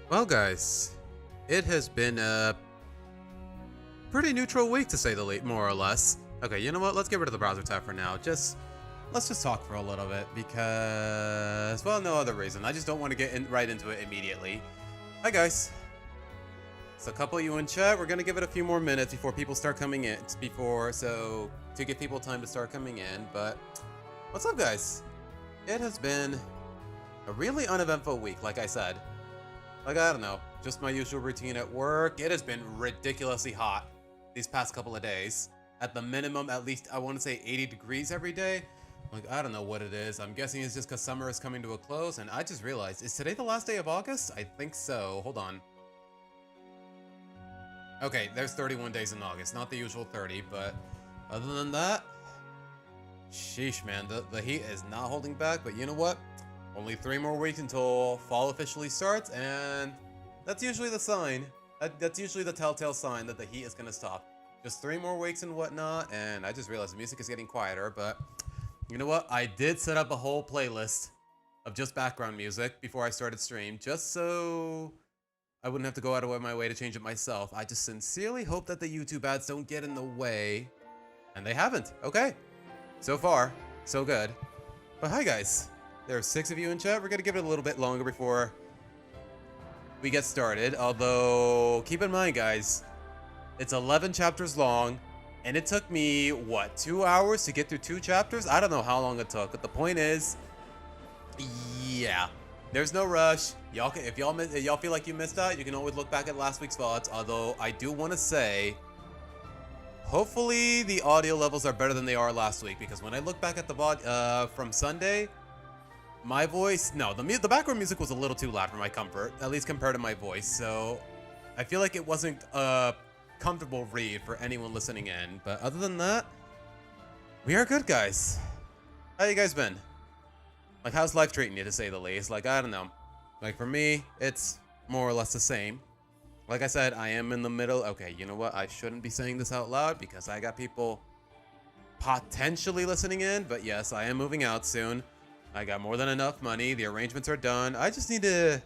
Well, guys, it has been a pretty neutral week to say the least, more or less. Okay, you know what? Let's get rid of the browser tab for now. Let's just talk for a little bit because, well, no other reason. I just don't want to get right into it immediately. Hi, guys. So a couple of you in chat. We're gonna give it a few more minutes before people start coming in. To give people time to start coming in. But what's up, guys? It has been a really uneventful week, like I said. Like, I don't know, just my usual routine at work. It has been ridiculously hot these past couple of days. At the minimum, at least, I want to say 80 degrees every day. Like, I don't know what it is. I'm guessing it's just because summer is coming to a close. And I just realized, is today the last day of August? I think so. Hold on. Okay, there's 31 days in August. Not the usual 30, but other than that, sheesh, man. The heat is not holding back. But you know what? Only 3 more weeks until fall officially starts, and that's usually the sign. That's usually the telltale sign that the heat is gonna stop. Just 3 more weeks and whatnot, and I just realized the music is getting quieter, but you know what? I did set up a whole playlist of just background music before I started stream, just so I wouldn't have to go out of my way to change it myself. I just sincerely hope that the YouTube ads don't get in the way, and they haven't. Okay. So far, so good. But hi, guys. There are 6 of you in chat. We're going to give it a little bit longer before we get started. Although, keep in mind, guys, it's 11 chapters long, and it took me, what, 2 hours to get through 2 chapters? I don't know how long it took, but the point is, yeah, there's no rush. Y'all can, if y'all feel like you missed out, you can always look back at last week's VODs. Although, I do want to say, hopefully the audio levels are better than they are last week, because when I look back at the VOD from Sunday, my voice, no, the background music was a little too loud for my comfort, at least compared to my voice, so I feel like it wasn't a comfortable read for anyone listening in. But other than that, we are good, guys. How you guys been? Like, how's life treating you, to say the least? Like, I don't know. Like, for me, it's more or less the same. Like I said, I am in the middle. Okay, you know what? I shouldn't be saying this out loud because I got people potentially listening in, but yes, I am moving out soon. I got more than enough money. The arrangements are done. I just need to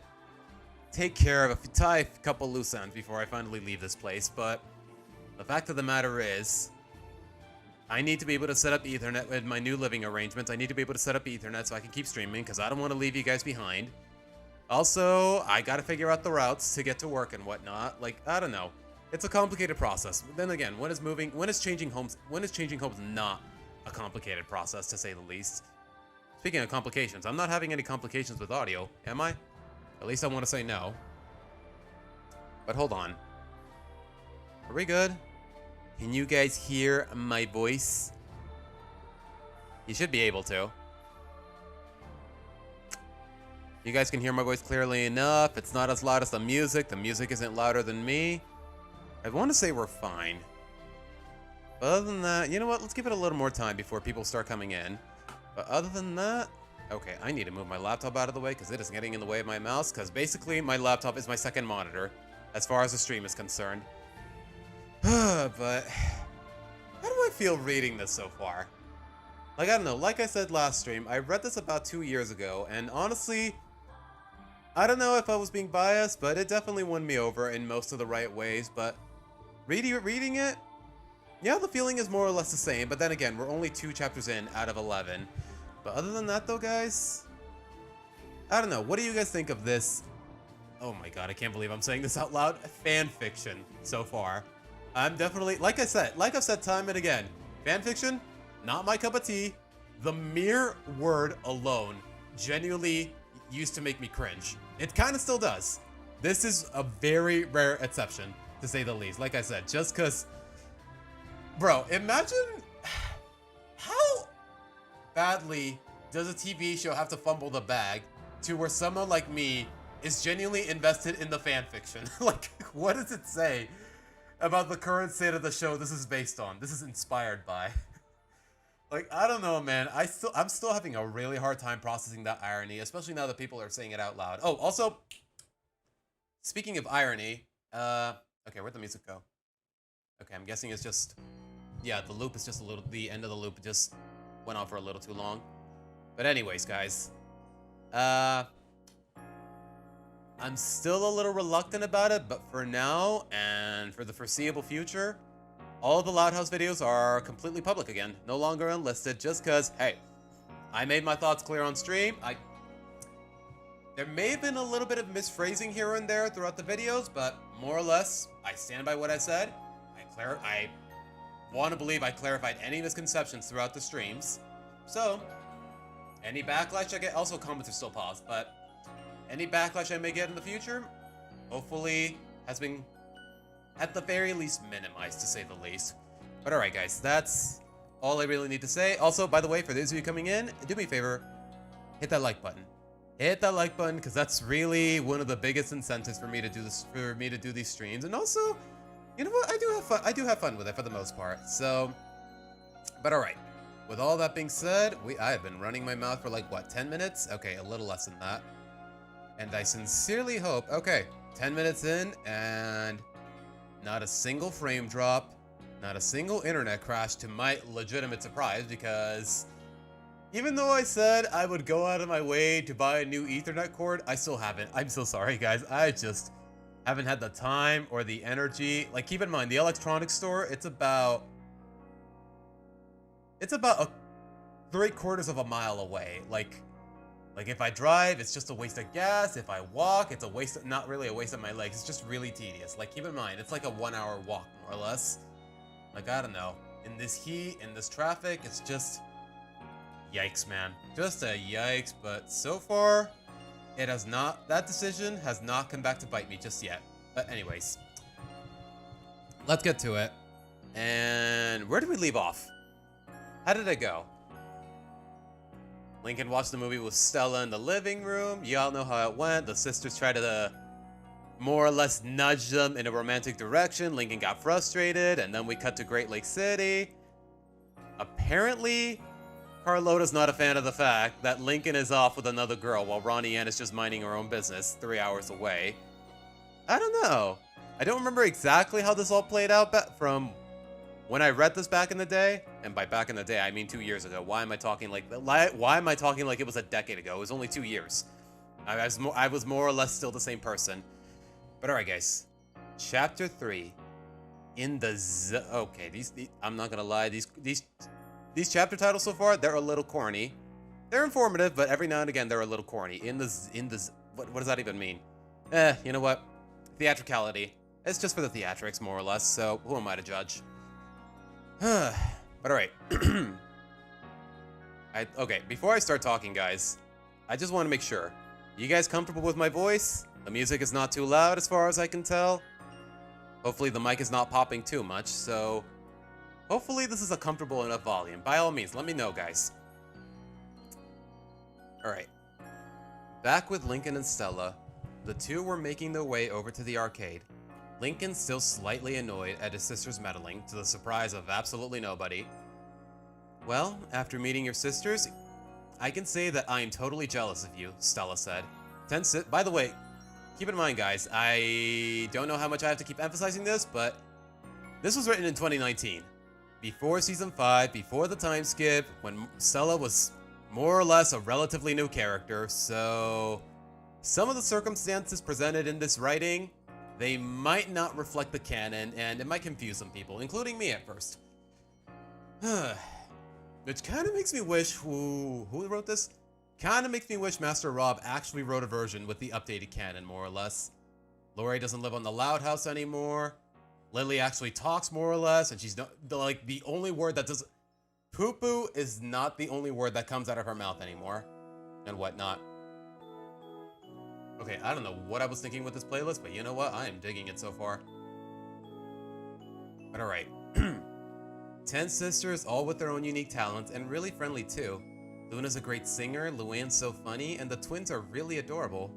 take care of tie a couple loose ends before I finally leave this place. But the fact of the matter is, I need to be able to set up Ethernet with my new living arrangements. I need to be able to set up Ethernet so I can keep streaming because I don't want to leave you guys behind. Also, I got to figure out the routes to get to work and whatnot. Like, I don't know. It's a complicated process. But then again, when is changing homes not a complicated process, to say the least? Speaking of complications, I'm not having any complications with audio, am I? At least I want to say no. But hold on. Are we good? Can you guys hear my voice? You should be able to. You guys can hear my voice clearly enough. It's not as loud as the music. The music isn't louder than me. I want to say we're fine. But other than that, you know what? Let's give it a little more time before people start coming in. But other than that, okay, I need to move my laptop out of the way because it is getting in the way of my mouse. Because basically, my laptop is my second monitor as far as the stream is concerned. But how do I feel reading this so far? Like, I don't know. Like I said last stream, I read this about 2 years ago. And honestly, I don't know if I was being biased, but it definitely won me over in most of the right ways. But reading it, yeah, the feeling is more or less the same, but then again, we're only 2 chapters in out of 11. But other than that, though, guys, I don't know. What do you guys think of this? Oh my god, I can't believe I'm saying this out loud. Fanfiction so far. I'm definitely, like I've said time and again, fanfiction, not my cup of tea. The mere word alone genuinely used to make me cringe. It kind of still does. This is a very rare exception, to say the least. Like I said, just because... Bro, imagine how badly does a TV show have to fumble the bag to where someone like me is genuinely invested in the fanfiction. Like, what does it say about the current state of the show this is based on? This is inspired by. Like, I don't know, man. I'm still having a really hard time processing that irony, especially now that people are saying it out loud. Oh, also, speaking of irony, okay, where'd the music go? Okay, I'm guessing it's just... Yeah, the loop is just a little... The end of the loop just went on for a little too long. But anyways, guys. I'm still a little reluctant about it, but for now and for the foreseeable future, all of the Loud House videos are completely public again, no longer unlisted, just because, hey, I made my thoughts clear on stream. There may have been a little bit of misphrasing here and there throughout the videos, but more or less, I stand by what I said. I want to believe I clarified any misconceptions throughout the streams. So, any backlash I get, also comments are still paused, but any backlash I may get in the future, hopefully has been, at the very least, minimized, to say the least. But alright guys, that's all I really need to say. Also, by the way, for those of you coming in, do me a favor, hit that like button. Hit that like button, because that's really one of the biggest incentives for me to do this, for me to do these streams. And also, you know what? I do have fun with it for the most part. So, but all right. With all that being said, I have been running my mouth for like what, 10 minutes? Okay, a little less than that. And I sincerely hope. Okay, 10 minutes in, and not a single frame drop, not a single internet crash, to my legitimate surprise, because even though I said I would go out of my way to buy a new Ethernet cord, I still haven't. I'm so sorry, guys. I just haven't had the time or the energy. Like, keep in mind, the electronics store, it's about a 3/4 of a mile away. Like if I drive, it's just a waste of gas. If I walk, it's a waste of, not really a waste of my legs. It's just really tedious. Like, keep in mind, it's like a 1-hour walk, more or less. Like, I don't know. In this heat, in this traffic, it's just yikes, man. Just a yikes, but so far, it has not, that decision has not come back to bite me just yet. But anyways, let's get to it. And where did we leave off? How did it go? Lincoln watched the movie with Stella in the living room. You all know how it went. The sisters tried to more or less nudge them in a romantic direction. Lincoln got frustrated, and then we cut to Great Lake City. Apparently, Carlotta's not a fan of the fact that Lincoln is off with another girl while Ronnie Ann is just minding her own business 3 hours away. I don't know. I don't remember exactly how this all played out from when I read this back in the day. And by back in the day, I mean 2 years ago. Why am I talking like it was a decade ago? It was only 2 years. I was more or less still the same person. But alright, guys. Chapter 3. Okay, I'm not gonna lie. These chapter titles so far, they're a little corny. They're informative, but every now and again, they're a little corny. What does that even mean? You know what? Theatricality. It's just for the theatrics, more or less, so who am I to judge? But alright. Okay, before I start talking, guys, I just want to make sure. You guys comfortable with my voice? The music is not too loud as far as I can tell. Hopefully the mic is not popping too much, so hopefully this is a comfortable enough volume. By all means, let me know, guys. Alright. Back with Lincoln and Stella, the two were making their way over to the arcade. Lincoln still slightly annoyed at his sister's meddling, to the surprise of absolutely nobody. Well, after meeting your sisters, I can say that I am totally jealous of you, Stella said. By the way, keep in mind, guys, I don't know how much I have to keep emphasizing this, but this was written in 2019. Before Season 5, before the time skip, when Stella was more or less a relatively new character, so some of the circumstances presented in this writing, they might not reflect the canon, and it might confuse some people, including me at first. Which kind of makes me wish, who wrote this? Kind of makes me wish Master Rob actually wrote a version with the updated canon, more or less. Lori doesn't live on the Loud House anymore. Lily actually talks more or less, and she's like the only word that does. Poo-poo is not the only word that comes out of her mouth anymore, and whatnot. Okay, I don't know what I was thinking with this playlist, but you know what? I am digging it so far. But alright. 10 sisters, all with their own unique talents, and really friendly too. Luna's a great singer, Luan's so funny, and the twins are really adorable.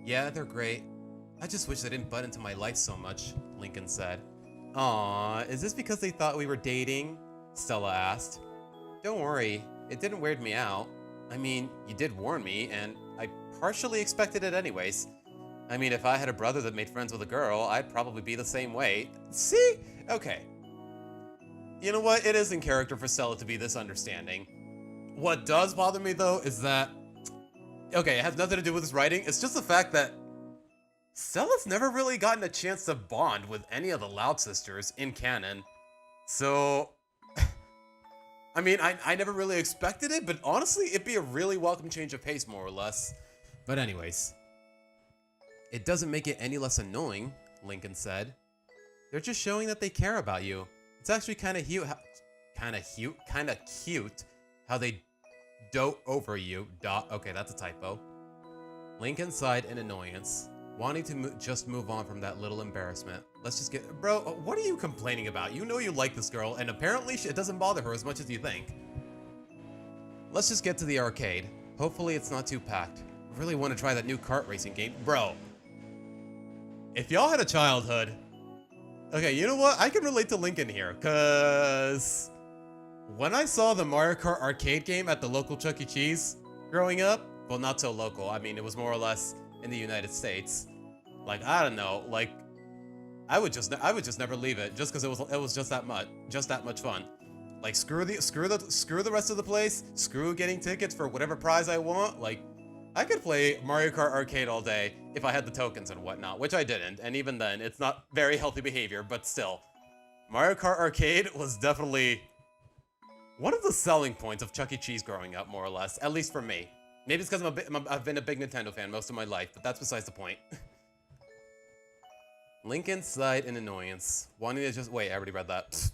Yeah, they're great. I just wish they didn't butt into my life so much, Lincoln said. Aww, is this because they thought we were dating? Stella asked. Don't worry, it didn't weird me out. I mean, you did warn me, and I partially expected it anyways. I mean, if I had a brother that made friends with a girl, I'd probably be the same way. See? Okay. You know what? It is in character for Stella to be this understanding. What does bother me, though, is that... Okay, it has nothing to do with his writing. It's just the fact that Stella's never really gotten a chance to bond with any of the Loud sisters in canon. So, I mean, I never really expected it, but honestly, it'd be a really welcome change of pace, more or less. But anyways, it doesn't make it any less annoying, Lincoln said. They're just showing that they care about you. It's actually kind of cute how they dote over you. Okay, that's a typo. Lincoln sighed in annoyance, wanting to just move on from that little embarrassment. Let's just get... Bro, what are you complaining about? You know you like this girl, and apparently it doesn't bother her as much as you think. Let's just get to the arcade. Hopefully it's not too packed. I really want to try that new kart racing game. Bro, if y'all had a childhood... Okay, you know what? I can relate to Lincoln here, because when I saw the Mario Kart arcade game at the local Chuck E. Cheese growing up, well, not so local. I mean, it was more or less in the United States. Like, I don't know, like, I would just never leave it just because it was just that much fun. Like, screw the rest of the place. Screw getting tickets for whatever prize I want. Like, I could play Mario Kart Arcade all day if I had the tokens and whatnot, which I didn't. And even then, it's not very healthy behavior, but still. Mario Kart Arcade was definitely one of the selling points of Chuck E. Cheese growing up, more or less. At least for me. Maybe it's because I've been a big Nintendo fan most of my life, but that's besides the point. Lincoln sighed in annoyance, wanting to just... Wait, I already read that.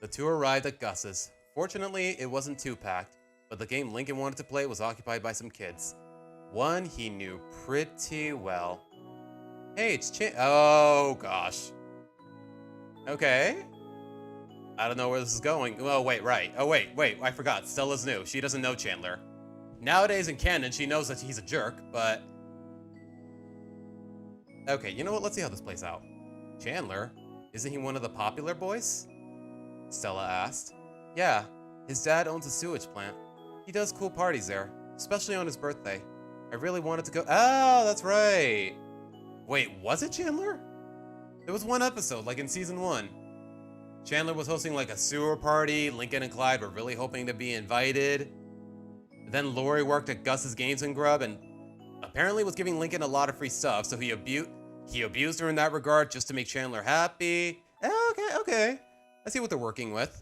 The two arrived at Gus's. Fortunately, it wasn't too packed, but the game Lincoln wanted to play was occupied by some kids. One he knew pretty well. Hey, it's Oh, gosh. Okay. I don't know where this is going. Oh, wait, right. Oh, wait, I forgot. Stella's new. She doesn't know Chandler. Nowadays in canon, she knows that he's a jerk, but... Okay, you know what? Let's see how this plays out. Chandler? Isn't he one of the popular boys? Stella asked. Yeah, his dad owns a sewage plant. He does cool parties there, especially on his birthday. I really wanted to go... Oh, that's right. Wait, was it Chandler? There was one episode, like in season 1. Chandler was hosting like a sewer party. Lincoln and Clyde were really hoping to be invited. Then Lori worked at Gus's Games and Grub and apparently was giving Lincoln a lot of free stuff, so he abused her in that regard just to make Chandler happy. Okay. I see what they're working with.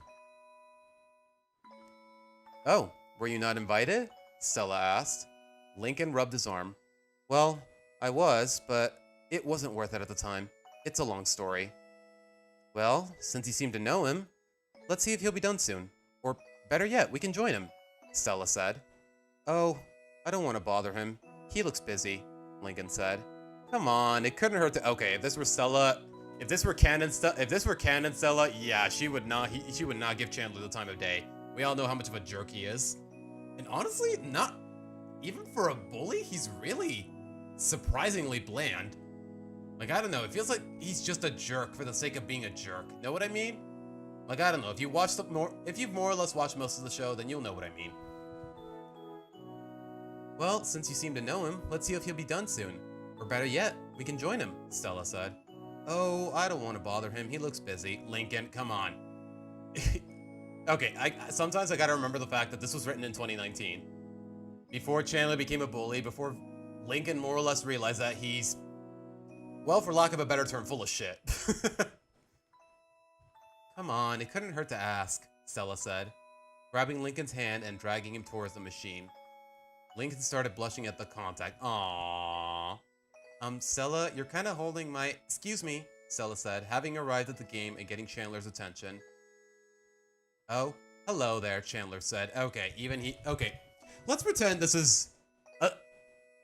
Oh, were you not invited? Stella asked. Lincoln rubbed his arm. Well, I was, but it wasn't worth it at the time. It's a long story. Well, since you seem to know him, let's see if he'll be done soon. Or better yet, we can join him, Stella said. Oh, I don't want to bother him. He looks busy, Lincoln said. Come on, it couldn't hurt to... Okay, if this were Stella... If this were canon Stella, yeah, she would not give Chandler the time of day. We all know how much of a jerk he is. And honestly, not... Even for a bully, he's really surprisingly bland. Like, I don't know, it feels like he's just a jerk for the sake of being a jerk. Know what I mean? Like, I don't know, if you've more or less watched most of the show, then you'll know what I mean. Well, since you seem to know him, let's see if he'll be done soon. Or better yet, we can join him, Stella said. Oh, I don't want to bother him. He looks busy. Lincoln, come on. Okay, sometimes I gotta remember the fact that this was written in 2019. Before Chandler became a bully, before Lincoln more or less realized that he's, well, for lack of a better term, full of shit. Come on, it couldn't hurt to ask, Stella said, grabbing Lincoln's hand and dragging him towards the machine. Lincoln started blushing at the contact. Aww. Stella, you're kind of holding my... Excuse me, Stella said, having arrived at the game and getting Chandler's attention. Oh, hello there, Chandler said. Okay, Okay, let's pretend this is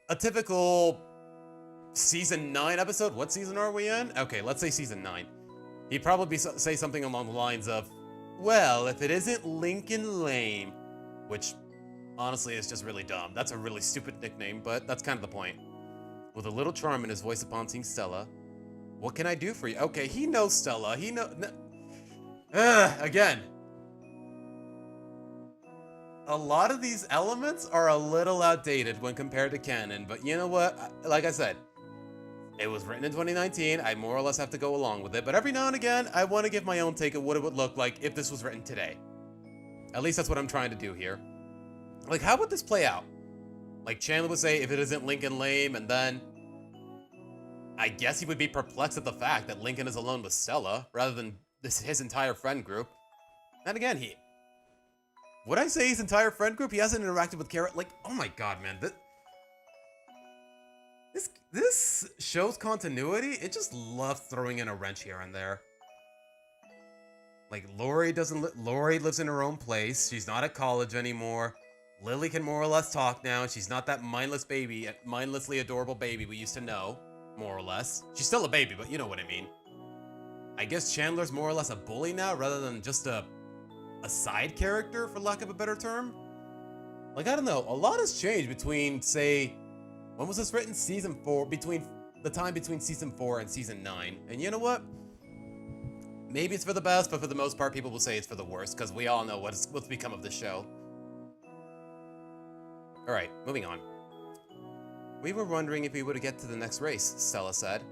a typical season 9 episode. What season are we in? Okay, let's say season 9. He'd probably say something along the lines of, well, if it isn't Lincoln Lame, which honestly is just really dumb. That's a really stupid nickname, but that's kind of the point. With a little charm in his voice upon seeing Stella. What can I do for you? Okay, he knows Stella. He knows... Again. A lot of these elements are a little outdated when compared to canon, but you know what? Like I said, it was written in 2019. I more or less have to go along with it, but every now and again, I want to give my own take of what it would look like if this was written today. At least that's what I'm trying to do here. Like, how would this play out? Like, Chandler would say, if it isn't Lincoln Lame, and then I guess he would be perplexed at the fact that Lincoln is alone with Stella, rather than his entire friend group. And again, would I say his entire friend group? He hasn't interacted with Carrot. Like, oh my god, man. This show's continuity, it just loves throwing in a wrench here and there. Like, Lori lives in her own place. She's not at college anymore. Lily can more or less talk now. She's not that mindlessly adorable baby we used to know, more or less. She's still a baby, but you know what I mean. I guess Chandler's more or less a bully now, rather than just a side character, for lack of a better term. Like, I don't know. A lot has changed between, say, when was this written? Season 4, between Season 4 and Season 9. And you know what? Maybe it's for the best, but for the most part, people will say it's for the worst, because we all know what's become of this show. Alright, moving on. We were wondering if we would get to the next race, Stella said.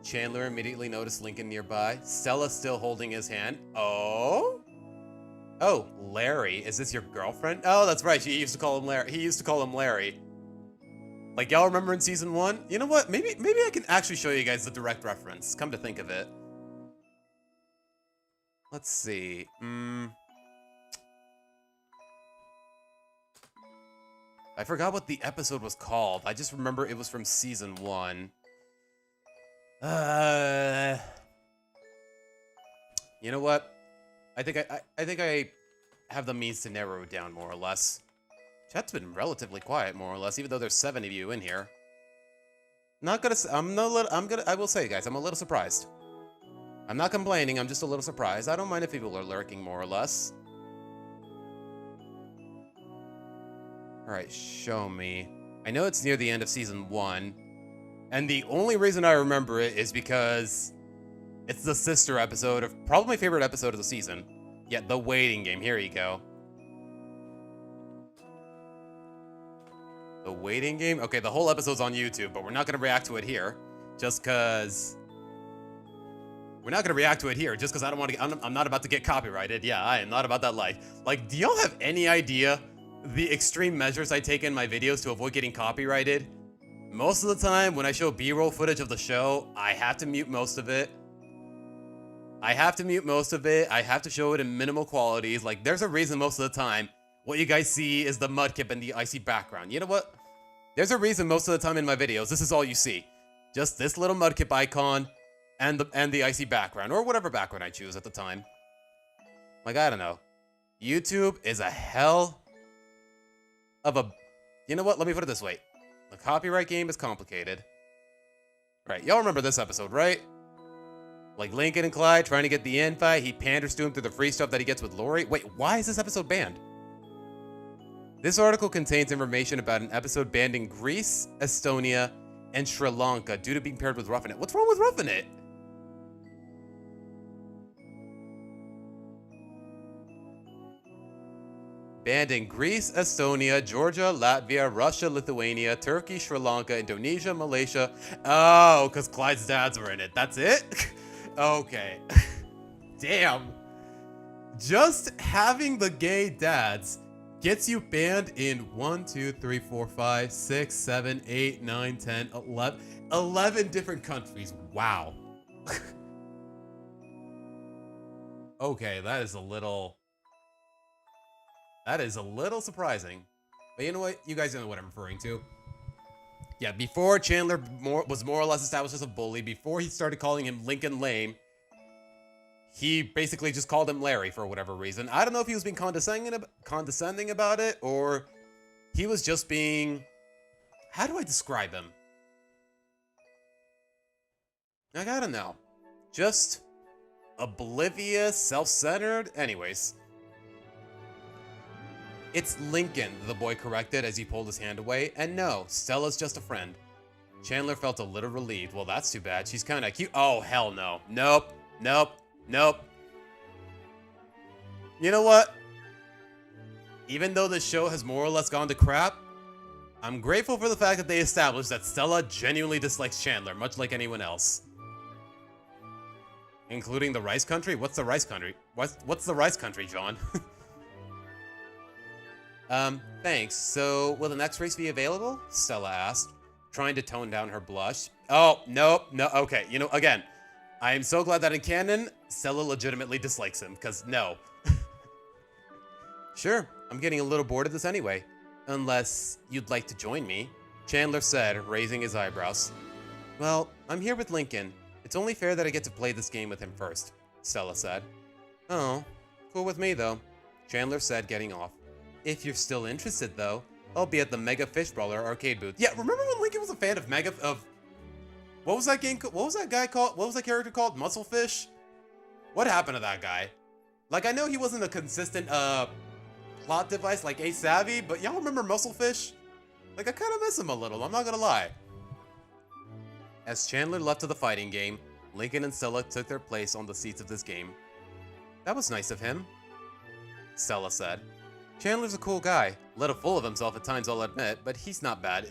Chandler immediately noticed Lincoln nearby, Stella still holding his hand. Oh, Larry, is this your girlfriend? Oh, that's right, he used to call him Larry. Like, y'all remember in Season 1? You know what, maybe I can actually show you guys the direct reference, come to think of it. Let's see, I forgot what the episode was called. I just remember it was from Season 1. You know what? I think I have the means to narrow it down more or less. Chat's been relatively quiet, more or less, even though there's 7 of you in here. I will say, guys, I'm a little surprised. I'm not complaining, I'm just a little surprised. I don't mind if people are lurking, more or less. Alright, show me. I know it's near the end of Season 1. And the only reason I remember it is because it's the sister episode of probably my favorite episode of the season. Yeah, The Waiting Game. Here you go. The Waiting Game? Okay, the whole episode's on YouTube, but we're not going to react to it here. Just because... We're not going to react to it here, just because I don't want to... I'm not about to get copyrighted. Yeah, I am not about that life. Like, do y'all have any idea the extreme measures I take in my videos to avoid getting copyrighted? Most of the time, when I show B-roll footage of the show, I have to mute most of it. I have to show it in minimal qualities. Like, there's a reason most of the time what you guys see is the mudkip and the icy background. You know what? There's a reason most of the time in my videos, this is all you see. Just this little mudkip icon and the icy background, or whatever background I choose at the time. Like, I don't know. YouTube is a hell of a... You know what? Let me put it this way. The copyright game is complicated. Right, y'all remember this episode, right? Like Lincoln and Clyde trying to get the invite, he panders to him through the free stuff that he gets with Lori. Wait, why is this episode banned? This article contains information about an episode banned in Greece, Estonia, and Sri Lanka due to being paired with Roughing It. What's wrong with Roughing It? Banned in Greece, Estonia, Georgia, Latvia, Russia, Lithuania, Turkey, Sri Lanka, Indonesia, Malaysia. Oh, because Clyde's dads were in it. That's it? Okay. Damn. Just having the gay dads gets you banned in 1, 2, 3, 4, 5, 6, 7, 8, 9, 10, 11 different countries. Wow. Okay, that is a little surprising. But you know what? You guys know what I'm referring to. Yeah, before Chandler was more or less established as a bully, before he started calling him Lincoln lame, he basically just called him Larry for whatever reason. I don't know if he was being condescending about it, or he was just being... How do I describe him? Like, I don't know. Just oblivious, self-centered. Anyways. It's Lincoln, the boy corrected as he pulled his hand away. And no, Stella's just a friend. Chandler felt a little relieved. Well, that's too bad. She's kind of cute. Oh, hell no. Nope. Nope. Nope. You know what? Even though the show has more or less gone to crap, I'm grateful for the fact that they established that Stella genuinely dislikes Chandler, much like anyone else. Including the rice country? What's the rice country? What's the rice country, John? Thanks. So, will the next race be available? Stella asked, trying to tone down her blush. Oh, nope, no, okay. You know, again, I am so glad that in canon, Stella legitimately dislikes him, because no. Sure, I'm getting a little bored of this anyway. Unless you'd like to join me, Chandler said, raising his eyebrows. Well, I'm here with Lincoln. It's only fair that I get to play this game with him first, Stella said. Oh, cool with me, though, Chandler said, getting off. If you're still interested, though, I'll be at the Mega Fish Brawler arcade booth. Yeah, remember when Lincoln was a fan of what was that game? What was that guy called? What was that character called? Musclefish? What happened to that guy? Like, I know he wasn't a consistent, plot device like Ace Savvy, but y'all remember Musclefish? Like, I kind of miss him a little, I'm not gonna lie. As Chandler left to the fighting game, Lincoln and Stella took their place on the seats of this game. That was nice of him, Stella said. Chandler's a cool guy. Little full of himself at times, I'll admit, but he's not bad.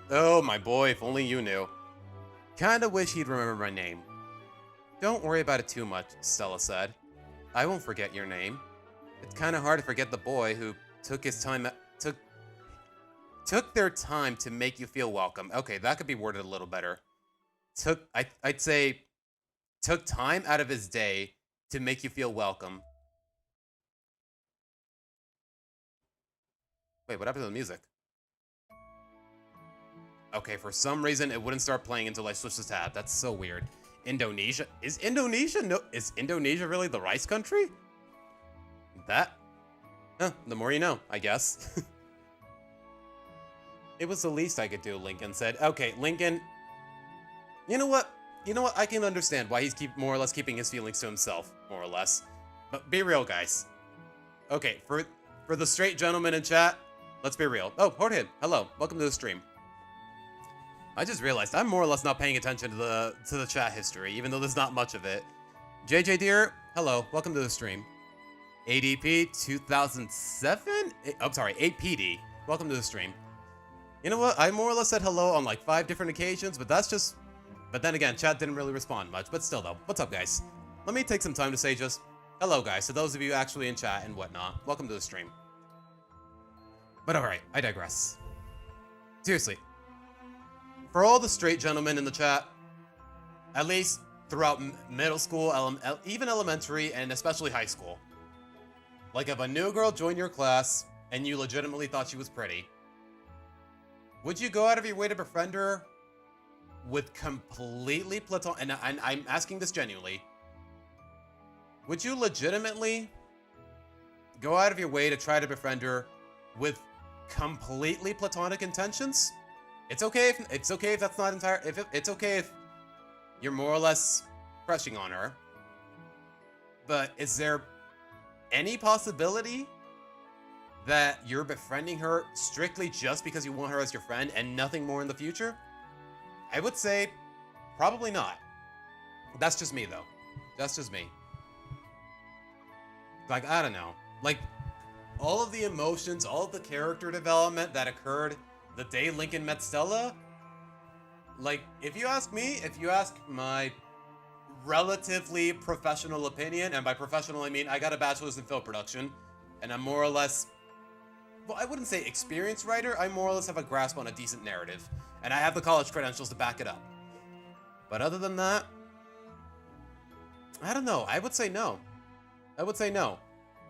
Oh, my boy, if only you knew. Kinda wish he'd remember my name. Don't worry about it too much, Stella said. I won't forget your name. It's kinda hard to forget the boy who took their time to make you feel welcome. Okay, that could be worded a little better. I'd say, took time out of his day to make you feel welcome. Wait, what happened to the music? Okay, for some reason, it wouldn't start playing until I switched the tab. That's so weird. Indonesia? Is Indonesia really the rice country? The more you know, I guess. It was the least I could do, Lincoln said. Okay, Lincoln, you know what? I can understand why he's more or less keeping his feelings to himself, more or less. But be real, guys. Okay, for the straight gentleman in chat, let's be real. Oh, Horthead, hello. Welcome to the stream. I just realized I'm more or less not paying attention to the chat history, even though there's not much of it. JJ Deer, hello. Welcome to the stream. ADP 2007? I'm sorry, 8PD. Welcome to the stream. You know what? I more or less said hello on like 5 different occasions, but then again, chat didn't really respond much. But still though, what's up, guys? Let me take some time to say just hello, guys, to those of you actually in chat and whatnot. Welcome to the stream. But alright, I digress. Seriously. For all the straight gentlemen in the chat, at least throughout middle school, even elementary, and especially high school. Like if a new girl joined your class and you legitimately thought she was pretty, would you go out of your way to befriend her with completely platonic, and I'm asking this genuinely, would you legitimately go out of your way to try to befriend her with completely platonic intentions? It's okay if that's not it's okay if you're more or less crushing on her. But is there any possibility that you're befriending her strictly just because you want her as your friend and nothing more in the future? I would say probably not. That's just me though. That's just me. Like, I don't know. Like, all of the emotions, all of the character development that occurred the day Lincoln met Stella, like, if you ask me, if you ask my relatively professional opinion, and by professional I mean I got a bachelor's in film production, and I'm more or less, well, I wouldn't say experienced writer, I more or less have a grasp on a decent narrative, and I have the college credentials to back it up. But other than that, I don't know, I would say no. I would say no.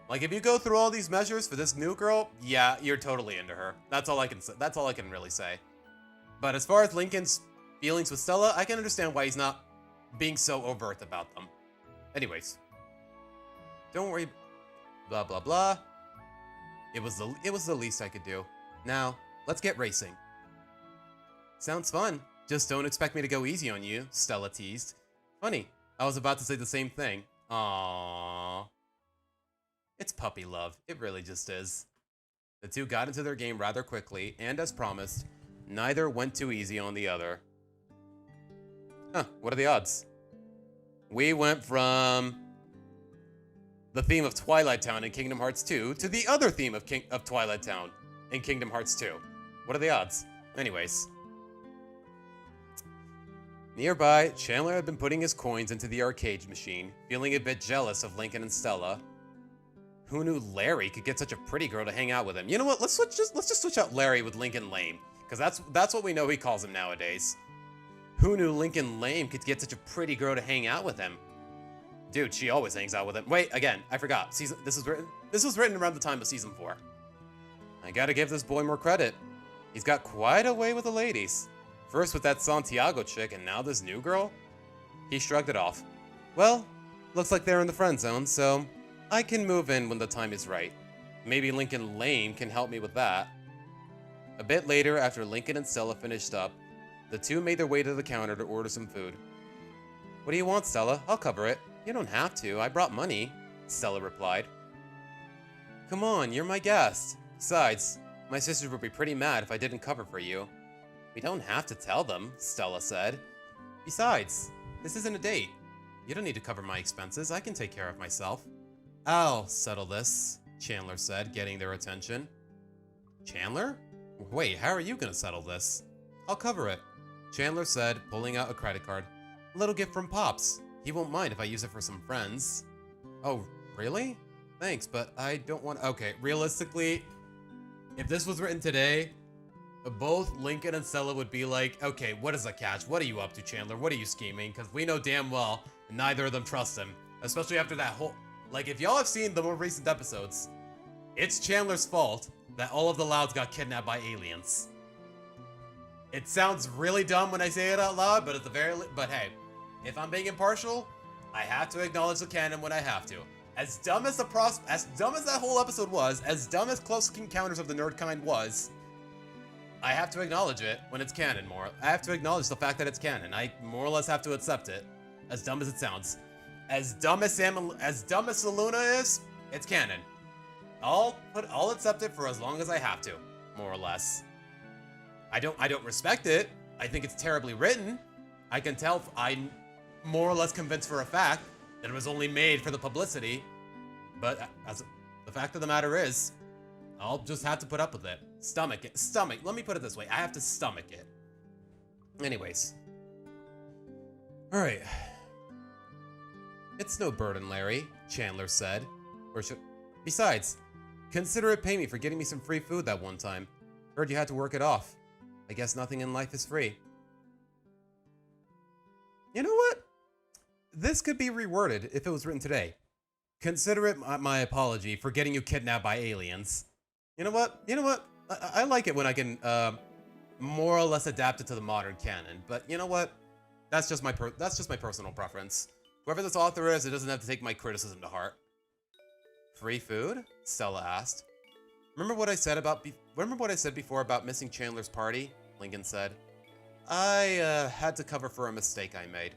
Like, if you go through all these measures for this new girl, yeah, you're totally into her. That's all I can say. That's all I can really say. But as far as Lincoln's feelings with Stella, I can understand why he's not being so overt about them. Anyways, don't worry. Blah blah blah. It was the least I could do. Now let's get racing. Sounds fun. Just don't expect me to go easy on you, Stella teased. Funny, I was about to say the same thing. Aww. It's puppy love. It really just is. The two got into their game rather quickly, and as promised, neither went too easy on the other. Huh, what are the odds? We went from the theme of Twilight Town in Kingdom Hearts 2 to the other theme of Twilight Town in Kingdom Hearts 2. What are the odds? Anyways. Nearby, Chandler had been putting his coins into the arcade machine, feeling a bit jealous of Lincoln and Stella. Who knew Larry could get such a pretty girl to hang out with him? You know what? Let's just switch out Larry with Lincoln Lame, because that's what we know he calls him nowadays. Who knew Lincoln Lame could get such a pretty girl to hang out with him? Dude, she always hangs out with him. Wait, again, I forgot. This was written around the time of season 4. I gotta give this boy more credit. He's got quite a way with the ladies. First with that Santiago chick, and now this new girl? He shrugged it off. Well, looks like they're in the friend zone, so I can move in when the time is right. Maybe Lincoln Lane can help me with that. A bit later, after Lincoln and Stella finished up, the two made their way to the counter to order some food. What do you want, Stella? I'll cover it. You don't have to. I brought money, Stella replied. Come on, you're my guest. Besides, my sisters would be pretty mad if I didn't cover for you. We don't have to tell them, Stella said. Besides, this isn't a date. You don't need to cover my expenses. I can take care of myself. I'll settle this, Chandler said, getting their attention. Chandler? Wait, how are you gonna settle this? I'll cover it, Chandler said, pulling out a credit card. A little gift from Pops. He won't mind if I use it for some friends. Oh, really? Thanks, but I don't want... Okay, realistically, if this was written today, both Lincoln and Stella would be like, okay, what is the catch? What are you up to, Chandler? What are you scheming? Because we know damn well neither of them trust him. Especially after that whole... Like, if y'all have seen the more recent episodes, it's Chandler's fault that all of the Louds got kidnapped by aliens. It sounds really dumb when I say it out loud, but at the but hey, if I'm being impartial, I have to acknowledge the canon when I have to. As dumb as that whole episode was, as dumb as Close Encounters of the Nerdkind was, I have to acknowledge it when it's canon more. I have to acknowledge the fact that it's canon. I more or less have to accept it. As dumb as it sounds. As dumb as Saluna is, it's canon. I'll accept it for as long as I have to, more or less. I don't respect it. I think it's terribly written. I can tell I'm more or less convinced for a fact that it was only made for the publicity. But the fact of the matter is, I'll just have to put up with it. Stomach it. Let me put it this way. I have to stomach it. Anyways. Alright. It's no burden, Larry, Chandler said. Besides, consider it pay me for getting me some free food that one time. Heard you had to work it off. I guess nothing in life is free. You know what? This could be reworded if it was written today. Consider it my apology for getting you kidnapped by aliens. You know what? I like it when I can more or less adapt it to the modern canon. But you know what? That's just my personal preference. Whoever this author is, it doesn't have to take my criticism to heart. Free food? Stella asked. Remember what I said before about missing Chandler's party? Lincoln said. I had to cover for a mistake I made.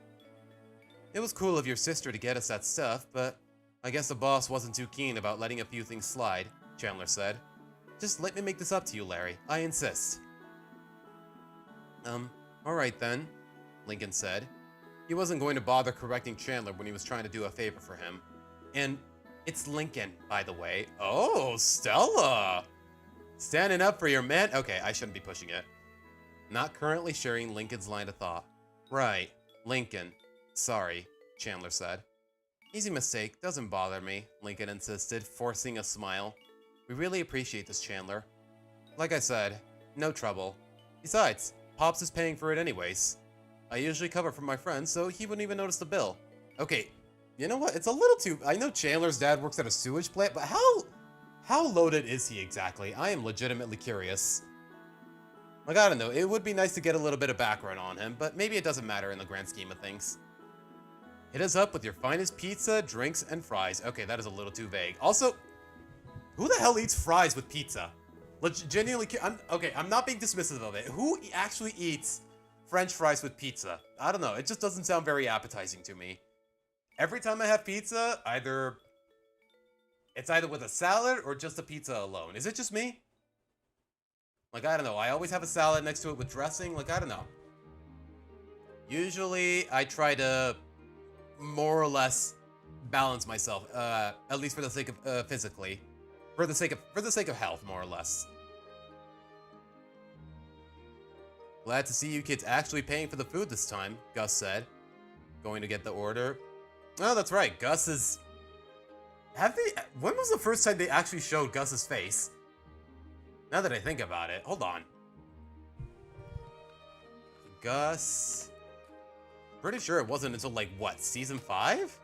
It was cool of your sister to get us that stuff, but I guess the boss wasn't too keen about letting a few things slide, Chandler said. Just let me make this up to you, Larry. I insist. Alright then, Lincoln said. He wasn't going to bother correcting Chandler when he was trying to do a favor for him. And it's Lincoln, by the way. Oh, Stella! Standing up for your man? Okay, I shouldn't be pushing it. Not currently sharing Lincoln's line of thought. Right, Lincoln. Sorry, Chandler said. Easy mistake, doesn't bother me, Lincoln insisted, forcing a smile. We really appreciate this, Chandler. Like I said, no trouble. Besides, Pops is paying for it anyways. I usually cover for my friends, so he wouldn't even notice the bill. Okay, you know what? It's a little too... I know Chandler's dad works at a sewage plant, but how loaded is he exactly? I am legitimately curious. Like, I don't know. It would be nice to get a little bit of background on him, but maybe it doesn't matter in the grand scheme of things. Hit us up with your finest pizza, drinks, and fries. Okay, that is a little too vague. Also, who the hell eats fries with pizza? Genuinely, I'm not being dismissive of it. Who actually eats French fries with pizza? I don't know. It just doesn't sound very appetizing to me. Every time I have pizza, it's either with a salad or just a pizza alone. Is it just me? Like, I don't know. I always have a salad next to it with dressing. Like, I don't know. Usually, I try to more or less balance myself, at least for the sake of physically, for the sake of health, more or less. Glad to see you kids actually paying for the food this time, Gus said, going to get the order. Oh, that's right. Gus is... When was the first time they actually showed Gus's face? Now that I think about it. Hold on. Gus... Pretty sure it wasn't until, like, what, season 5?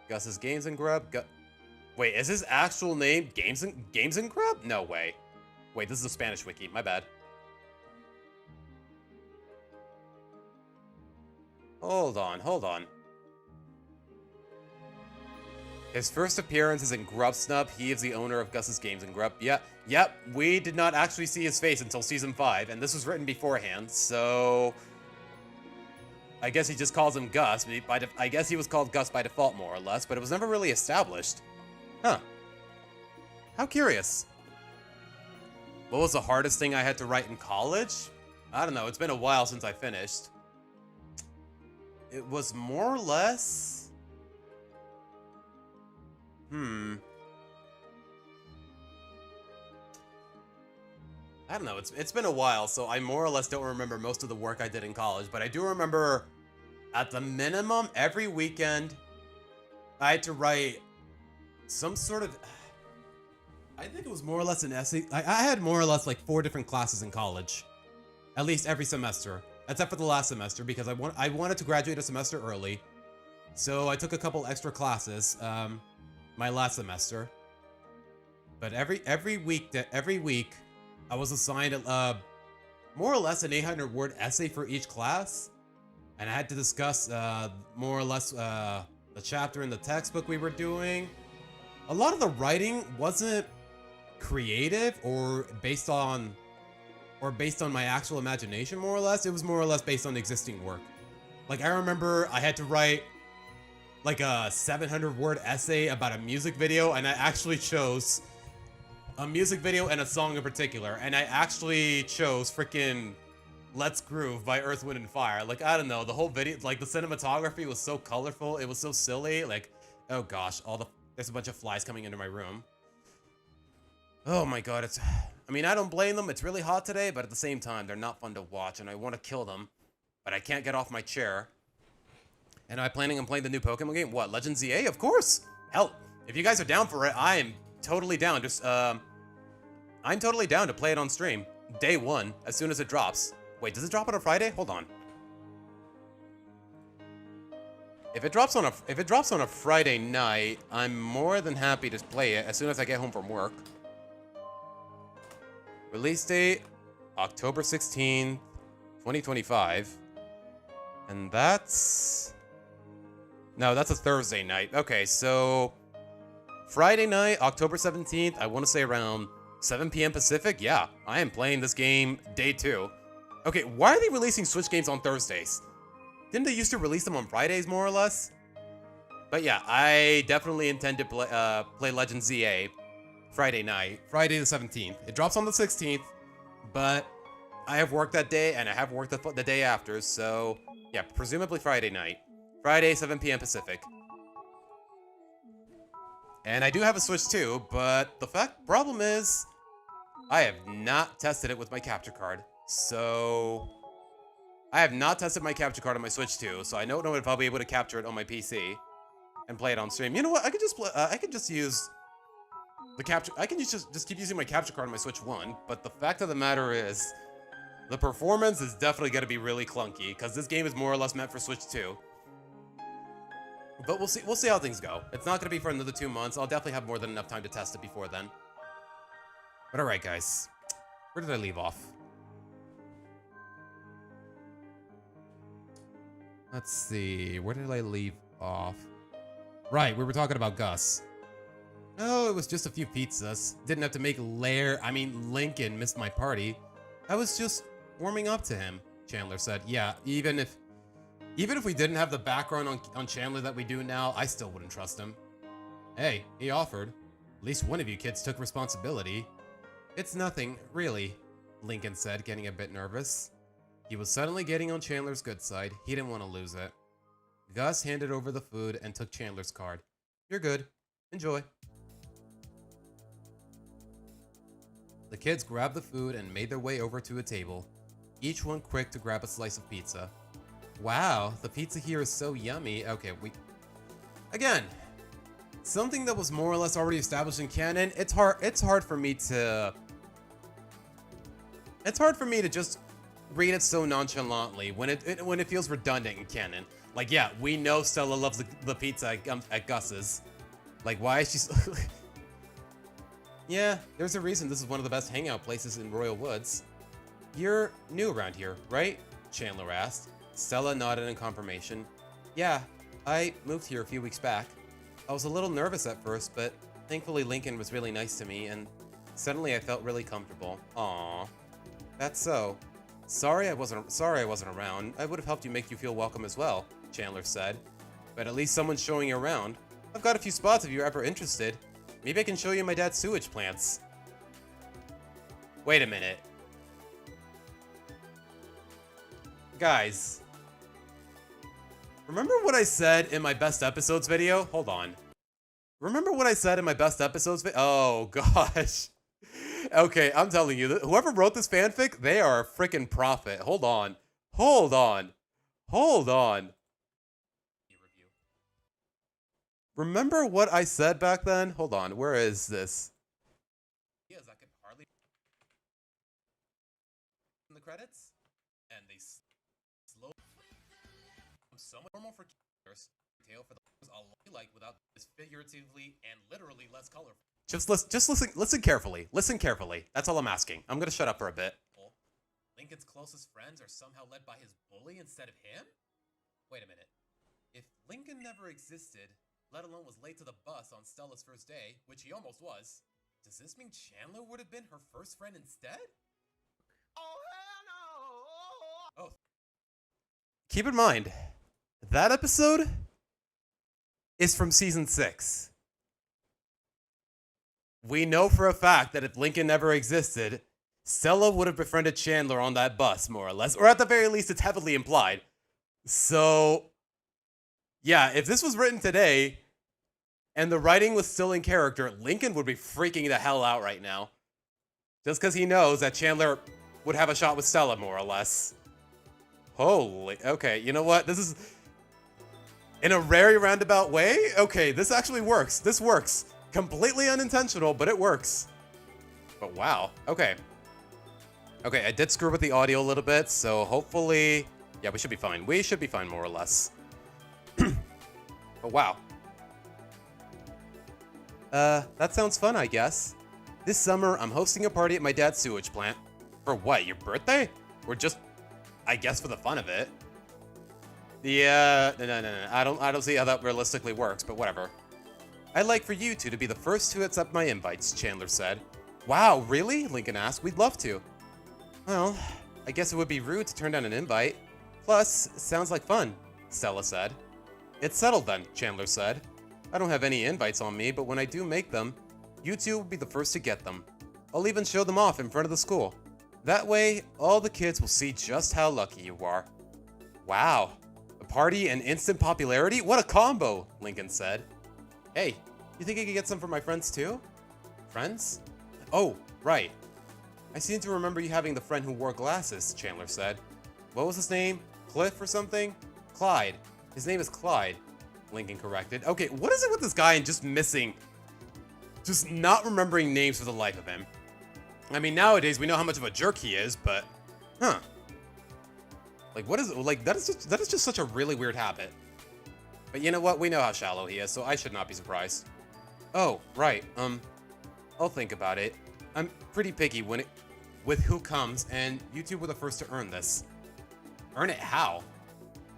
Gus's Games and Grub. Wait, is his actual name Games and Grub? No way. Wait, this is a Spanish wiki. My bad. Hold on. His first appearance is in Grub Snub. He is the owner of Gus's Games and Grub. Yep, we did not actually see his face until season 5, and this was written beforehand, so I guess he just calls him Gus. I guess he was called Gus by default, more or less, but it was never really established. Huh. How curious. What was the hardest thing I had to write in college? I don't know, it's been a while since I finished. It was more or less... I don't know, it's been a while, so I more or less don't remember most of the work I did in college, but I do remember, at the minimum, every weekend, I had to write some sort of... I think it was more or less an essay. I had more or less like 4 different classes in college. At least every semester. Except for the last semester, because I wanted to graduate a semester early. So I took a couple extra classes, my last semester. But every week, I was assigned more or less an 800-word essay for each class. And I had to discuss more or less the chapter in the textbook we were doing. A lot of the writing wasn't creative or based on my actual imagination, more or less. It was more or less based on existing work. Like, I remember I had to write like a 700-word essay about a music video, and I actually chose a music video and a song in particular, and I actually chose freaking Let's Groove by Earth, Wind & Fire. Like, I don't know, the whole video, like, the cinematography was so colorful, it was so silly, like, oh gosh, there's a bunch of flies coming into my room. Oh my god, I mean, I don't blame them, it's really hot today, but at the same time, they're not fun to watch, and I want to kill them, but I can't get off my chair. And am I planning on playing the new Pokemon game? What, Legends ZA? Of course! Hell, if you guys are down for it, I am totally down. I'm totally down to play it on stream. Day 1, as soon as it drops. Wait, does it drop on a Friday? Hold on. If it drops on a Friday night, I'm more than happy to play it as soon as I get home from work. Release date, October 16th, 2025. And that's... No, that's a Thursday night. Okay, so... Friday night, October 17th, I want to say around 7 p.m. Pacific. Yeah, I am playing this game day 2. Okay, why are they releasing Switch games on Thursdays? Didn't they used to release them on Fridays, more or less? But yeah, I definitely intend to play Legends ZA Friday night, Friday the 17th. It drops on the 16th, but I have work that day, and I have work the day after, so yeah, presumably Friday night. Friday, 7 p.m. Pacific. And I do have a Switch too, but the problem is, I have not tested it with my capture card. So, I have not tested my capture card on my Switch too, so I don't know if I'll be able to capture it on my PC and play it on stream. You know what? I could just use the capture. I can just keep using my capture card on my Switch 1. But the fact of the matter is, the performance is definitely going to be really clunky because this game is more or less meant for Switch 2. But we'll see how things go. It's not going to be for another 2 months. I'll definitely have more than enough time to test it before then. But alright, guys. Where did I leave off? Let's see. Where did I leave off? Right, we were talking about Gus. Oh, it was just a few pizzas. Didn't have to make Lincoln missed my party. I was just warming up to him, Chandler said. Yeah, even if we didn't have the background on Chandler that we do now, I still wouldn't trust him. Hey, he offered. At least one of you kids took responsibility. It's nothing, really, Lincoln said, getting a bit nervous. He was suddenly getting on Chandler's good side. He didn't want to lose it. Gus handed over the food and took Chandler's card. You're good. Enjoy. The kids grabbed the food and made their way over to a table, each one quick to grab a slice of pizza. Wow, the pizza here is so yummy. Okay, again, something that was more or less already established in canon. It's hard for me to just read it so nonchalantly when it feels redundant in canon. Like, yeah, we know Stella loves the pizza at Gus's. Like, why is she... Yeah, there's a reason this is one of the best hangout places in Royal Woods. You're new around here, right? Chandler asked. Stella nodded in confirmation. Yeah, I moved here a few weeks back. I was a little nervous at first, but thankfully Lincoln was really nice to me, and suddenly I felt really comfortable. Aww. That's so. Sorry I wasn't around. I would have helped make you feel welcome as well, Chandler said. But at least someone's showing you around. I've got a few spots if you're ever interested. Maybe I can show you my dad's sewage plants. Wait a minute. Guys. Remember what I said in my best episodes video? Hold on. Remember what I said in my best episodes video? Oh, gosh. Okay, I'm telling you, whoever wrote this fanfic, they are a freaking prophet. Hold on. Hold on. Hold on. Remember what I said back then? Hold on, where is this? Yes, I could hardly in the credits, and they slow somewhat normal for characters. Tale for the like without this figuratively and literally less colorful. Just listen carefully. Listen carefully. That's all I'm asking. I'm gonna shut up for a bit. Lincoln's closest friends are somehow led by his bully instead of him? Wait a minute. If Lincoln never existed, let alone was late to the bus on Stella's first day, which he almost was, does this mean Chandler would have been her first friend instead? Oh, hell no! Oh. Keep in mind, that episode is from season 6. We know for a fact that if Lincoln never existed, Stella would have befriended Chandler on that bus, more or less. Or at the very least, it's heavily implied. So, yeah, if this was written today, and the writing was still in character, Lincoln would be freaking the hell out right now. Just because he knows that Chandler would have a shot with Stella, more or less. Holy, okay, you know what? This is, in a very roundabout way, okay, this actually works. This works. Completely unintentional, but it works. But wow, okay. Okay, I did screw with the audio a little bit, so hopefully, yeah, we should be fine. We should be fine, more or less. But wow. That sounds fun, I guess. This summer, I'm hosting a party at my dad's sewage plant. For what, your birthday? Or just, I guess, for the fun of it? Yeah, no. I don't see how that realistically works, but whatever. I'd like for you two to be the first to accept my invites, Chandler said. Wow, really? Lincoln asked. We'd love to. Well, I guess it would be rude to turn down an invite. Plus, it sounds like fun, Stella said. It's settled then, Chandler said. I don't have any invites on me, but when I do make them, you two will be the first to get them. I'll even show them off in front of the school. That way, all the kids will see just how lucky you are. Wow, a party and instant popularity? What a combo, Lincoln said. Hey, you think I could get some for my friends too? Friends? Oh, right. I seem to remember you having the friend who wore glasses, Chandler said. What was his name? Cliff or something? Clyde. His name is Clyde, Lincoln corrected. Okay, what is it with this guy and just not remembering names for the life of him? I mean, nowadays we know how much of a jerk he is, but, huh. Like, what is it? Like, that is just such a really weird habit. But you know what? We know how shallow he is, so I should not be surprised. Oh, right. I'll think about it. I'm pretty picky with who comes, and you two were the first to earn this. Earn it how?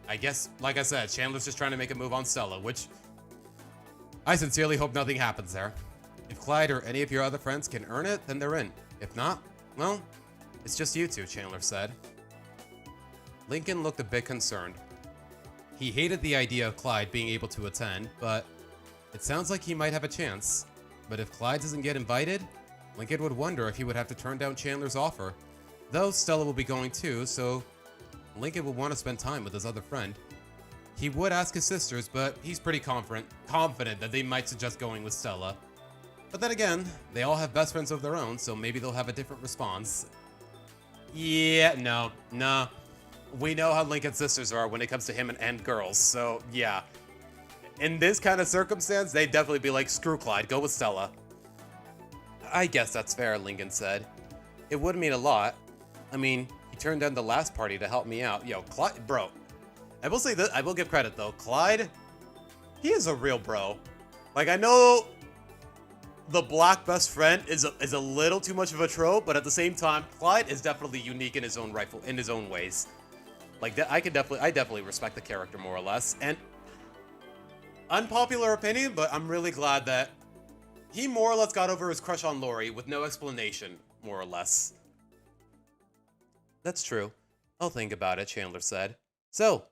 I guess, like I said, Chandler's just trying to make a move on Stella, which I sincerely hope nothing happens there. If Clyde or any of your other friends can earn it, then they're in. If not, well, it's just you two, Chandler said. Lincoln looked a bit concerned. He hated the idea of Clyde being able to attend, but it sounds like he might have a chance. But if Clyde doesn't get invited, Lincoln would wonder if he would have to turn down Chandler's offer. Though Stella will be going too, so Lincoln would want to spend time with his other friend. He would ask his sisters, but he's pretty confident that they might suggest going with Stella. But then again, they all have best friends of their own, so maybe they'll have a different response. Yeah, no. We know how Lincoln's sisters are when it comes to him and girls, so yeah. In this kind of circumstance, they'd definitely be like, screw Clyde, go with Stella. I guess that's fair, Lincoln said. It would mean a lot. I mean, he turned down the last party to help me out. Yo, Clyde, bro. I will say this, I will give credit though. Clyde, he is a real bro. Like, I know the black best friend is a little too much of a trope, but at the same time, Clyde is definitely unique in his own ways. Like, I definitely respect the character more or less. And unpopular opinion, but I'm really glad that he more or less got over his crush on Lori with no explanation, more or less. That's true. I'll think about it, Chandler said. So,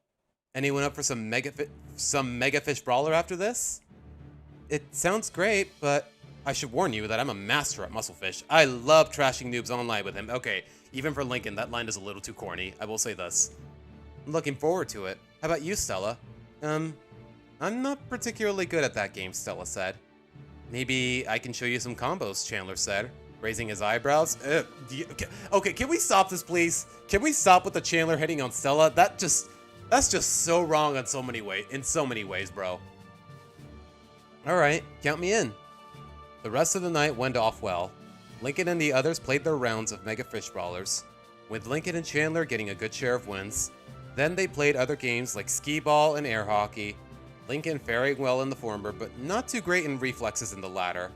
anyone up for some mega fish brawler after this? It sounds great, but I should warn you that I'm a master at musclefish. I love trashing noobs online with him. Okay, even for Lincoln, that line is a little too corny. I will say this. I'm looking forward to it. How about you, Stella? I'm not particularly good at that game, Stella said. Maybe I can show you some combos, Chandler said, raising his eyebrows. Okay, can we stop this, please? Can we stop with the Chandler hitting on Stella? That's just so wrong in so many ways, bro. Alright, count me in. The rest of the night went off well. Lincoln and the others played their rounds of Mega Fish Brawlers, with Lincoln and Chandler getting a good share of wins. Then they played other games like skee ball and air hockey, Lincoln faring well in the former, but not too great in reflexes in the latter.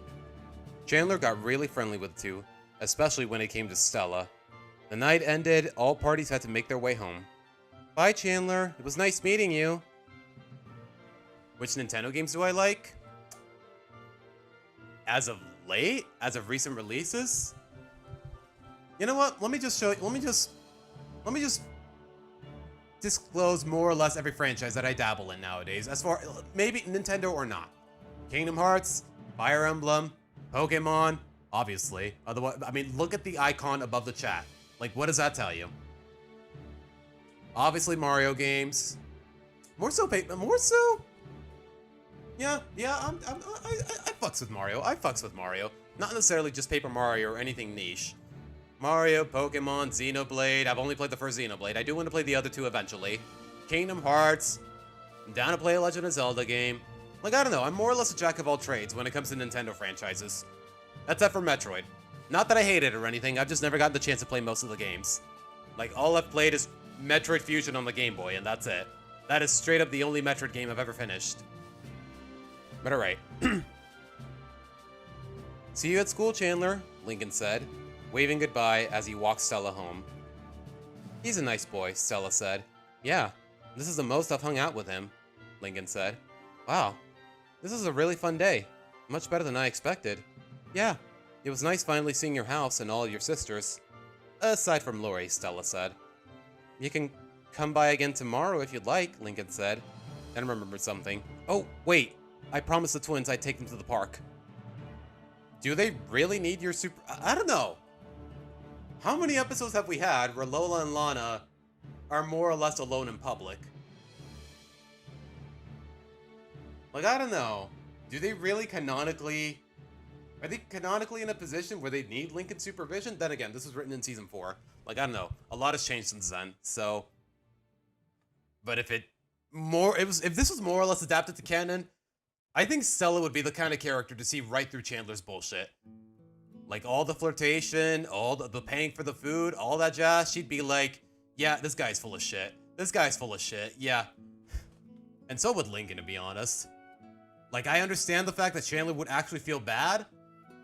Chandler got really friendly with the two, especially when it came to Stella. The night ended, all parties had to make their way home. Bye, Chandler. It was nice meeting you. Which Nintendo games do I like? As of late? As of recent releases? You know what? Let me just disclose more or less every franchise that I dabble in nowadays, as far maybe Nintendo or not. Kingdom Hearts, Fire Emblem, Pokemon, obviously. Otherwise, I mean, look at the icon above the chat. Like, what does that tell you? Obviously, Mario games. More so. Yeah. I fucks with Mario. Not necessarily just Paper Mario or anything niche. Mario, Pokemon, Xenoblade. I've only played the first Xenoblade. I do want to play the other two eventually. Kingdom Hearts. I'm down to play a Legend of Zelda game. Like, I don't know. I'm more or less a jack of all trades when it comes to Nintendo franchises. Except for Metroid. Not that I hate it or anything. I've just never gotten the chance to play most of the games. Like, all I've played is Metroid Fusion on the Game Boy, and that's it. That is straight up the only Metroid game I've ever finished. But alright. See you at school, Chandler, Lincoln said, waving goodbye as he walked Stella home. He's a nice boy, Stella said. Yeah, this is the most I've hung out with him, Lincoln said. Wow, this is a really fun day. Much better than I expected. Yeah, it was nice finally seeing your house and all your sisters. Aside from Lori, Stella said. You can come by again tomorrow if you'd like, Lincoln said, then remembered something. Oh, wait, I promised the twins I'd take them to the park. Do they really need your super... I don't know. How many episodes have we had where Lola and Lana are more or less alone in public? Like, I don't know. Do they really canonically... Are they canonically in a position where they need Lincoln's supervision? Then again, this was written in Season 4. Like, I don't know. A lot has changed since then, so... But if this was more or less adapted to canon, I think Stella would be the kind of character to see right through Chandler's bullshit. Like, all the flirtation, all the paying for the food, all that jazz, she'd be like, yeah, this guy's full of shit. This guy's full of shit, yeah. And so would Lincoln, to be honest. Like, I understand the fact that Chandler would actually feel bad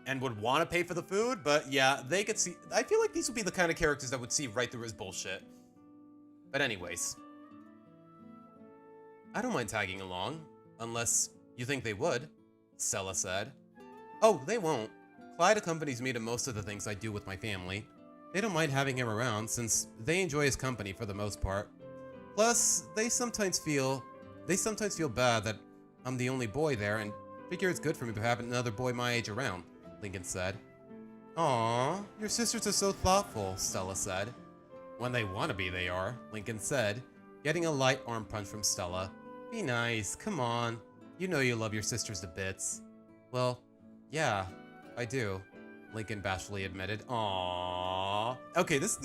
and would want to pay for the food, but yeah, they could see... I feel like these would be the kind of characters that would see right through his bullshit. But anyways. I don't mind tagging along, unless you think they would, Stella said. Oh, they won't. Clyde accompanies me to most of the things I do with my family. They don't mind having him around, since they enjoy his company for the most part. Plus, they sometimes feel bad that I'm the only boy there, and figure it's good for me to have another boy my age around, Lincoln said. Aww, your sisters are so thoughtful, Stella said. When they want to be, they are, Lincoln said, getting a light arm punch from Stella. Be nice, come on. You know you love your sisters to bits. Well, yeah, I do, Lincoln bashfully admitted. Aww. Okay, this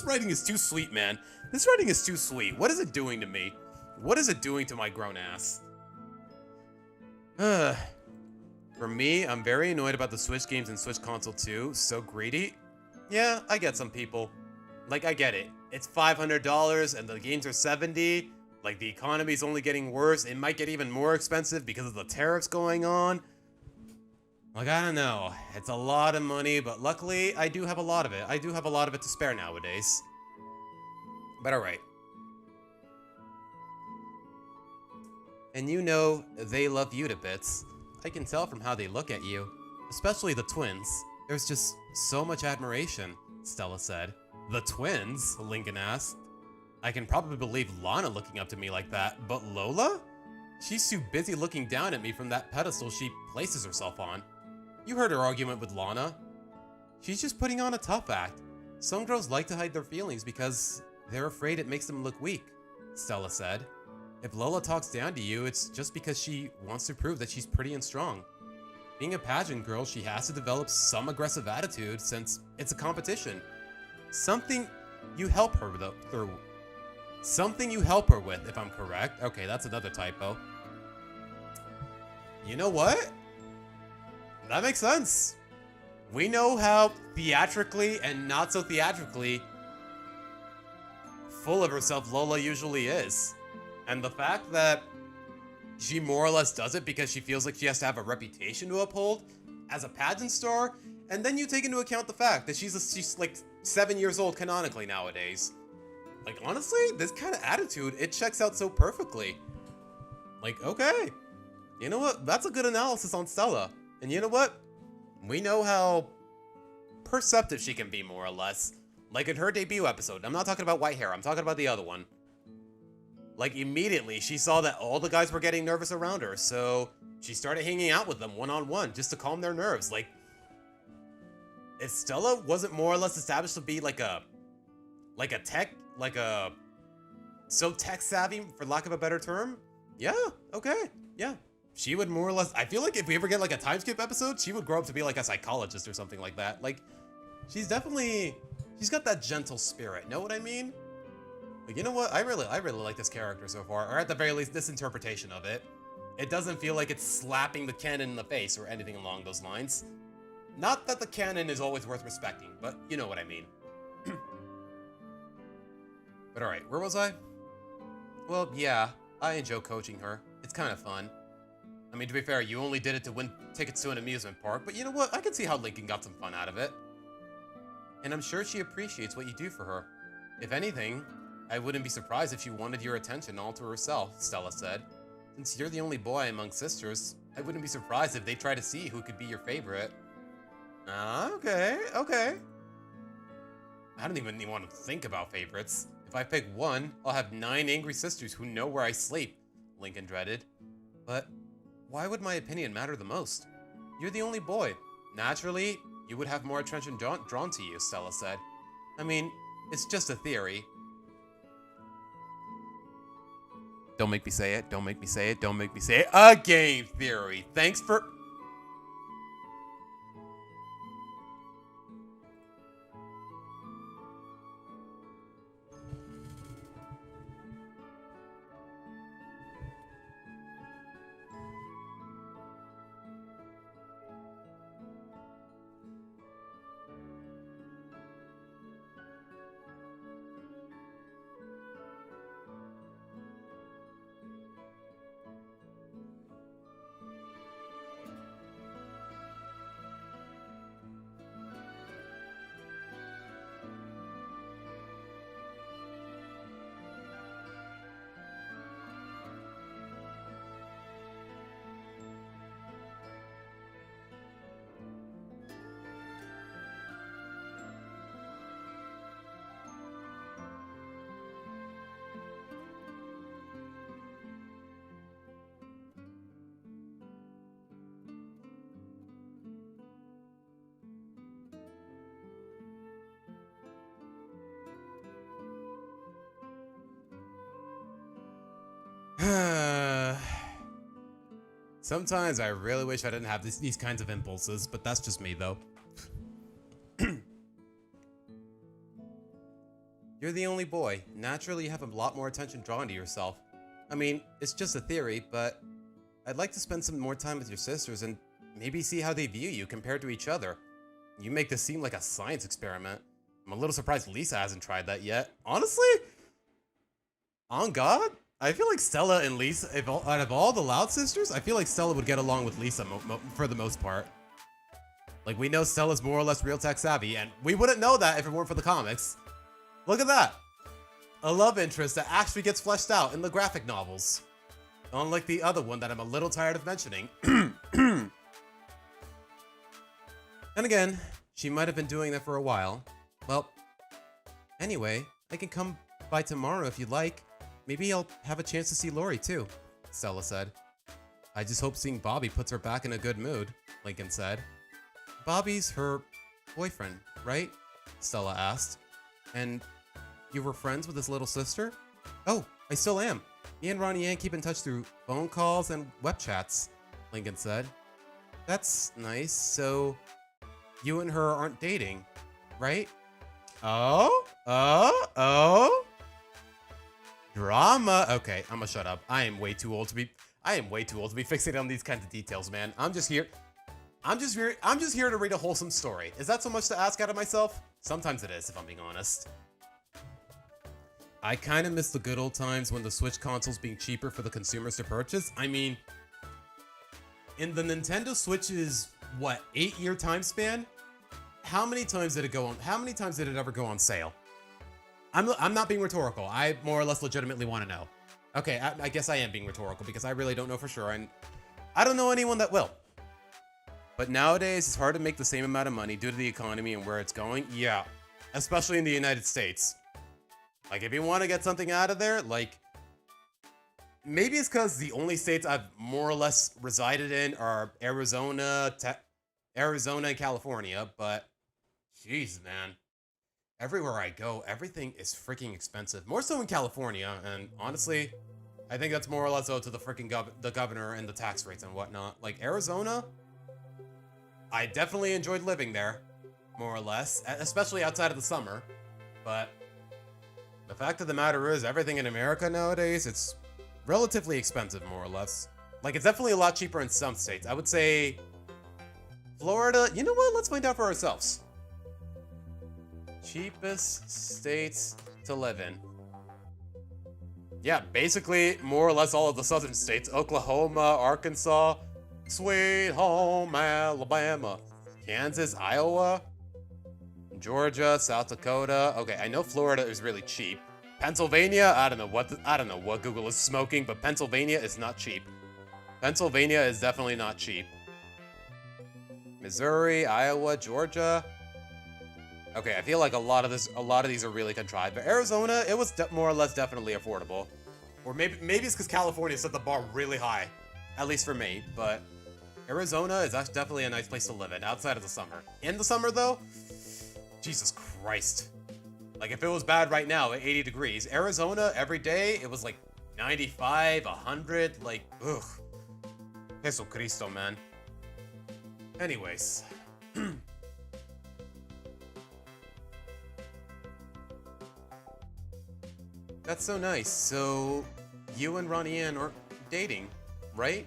writing is too sweet, man. This writing is too sweet. What is it doing to me? What is it doing to my grown ass? For me, I'm very annoyed about the Switch games and Switch console too. So greedy. Yeah, I get some people. Like, I get it. It's $500 and the games are 70. Like, the economy's only getting worse. It might get even more expensive because of the tariffs going on. Like, I don't know. It's a lot of money, but luckily, I do have a lot of it. I do have a lot of it to spare nowadays. But alright. And you know, they love you to bits. I can tell from how they look at you. Especially the twins. There's just so much admiration, Stella said. The twins? Lincoln asked. I can probably believe Lana looking up to me like that, but Lola? She's too busy looking down at me from that pedestal she places herself on. You heard her argument with Lana. She's just putting on a tough act. Some girls like to hide their feelings because they're afraid it makes them look weak, Stella said. If Lola talks down to you, it's just because she wants to prove that she's pretty and strong. Being a pageant girl, she has to develop some aggressive attitude since it's a competition. Something you help her through. Something you help her with, if I'm correct. Okay, that's another typo. You know what? That makes sense. We know how theatrically and not so theatrically full of herself Lola usually is. And the fact that she more or less does it because she feels like she has to have a reputation to uphold as a pageant star, and then you take into account the fact that she's like 7 years old canonically nowadays. Like, honestly, this kind of attitude, it checks out so perfectly. Like, okay. You know what? That's a good analysis on Stella. And you know what? We know how perceptive she can be, more or less. Like in her debut episode. I'm not talking about white hair. I'm talking about the other one. Like, immediately, she saw that all the guys were getting nervous around her, so she started hanging out with them one-on-one just to calm their nerves. Like, if Stella wasn't more or less established to be so tech-savvy, for lack of a better term, yeah, okay, yeah. She would more or less, I feel like if we ever get like a time skip episode, she would grow up to be like a psychologist or something like that. Like, she's got that gentle spirit, know what I mean? Like, you know what? I really like this character so far, or at the very least, this interpretation of it. It doesn't feel like it's slapping the canon in the face or anything along those lines. Not that the canon is always worth respecting, but you know what I mean. But alright, where was I? Well, yeah, I enjoy coaching her. It's kind of fun. I mean, to be fair, you only did it to win tickets to an amusement park, but you know what? I can see how Lincoln got some fun out of it. And I'm sure she appreciates what you do for her. If anything, I wouldn't be surprised if she wanted your attention all to herself, Stella said. Since you're the only boy among sisters, I wouldn't be surprised if they try to see who could be your favorite. Okay. I don't even want to think about favorites. If I pick one, I'll have 9 angry sisters who know where I sleep, Lincoln dreaded. But why would my opinion matter the most? You're the only boy. Naturally, you would have more attention drawn to you, Stella said. I mean, it's just a theory. Don't make me say it, don't make me say it, don't make me say it. A game theory. Thanks for... Sometimes I really wish I didn't have these kinds of impulses, but that's just me, though. You're the only boy. Naturally, you have a lot more attention drawn to yourself. I mean, it's just a theory, but I'd like to spend some more time with your sisters and maybe see how they view you compared to each other. You make this seem like a science experiment. I'm a little surprised Lisa hasn't tried that yet. Honestly, on God, I feel like Stella and Lisa, out of all the Loud sisters, I feel like Stella would get along with Lisa for the most part. Like, we know Stella's more or less real tech savvy, and we wouldn't know that if it weren't for the comics. Look at that. A love interest that actually gets fleshed out in the graphic novels. Unlike the other one that I'm a little tired of mentioning. And again, she might have been doing that for a while. Well, anyway, I can come by tomorrow if you'd like. Maybe I'll have a chance to see Lori too, Stella said. I just hope seeing Bobby puts her back in a good mood, Lincoln said. Bobby's her boyfriend, right? Stella asked. And you were friends with his little sister? Oh, I still am. Me and Ronnie Ann keep in touch through phone calls and web chats, Lincoln said. That's nice. So you and her aren't dating, right? Oh? Drama. Okay, I'm gonna shut up. I am way too old to be fixated on these kinds of details, man. I'm just here to read a wholesome story. Is that so much to ask out of myself? Sometimes it is, if I'm being honest. I kind of miss the good old times when the Switch consoles being cheaper for the consumers to purchase. I mean, in the Nintendo Switch's, 8-year time span? How many times did it ever go on sale? I'm not being rhetorical. I more or less legitimately want to know. Okay, I guess I am being rhetorical because I really don't know for sure, and I don't know anyone that will. But nowadays, it's hard to make the same amount of money due to the economy and where it's going. Yeah, especially in the United States. Like, if you want to get something out of there, like, maybe it's because the only states I've more or less resided in are Arizona and California, but jeez, man. Everywhere I go, everything is freaking expensive. More so in California, and honestly, I think that's more or less owed to the freaking the governor and the tax rates and whatnot. Like, Arizona, I definitely enjoyed living there, more or less, especially outside of the summer, but the fact of the matter is, everything in America nowadays, it's relatively expensive, more or less. Like, it's definitely a lot cheaper in some states. I would say Florida, you know what? Let's find out for ourselves. Cheapest states to live in. Yeah, basically, more or less all of the southern states. Oklahoma, Arkansas, Sweet Home Alabama, Kansas, Iowa, Georgia, South Dakota. Okay, I know Florida is really cheap. Pennsylvania, I don't know what Google is smoking, but Pennsylvania is not cheap. Pennsylvania is definitely not cheap. Missouri, Iowa, Georgia. Okay, I feel like a lot of these are really contrived, but Arizona, it was more or less definitely affordable. Or maybe it's because California set the bar really high, at least for me, but Arizona is actually definitely a nice place to live in, outside of the summer. In the summer, though, Jesus Christ. Like, if it was bad right now at 80 degrees, Arizona, every day, it was like 95, 100, like, ugh. Jesu Cristo, man. Anyways. That's so nice. So, you and Ronnie Ann aren't dating, right?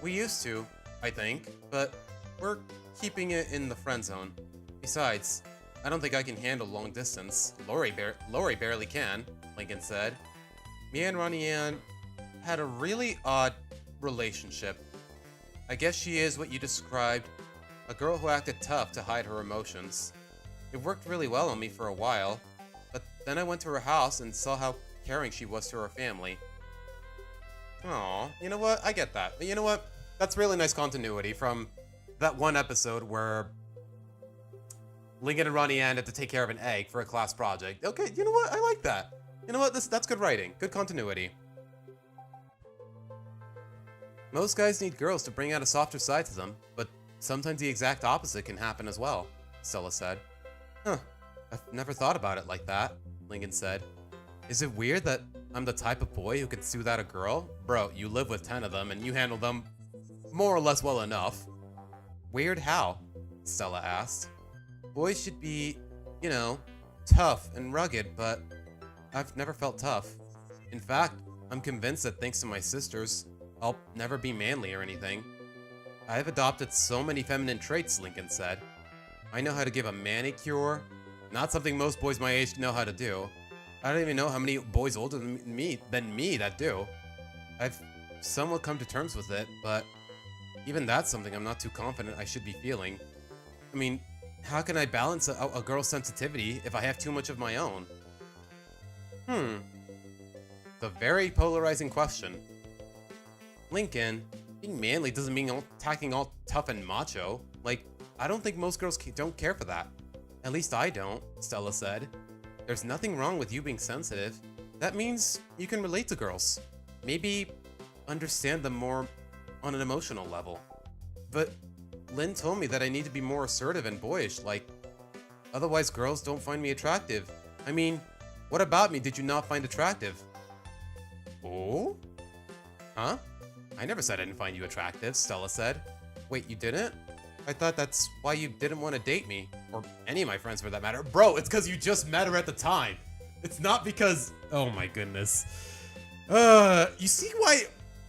We used to, I think, but we're keeping it in the friend zone. Besides, I don't think I can handle long distance. Lori barely can, Lincoln said. Me and Ronnie Ann had a really odd relationship. I guess she is what you described, a girl who acted tough to hide her emotions. It worked really well on me for a while, but then I went to her house and saw how caring she was to her family. Aw, you know what? I get that. But you know what? That's really nice continuity from that one episode where Lincoln and Ronnie Ann had to take care of an egg for a class project. Okay, you know what? I like that. You know what? That's good writing. Good continuity. Most guys need girls to bring out a softer side to them, but sometimes the exact opposite can happen as well, Stella said. Huh. I've never thought about it like that, Lincoln said. Is it weird that I'm the type of boy who could soothe out a girl? Bro, you live with 10 of them and you handle them more or less well enough. Weird how? Stella asked. Boys should be, you know, tough and rugged, but I've never felt tough. In fact, I'm convinced that thanks to my sisters, I'll never be manly or anything. I've adopted so many feminine traits, Lincoln said. I know how to give a manicure, Not something most boys my age know how to do. I don't even know how many boys older than me that do. I've somewhat come to terms with it, but even that's something I'm not too confident I should be feeling. I mean, how can I balance a girl's sensitivity if I have too much of my own? The very polarizing question. Lincoln, being manly doesn't mean attacking all tough and macho. Like, I don't think most girls don't care for that. At least I don't, Stella said. There's nothing wrong with you being sensitive. That means you can relate to girls. Maybe understand them more on an emotional level. But Lynn told me that I need to be more assertive and boyish, like, otherwise girls don't find me attractive. I mean, what about me did you not find attractive? Oh? Huh? I never said I didn't find you attractive, Stella said. Wait, you didn't? I thought that's why you didn't want to date me. Or any of my friends for that matter. Bro, it's because you just met her at the time. It's not because... Oh my goodness. You see why...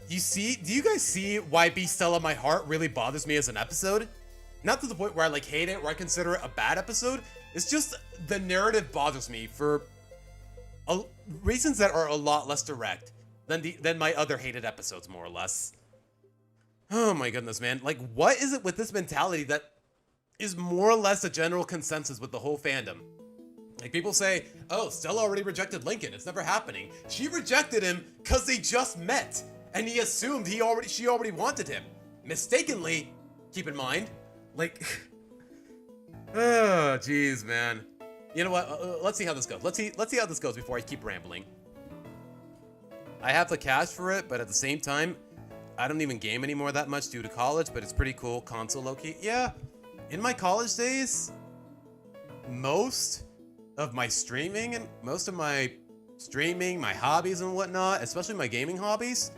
Do you guys see why Be Stella My Heart really bothers me as an episode? Not to the point where I like hate it or I consider it a bad episode. It's just the narrative bothers me for reasons that are a lot less direct than my other hated episodes, more or less. Oh my goodness, man. Like, what is it with this mentality that is more or less a general consensus with the whole fandom? Like, people say, oh, Stella already rejected Lincoln. It's never happening. She rejected him because they just met. And he assumed she already wanted him. Mistakenly, keep in mind. Like, oh, jeez, man. You know what? Let's see how this goes. Let's see how this goes before I keep rambling. I have the cash for it, but at the same time, I don't even game anymore that much due to college, but it's pretty cool. Console low-key. Yeah, in my college days, most of my streaming, my hobbies and whatnot, especially my gaming hobbies,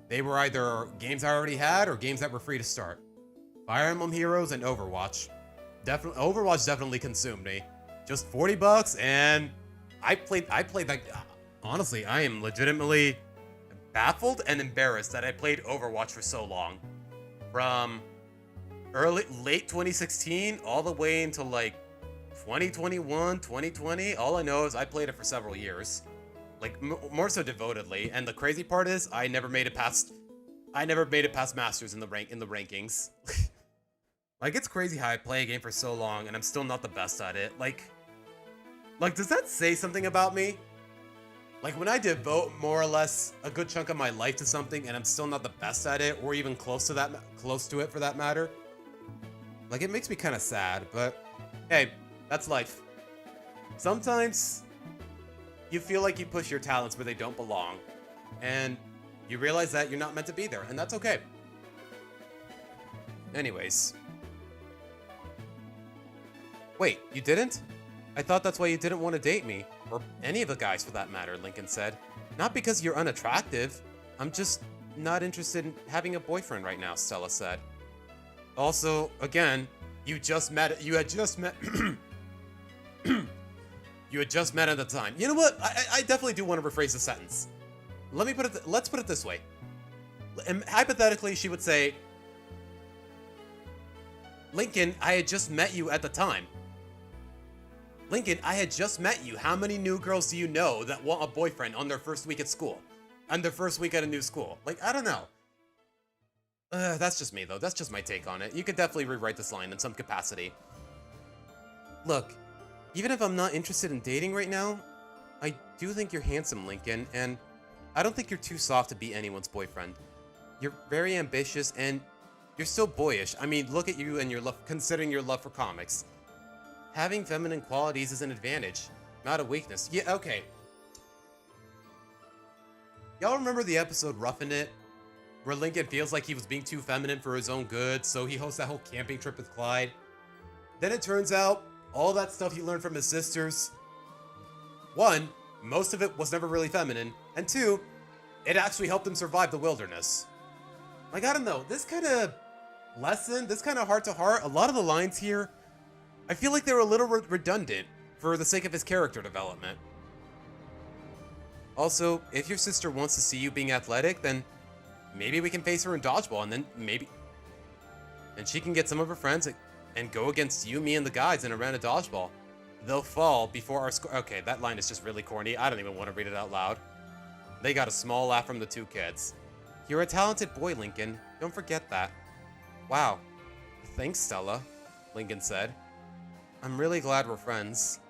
they were either games I already had or games that were free to start. Fire Emblem Heroes and Overwatch. Overwatch definitely consumed me. Just $40 and I played like, honestly, I am legitimately baffled and embarrassed that I played Overwatch for so long. From late 2016 all the way until like 2021, 2020. All I know is I played it for several years. Like, more so devotedly, and the crazy part is I never made it past Masters in the rankings. Like, it's crazy how I play a game for so long and I'm still not the best at it. Like, does that say something about me? Like, when I devote more or less a good chunk of my life to something and I'm still not the best at it, or even close to it for that matter. Like, it makes me kind of sad, but hey, that's life. Sometimes you feel like you push your talents where they don't belong, and you realize that you're not meant to be there, and that's okay. Anyways. Wait, you didn't? I thought that's why you didn't want to date me, or any of the guys for that matter, Lincoln said. Not because you're unattractive. I'm just not interested in having a boyfriend right now, Stella said. Also, again, you had just met you had just met at the time. You know what? I definitely do want to rephrase the sentence. Let's put it this way. And hypothetically, she would say, Lincoln, I had just met you at the time. Lincoln, I had just met you. How many new girls do you know that want a boyfriend on their first week at school? On their first week at a new school? Like, I don't know. That's just me, though. That's just my take on it. You could definitely rewrite this line in some capacity. Look, even if I'm not interested in dating right now, I do think you're handsome, Lincoln, and I don't think you're too soft to be anyone's boyfriend. You're very ambitious, and you're still boyish. I mean, look at you and your love, considering your love for comics. Having feminine qualities is an advantage, not a weakness. Yeah, okay. Y'all remember the episode Roughing It? Where Lincoln feels like he was being too feminine for his own good, so he hosts that whole camping trip with Clyde. Then it turns out, all that stuff he learned from his sisters, one, most of it was never really feminine, and two, it actually helped him survive the wilderness. Like, I don't know, this kind of lesson, this kind of heart-to-heart, a lot of the lines here, I feel like they're a little redundant for the sake of his character development. Also, if your sister wants to see you being athletic, then maybe we can face her in dodgeball, and then maybe... and she can get some of her friends and go against you, me, and the guys in a round of dodgeball. They'll fall before our score. Okay, that line is just really corny. I don't even want to read it out loud. They got a small laugh from the two kids. You're a talented boy, Lincoln. Don't forget that. Wow. Thanks, Stella, Lincoln said. I'm really glad we're friends.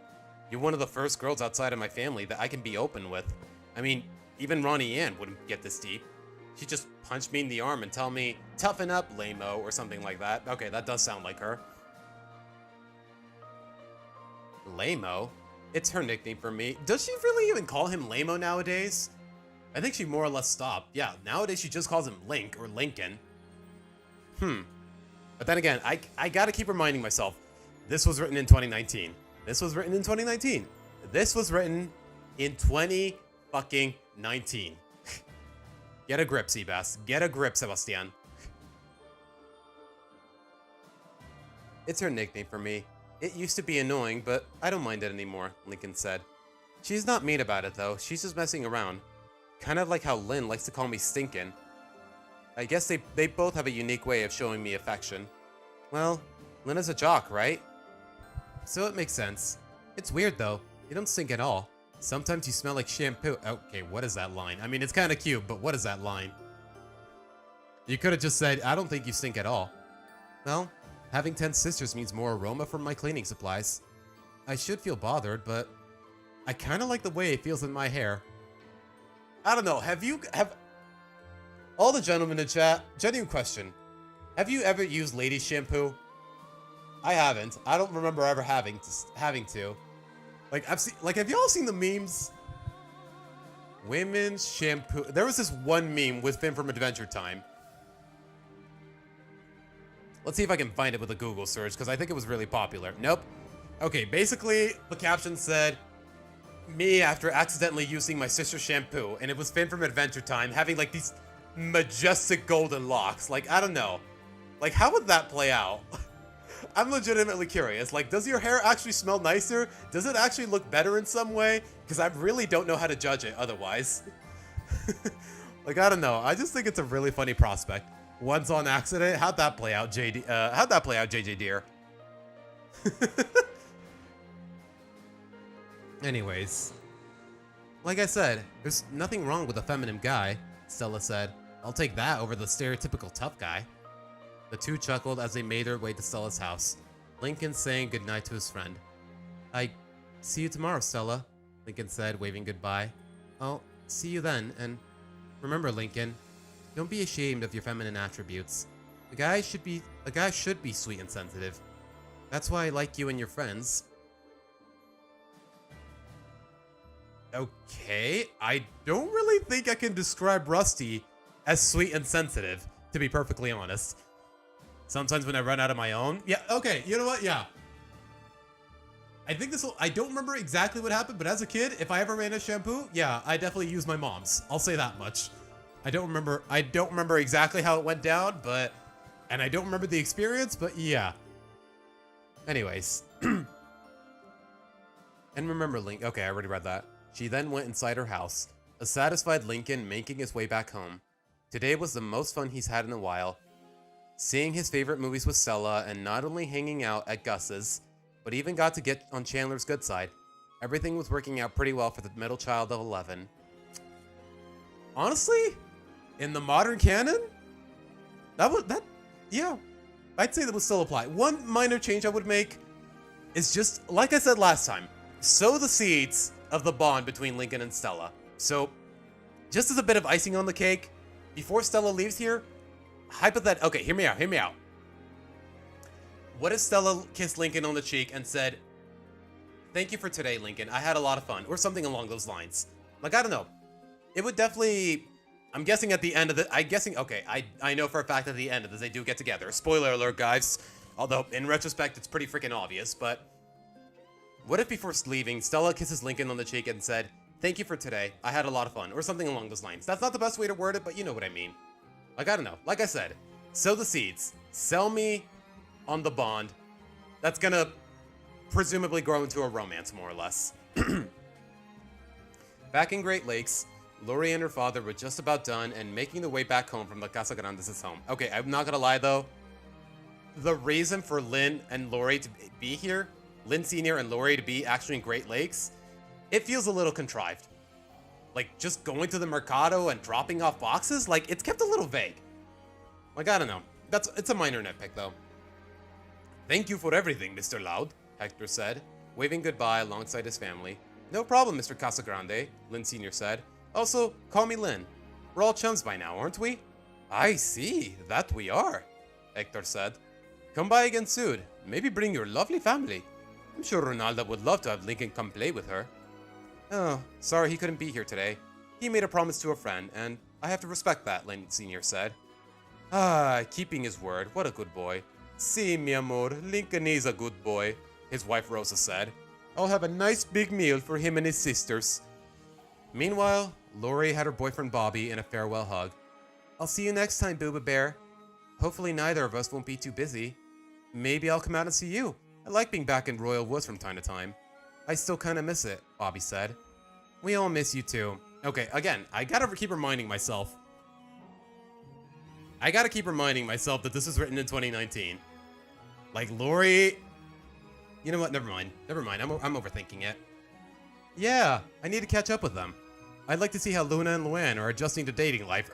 You're one of the first girls outside of my family that I can be open with. I mean, even Ronnie Ann wouldn't get this deep. She'd just punch me in the arm and tell me, toughen up, lame-o, or something like that. Okay, that does sound like her. Lame-o? It's her nickname for me. Does she really even call him lame-o nowadays? I think she more or less stopped. Yeah, nowadays she just calls him Link or Lincoln. But then again, I gotta keep reminding myself, this was written in 2019. This was written in 2019. This was written in 2019. Get a grip, Seabass. Get a grip, Sebastian. It's her nickname for me. It used to be annoying, but I don't mind it anymore, Lincoln said. She's not mean about it, though. She's just messing around. Kind of like how Lynn likes to call me Stinkin'. I guess they both have a unique way of showing me affection. Well, Lynn is a jock, right? So it makes sense. It's weird, though. You don't stink at all. Sometimes you smell like shampoo. Okay, what is that line? I mean, it's kind of cute, but what is that line? You could have just said, I don't think you stink at all. Well, having 10 sisters means more aroma from my cleaning supplies. I should feel bothered, but I kind of like the way it feels in my hair. I don't know. Have all the gentlemen in chat, genuine question. Have you ever used ladies shampoo? I haven't. I don't remember ever having to. Like, have y'all seen the memes? Women's shampoo. There was this one meme with Finn from Adventure Time. Let's see if I can find it with a Google search, because I think it was really popular. Nope. Okay, basically, the caption said, me after accidentally using my sister's shampoo, and it was Finn from Adventure Time having, like, these majestic golden locks. Like, I don't know. Like, how would that play out? I'm legitimately curious. Like, does your hair actually smell nicer? Does it actually look better in some way? Because I really don't know how to judge it otherwise. Like, I don't know. I just think it's a really funny prospect. Once on accident. How'd that play out, JD? How'd that play out, JJ Deer? Anyways. Like I said, there's nothing wrong with a feminine guy, Stella said. I'll take that over the stereotypical tough guy. The two chuckled as they made their way to Stella's house. Lincoln saying goodnight to his friend. I see you tomorrow, Stella, Lincoln said, waving goodbye. I'll see you then, and remember, Lincoln, don't be ashamed of your feminine attributes. A guy should be sweet and sensitive. That's why I like you and your friends. Okay, I don't really think I can describe Rusty as sweet and sensitive, to be perfectly honest. Sometimes when I run out of my own. Yeah, okay, you know what? Yeah. I think I don't remember exactly what happened, but as a kid, if I ever ran out of shampoo, yeah, I definitely used my mom's. I'll say that much. I don't remember exactly how it went down, and I don't remember the experience, but yeah. Anyways. And remember, okay, I already read that. She then went inside her house, a satisfied Lincoln making his way back home. Today was the most fun he's had in a while. Seeing his favorite movies with Stella and not only hanging out at Gus's, but even got to get on Chandler's good side. Everything was working out pretty well for the middle child of 11. Honestly, in the modern canon, yeah, I'd say that would still apply. One minor change I would make is just, like I said last time, sow the seeds of the bond between Lincoln and Stella. So, just as a bit of icing on the cake, before Stella leaves here, okay, hear me out. What if Stella kissed Lincoln on the cheek and said, "Thank you for today, Lincoln. I had a lot of fun," or something along those lines? Like, I don't know. It would definitely, I'm guessing at the end of the, okay, I know for a fact at the end of this, they do get together. Spoiler alert, guys. Although, in retrospect, it's pretty freaking obvious, but what if before leaving, Stella kisses Lincoln on the cheek and said, "Thank you for today. I had a lot of fun," or something along those lines. That's not the best way to word it, but you know what I mean. Like, I don't know. Like I said, sow the seeds. Sell me on the bond. That's gonna presumably grow into a romance, more or less. Back in Great Lakes, Lori and her father were just about done and making their way back home from the Casa Grandes' home. Okay, I'm not gonna lie though. The reason for Lynn and Lori to be here, Lynn Sr. and Lori to be actually in Great Lakes, it feels a little contrived. Like, just going to the Mercado and dropping off boxes, like, it's kept a little vague. Like, I don't know. It's a minor nitpick, though. Thank you for everything, Mr. Loud, Hector said, waving goodbye alongside his family. No problem, Mr. Casagrande, Lynn Sr. said. Also, call me Lynn. We're all chums by now, aren't we? I see, that we are, Hector said. Come by again soon. Maybe bring your lovely family. I'm sure Ronaldo would love to have Lincoln come play with her. Oh, sorry he couldn't be here today. He made a promise to a friend, and I have to respect that, Lynn Sr. said. Ah, keeping his word. What a good boy. Si, mi amor, Lincoln is a good boy, his wife Rosa said. I'll have a nice big meal for him and his sisters. Meanwhile, Lori had her boyfriend Bobby in a farewell hug. I'll see you next time, Booba Bear. Hopefully neither of us won't be too busy. Maybe I'll come out and see you. I like being back in Royal Woods from time to time. I still kind of miss it, Bobby said. We all miss you too. Okay, again, I gotta keep reminding myself. That this was written in 2019. Like, Lori... You know what? Never mind. I'm overthinking it. Yeah, I need to catch up with them. I'd like to see how Luna and Luan are adjusting to dating life.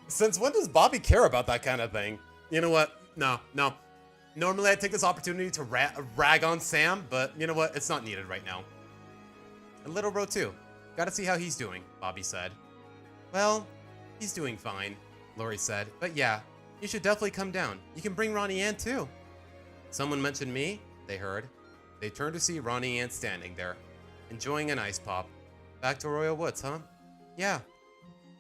Since when does Bobby care about that kind of thing? You know what? No. Normally I'd take this opportunity to rag on Sam, but you know what? It's not needed right now. And Little Bro too. Gotta see how he's doing, Bobby said. Well, he's doing fine, Lori said. But yeah, you should definitely come down. You can bring Ronnie Ann too. Someone mentioned me, they heard. They turned to see Ronnie Ann standing there, enjoying an ice pop. Back to Royal Woods, huh? Yeah.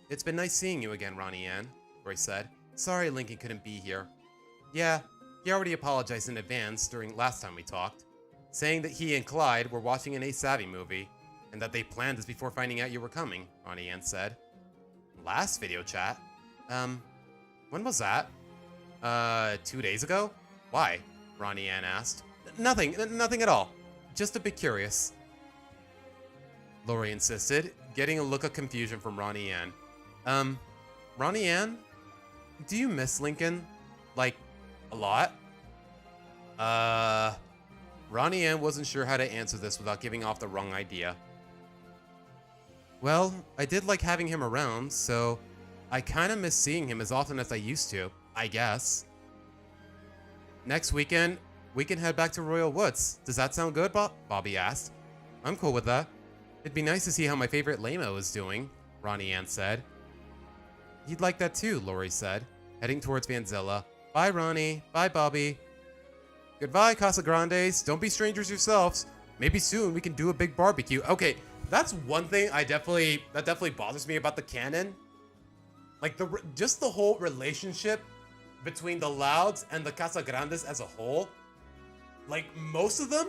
It's been nice seeing you again, Ronnie Ann, Lori said. Sorry Lincoln couldn't be here. Yeah, he already apologized in advance during last time we talked, saying that he and Clyde were watching an Ace Savvy movie, and that they planned this before finding out you were coming, Ronnie Ann said. Last video chat? When was that? 2 days ago? Why? Ronnie Ann asked. Nothing at all. Just a bit curious. Lori insisted, getting a look of confusion from Ronnie Ann. Ronnie Ann? Do you miss Lincoln? Like, a lot? Ronnie Ann wasn't sure how to answer this without giving off the wrong idea. Well, I did like having him around, so I kind of miss seeing him as often as I used to, I guess. Next weekend, we can head back to Royal Woods. Does that sound good, Bobby asked. I'm cool with that. It'd be nice to see how my favorite lame-o is doing, Ronnie Ann said. He'd like that too, Lori said, heading towards Vanzilla. Bye, Ronnie. Bye, Bobby. Goodbye, Casagrandes. Don't be strangers yourselves. Maybe soon we can do a big barbecue. Okay, that's one thing that definitely bothers me about the canon. Like, just the whole relationship between the Louds and the Casagrandes as a whole. Like, most of the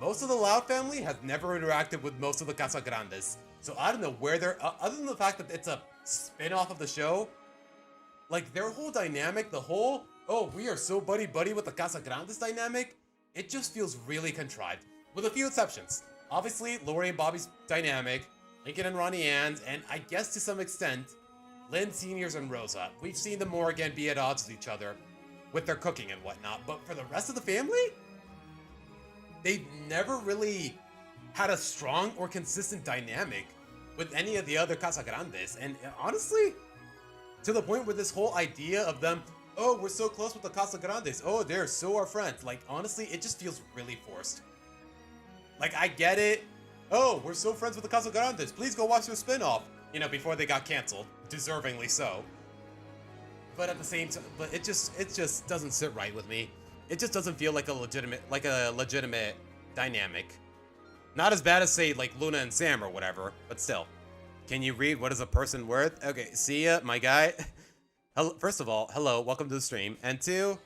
Loud family has never interacted with most of the Casagrandes. So I don't know where they're, other than the fact that it's a spin-off of the show, like, their whole dynamic, the whole, oh, we are so buddy-buddy with the Casagrandes dynamic, it just feels really contrived. With a few exceptions. Obviously, Lori and Bobby's dynamic, Lincoln and Ronnie Ann's, and I guess to some extent, Lynn Sr.'s and Rosa. We've seen them more again be at odds with each other with their cooking and whatnot, but for the rest of the family, they've never really had a strong or consistent dynamic with any of the other Casagrandes. And honestly, to the point where this whole idea of them, oh, we're so close with the Casagrandes, oh, they're so our friends. Like, honestly, it just feels really forced. Like, I get it. Oh, we're so friends with the Casagrandes. Please go watch their spinoff. You know, before they got canceled, deservingly so. But at the same time, but it just doesn't sit right with me. It just doesn't feel like a legitimate dynamic. Not as bad as, say, like Luna and Sam or whatever, but still. Can you read what is a person worth? Okay, see ya, my guy. First of all, hello, welcome to the stream. And two,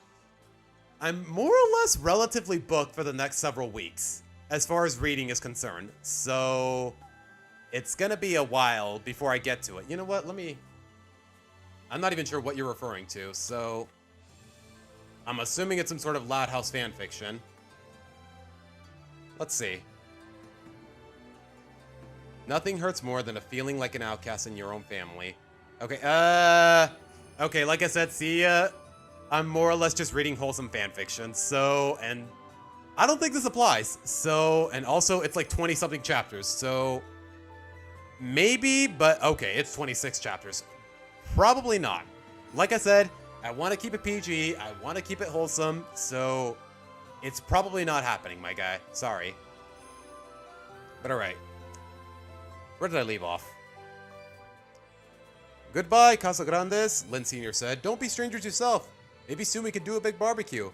I'm more or less relatively booked for the next several weeks, as far as reading is concerned. So, it's gonna be a while before I get to it. You know what, I'm not even sure what you're referring to, so I'm assuming it's some sort of Loud House fan fiction. Let's see. Nothing hurts more than a feeling like an outcast in your own family. Okay, okay, like I said, see ya. I'm more or less just reading wholesome fan fiction, so, and I don't think this applies. So, and also it's like 20 something chapters. So maybe, but okay, it's 26 chapters. Probably not. Like I said, I want to keep it PG. I want to keep it wholesome. So it's probably not happening, my guy. Sorry. But all right. Where did I leave off? Goodbye, Casa Grandes, Lynn Sr. said. Don't be strangers yourself. Maybe soon we can do a big barbecue.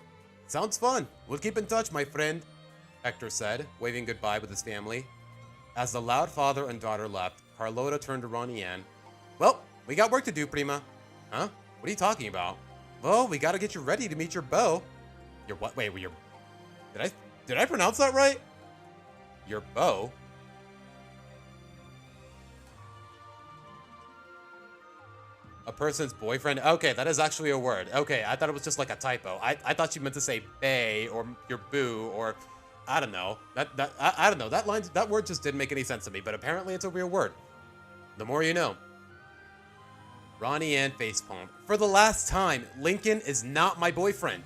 Sounds fun. We'll keep in touch, my friend, Hector said, waving goodbye with his family. As the loud father and daughter left, Carlota turned to Ronnie Ann. Well, we got work to do, Prima. Huh? What are you talking about? Well, we gotta get you ready to meet your beau. Your what? Wait, your... Did I pronounce that right? Your beau? A person's boyfriend? Okay, that is actually a word. Okay, I thought it was just like a typo. I thought you meant to say bae or your boo or I don't know. I don't know. That word just didn't make any sense to me, but apparently it's a real word. The more you know. Ronnie Ann facepalmed. For the last time, Lincoln is not my boyfriend.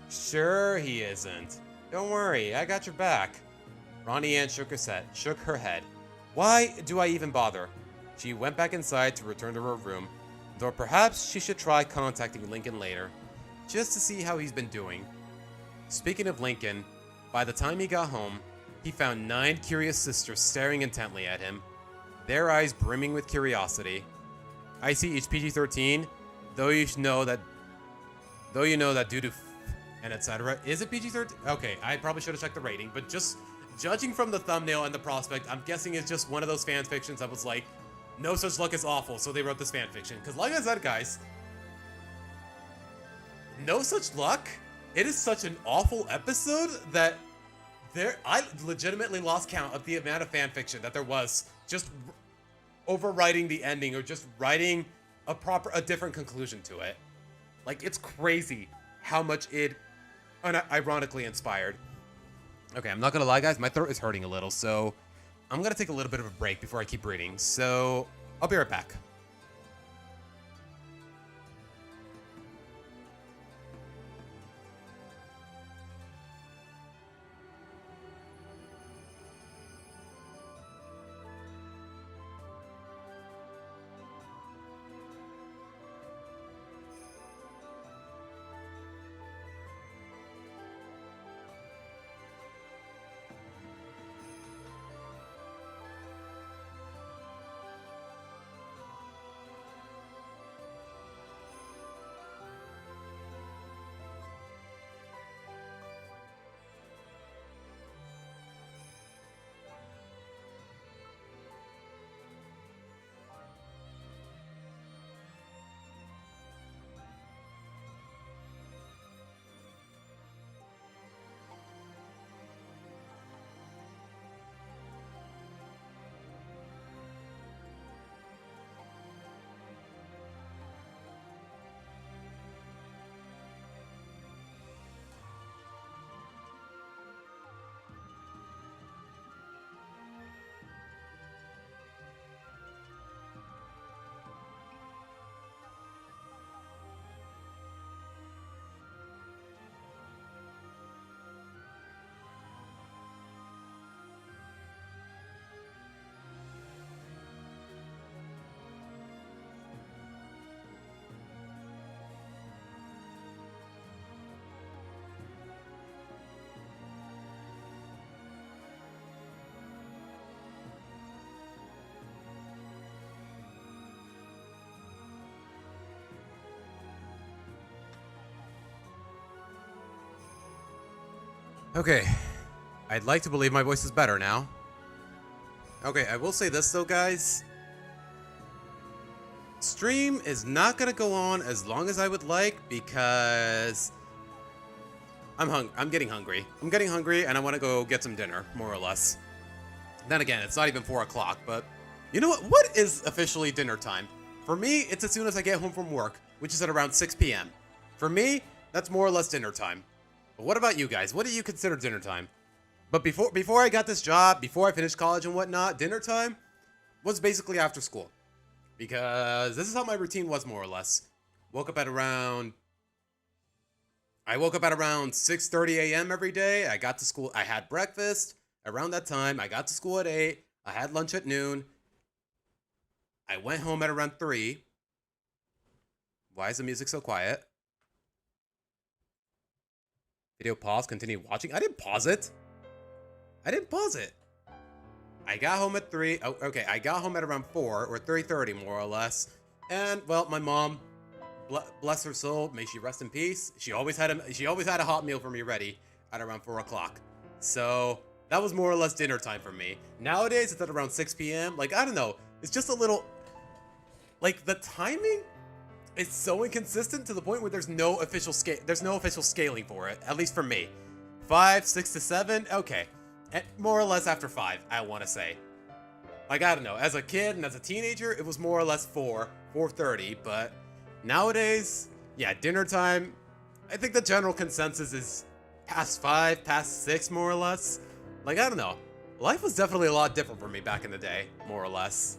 Sure he isn't. Don't worry, I got your back. Ronnie Ann shook her head. Why do I even bother? She went back inside to return to her room. Though perhaps she should try contacting Lincoln later, just to see how he's been doing. Speaking of Lincoln, by the time he got home, he found 9 curious sisters staring intently at him, their eyes brimming with curiosity. I see each PG-13, though you know that due to and etc. Is it PG-13? Okay, I probably should have checked the rating, but just judging from the thumbnail and the prospect, I'm guessing it's just one of those fan fictions that was like, no such luck is awful, so they wrote this fanfiction. Because like I said, guys, no such luck? It is such an awful episode that I legitimately lost count of the amount of fanfiction that there was just overwriting the ending or just writing a different conclusion to it. Like, it's crazy how much it ironically inspired. Okay, I'm not gonna lie, guys, my throat is hurting a little, so I'm gonna take a little bit of a break before I keep reading, so I'll be right back. Okay, I'd like to believe my voice is better now. Okay, I will say this though, guys. Stream is not gonna go on as long as I would like because I'm getting hungry. I'm getting hungry and I want to go get some dinner, more or less. Then again, it's not even 4 o'clock, but you know what? What is officially dinner time? For me, it's as soon as I get home from work, which is at around 6 p.m. For me, that's more or less dinner time. But what about you guys? What do you consider dinner time? But before I got this job, before I finished college and whatnot, dinner time was basically after school. Because this is how my routine was, more or less. Woke up at around I woke up at around 6:30 a.m. every day. I got to school. I had breakfast around that time. I got to school at 8. I had lunch at noon. I went home at around 3. Why is the music so quiet? Video pause, continue watching. I didn't pause it. I didn't pause it. I got home at 3. Oh, okay, I got home at around 4 or 3:30 more or less. And well, my mom, bless her soul, may she rest in peace. She always had a hot meal for me ready at around 4 o'clock. So that was more or less dinner time for me. Nowadays it's at around 6 p.m. Like, I don't know. It's just a little, like, the timing is so inconsistent to the point where there's no official scaling for it, at least for me. 5, 6 to 7, okay. And more or less after 5, I want to say. Like, I don't know, as a kid and as a teenager, it was more or less 4:30, but nowadays, yeah, dinner time, I think the general consensus is past 5, past 6, more or less. Like, I don't know. Life was definitely a lot different for me back in the day, more or less.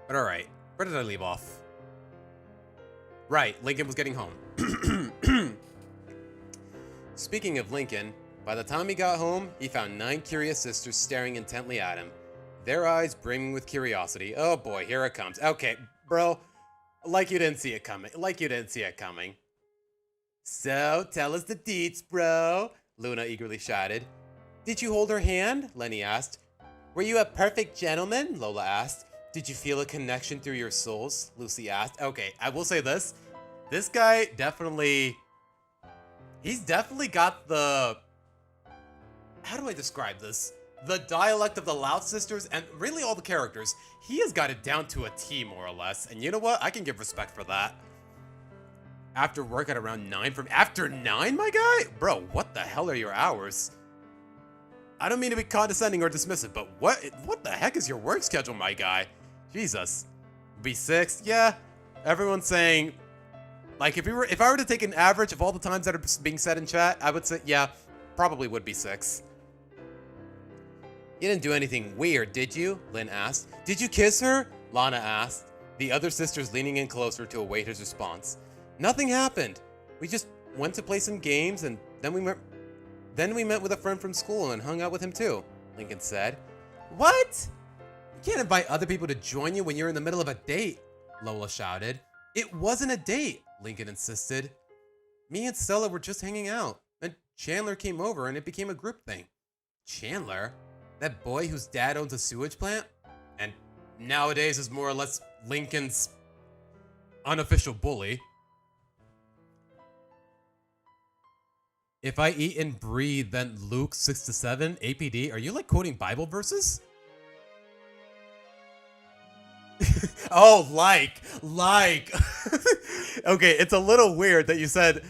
But alright, where did I leave off? Right, Lincoln was getting home. Speaking of Lincoln, by the time he got home, he found 9 curious sisters staring intently at him, their eyes brimming with curiosity. Oh boy, here it comes. Okay, bro, like you didn't see it coming. So, tell us the deets, bro, Luna eagerly shouted. Did you hold her hand? Lenny asked. Were you a perfect gentleman? Lola asked. Did you feel a connection through your souls? Lucy asked. Okay, I will say this. This guy he's definitely got the, how do I describe this? The dialect of the Loud Sisters and really all the characters. He has got it down to a T, more or less. And you know what? I can give respect for that. After work at around 9 after 9, my guy? Bro, what the hell are your hours? I don't mean to be condescending or dismissive, but what the heck is your work schedule, my guy? Jesus. B6? Yeah. Everyone's saying, like, if I were to take an average of all the times that are being said in chat, I would say, yeah, probably would be 6. You didn't do anything weird, did you? Lynn asked. Did you kiss her? Lana asked, the other sisters leaning in closer to await his response. Nothing happened. We just went to play some games, and then we met with a friend from school and hung out with him too, Lincoln said. What? You can't invite other people to join you when you're in the middle of a date, Lola shouted. It wasn't a date, Lincoln insisted. Me and Stella were just hanging out, and Chandler came over and it became a group thing. Chandler? That boy whose dad owns a sewage plant? And nowadays is more or less Lincoln's unofficial bully. If I eat and breathe, then Luke 6 to 7, APD, are you like quoting Bible verses? Oh, like. Okay, it's a little weird that you said,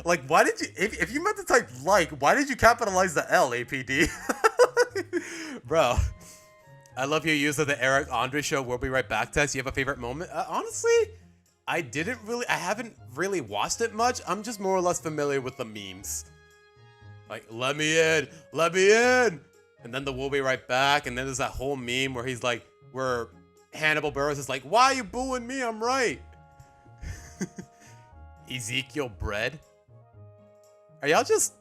like, why did you, if you meant to type like, why did you capitalize the L, APD? Bro, I love your use of the Eric Andre show, we'll be right back text. You have a favorite moment? Honestly, I haven't really watched it much. I'm just more or less familiar with the memes. Like, let me in. And then the we'll be right back. And then there's that whole meme where he's like, where Hannibal Buress is like, why are you booing me? I'm right. Ezekiel bread. Are y'all just,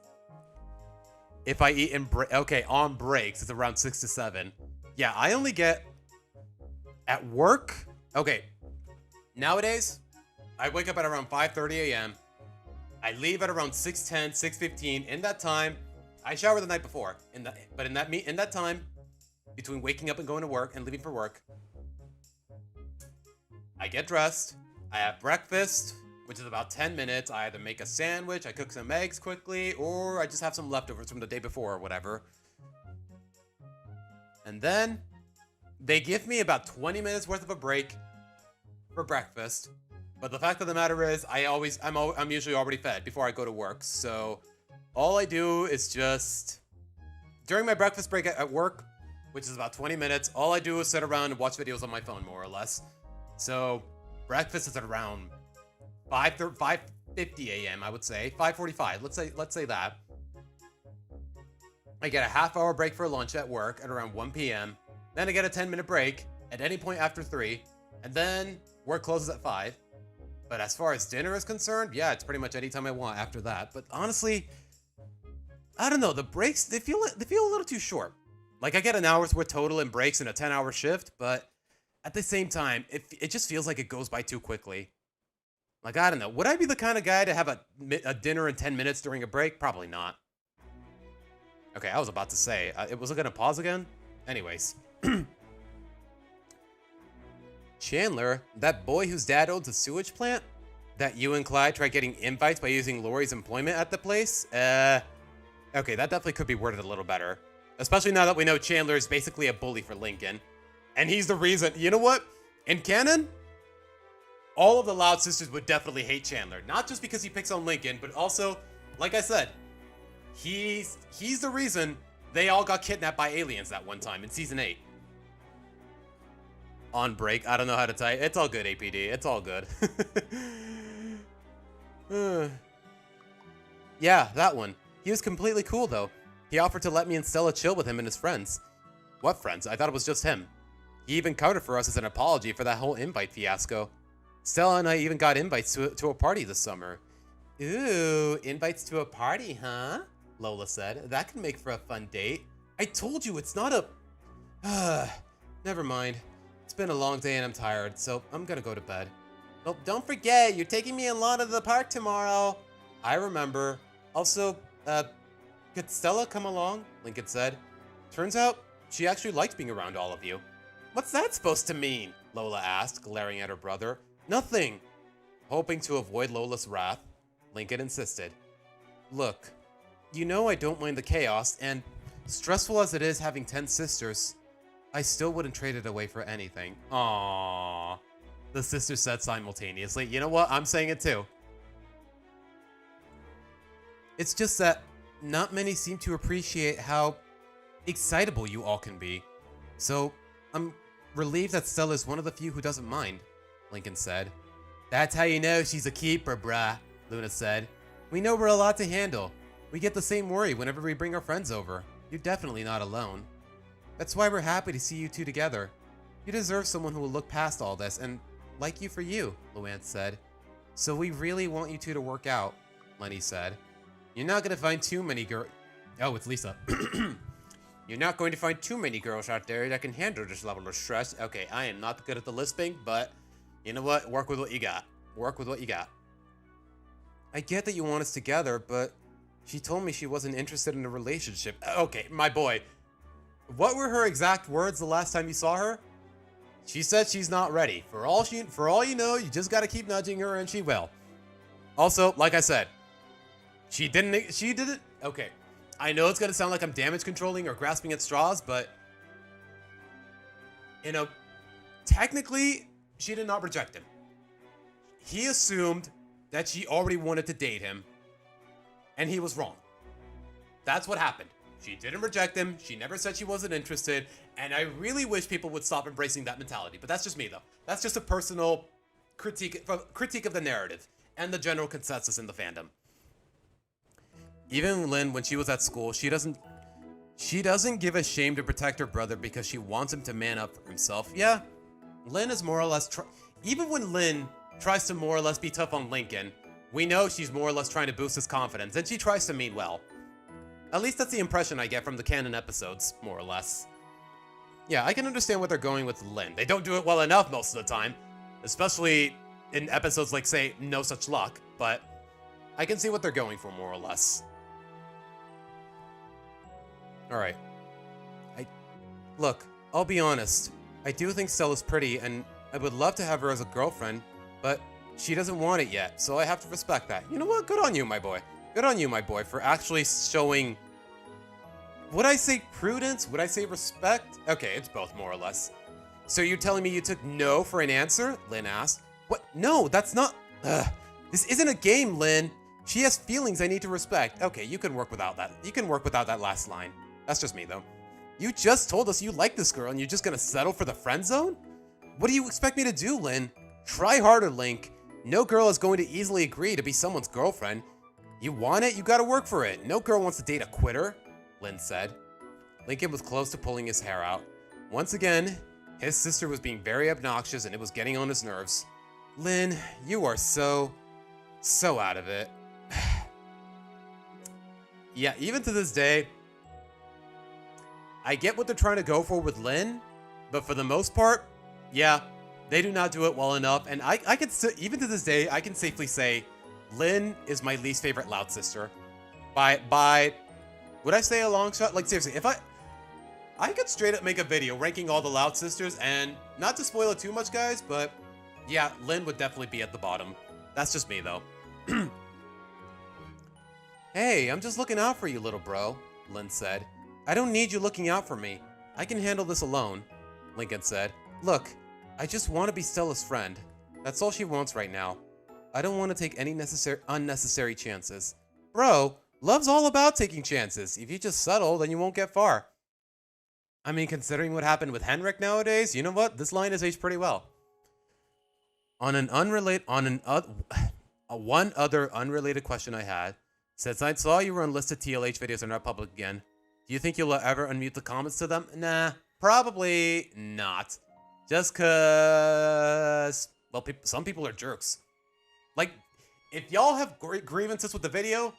if I eat okay, on breaks, it's around 6 to 7. Yeah, I only get at work. Okay. Nowadays, I wake up at around 5:30 a.m. I leave at around 6:10, 6:15. In that time, I shower the night before. In that time, between waking up and going to work and leaving for work, I get dressed. I have breakfast, which is about 10 minutes. I either make a sandwich, I cook some eggs quickly, or I just have some leftovers from the day before or whatever. And then they give me about 20 minutes worth of a break for breakfast, but the fact of the matter is I'm usually already fed before I go to work. So all I do is just during my breakfast break at work, which is about 20 minutes, all I do is sit around and watch videos on my phone, more or less. So breakfast is at around 5:50 a.m. I would say 5:45. Let's say that. I get a half-hour break for lunch at work at around 1 p.m. Then I get a 10-minute break at any point after 3, and then work closes at 5. But as far as dinner is concerned, yeah, it's pretty much anytime I want after that. But honestly, I don't know. The breaks, they feel a little too short. Like, I get an hour's worth total in breaks in a 10-hour shift, but at the same time, it just feels like it goes by too quickly. Like, I don't know. Would I be the kind of guy to have a dinner in 10 minutes during a break? Probably not. Okay, I was about to say, was it going to pause again? Anyways. Chandler, that boy whose dad owns a sewage plant? That you and Clyde tried getting invites by using Lori's employment at the place? Okay, that definitely could be worded a little better. Especially now that we know Chandler is basically a bully for Lincoln. And he's the reason, you know what? In canon, all of the Loud Sisters would definitely hate Chandler. Not just because he picks on Lincoln, but also, like I said, he's the reason they all got kidnapped by aliens that one time in Season 8. On break, I don't know how to type. It's all good, APD. It's all good. Yeah, that one. He was completely cool, though. He offered to let me and Stella chill with him and his friends. What friends? I thought it was just him. He even counted for us as an apology for that whole invite fiasco. Stella and I even got invites to a party this summer. Ooh, invites to a party, huh? Lola said. That could make for a fun date. I told you it's not a... Never mind. It's been a long day and I'm tired, so I'm gonna go to bed. Oh, don't forget, you're taking me and Lana to the park tomorrow. I remember. Also, could Stella come along? Lincoln said. Turns out, she actually likes being around all of you. What's that supposed to mean? Lola asked, glaring at her brother. Nothing. Hoping to avoid Lola's wrath, Lincoln insisted. Look, you know I don't mind the chaos, and stressful as it is having 10 sisters, I still wouldn't trade it away for anything. Aww. The sisters said simultaneously. You know what? I'm saying it too. It's just that not many seem to appreciate how excitable you all can be. So, I'm relieved that Stella is one of the few who doesn't mind, Lincoln said. That's how you know she's a keeper, brah, Luna said. We know we're a lot to handle. We get the same worry whenever we bring our friends over. You're definitely not alone. That's why we're happy to see you two together. You deserve someone who will look past all this and like you for you, Luan said. So we really want you two to work out, Lenny said. You're not going to find too many Oh, it's Lisa. You're not going to find too many girls out there that can handle this level of stress. Okay, I am not good at the lisping, but you know what? Work with what you got. Work with what you got. I get that you want us together, but she told me she wasn't interested in a relationship. Okay, my boy. What were her exact words the last time you saw her? She said she's not ready. For all you know, you just gotta keep nudging her and she will. Also, like I said, she didn't, okay. I know it's gonna sound like I'm damage controlling or grasping at straws, but, you know, technically, she did not reject him. He assumed that she already wanted to date him, and he was wrong. That's what happened. She didn't reject him, she never said she wasn't interested, and I really wish people would stop embracing that mentality. But that's just me, though. That's just a personal critique of the narrative and the general consensus in the fandom. Even Lynn, when she was at school, she doesn't give a shame to protect her brother because she wants him to man up for himself. Yeah, Lynn is more or less... Even when Lynn tries to more or less be tough on Lincoln, we know she's more or less trying to boost his confidence, and she tries to mean well. At least that's the impression I get from the canon episodes, more or less. Yeah, I can understand where they're going with Lynn. They don't do it well enough most of the time, especially in episodes like, say, No Such Luck, but I can see what they're going for, more or less. Alright. Look, I'll be honest. I do think Stella's pretty, and I would love to have her as a girlfriend, but she doesn't want it yet, so I have to respect that. You know what? Good on you, my boy. Good on you, my boy, for actually showing... Would I say prudence? Would I say respect? Okay, it's both, more or less. So you're telling me you took no for an answer? Lynn asked. What? No, that's not... This isn't a game, Lynn. She has feelings I need to respect. Okay, you can work without that. You can work without that last line. That's just me, though. You just told us you like this girl and you're just gonna settle for the friend zone? What do you expect me to do, Lynn? Try harder, Link. No girl is going to easily agree to be someone's girlfriend. You want it, you gotta work for it. No girl wants to date a quitter, Lynn said. Lincoln was close to pulling his hair out. Once again, his sister was being very obnoxious and it was getting on his nerves. Lynn, you are so out of it. Yeah, even to this day, I get what they're trying to go for with Lynn, but for the most part, yeah, they do not do it well enough. And I can still, even to this day, I can safely say Lynn is my least favorite Loud sister. By would I say a long shot? Like seriously, if I could straight up make a video ranking all the Loud sisters, and not to spoil it too much, guys, but yeah, Lynn would definitely be at the bottom. That's just me though. Hey, I'm just looking out for you, little bro, Lynn said. I don't need you looking out for me. I can handle this alone, Lincoln said. Look, I just want to be Stella's friend. That's all she wants right now. I don't want to take any unnecessary chances. Bro, love's all about taking chances. If you just settle, then you won't get far. I mean, considering what happened with Henrik nowadays, you know what? This line has aged pretty well. One other unrelated question I had. Since I saw you were on listed TLH videos and are not public again, do you think you'll ever unmute the comments to them? Nah, probably not. Just cause, well, some people are jerks. Like, if y'all have grievances with the video,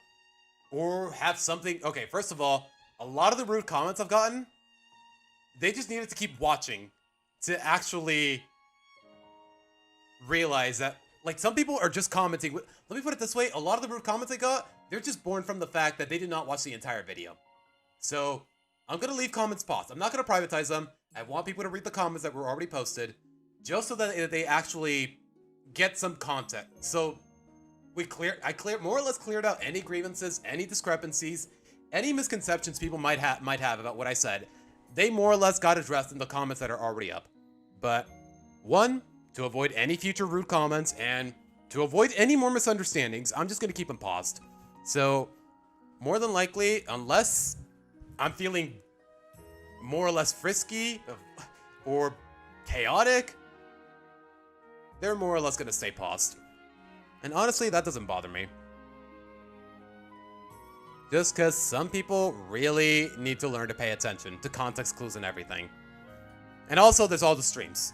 or have something, okay, first of all, a lot of the rude comments I've gotten, they just needed to keep watching to actually realize that, like, some people are just commenting. Let me put it this way, a lot of the rude comments I got, they're just born from the fact that they did not watch the entire video. So, I'm going to leave comments paused. I'm not going to privatize them. I want people to read the comments that were already posted, just so that they actually get some content. So, I more or less cleared out any grievances, any discrepancies, any misconceptions people might have about what I said. They more or less got addressed in the comments that are already up. But, one, to avoid any future rude comments, and to avoid any more misunderstandings, I'm just going to keep them paused. So, more than likely, unless I'm feeling more or less frisky or chaotic, they're more or less going to stay paused. And honestly, that doesn't bother me. Just because some people really need to learn to pay attention to context clues and everything. And also, there's all the streams.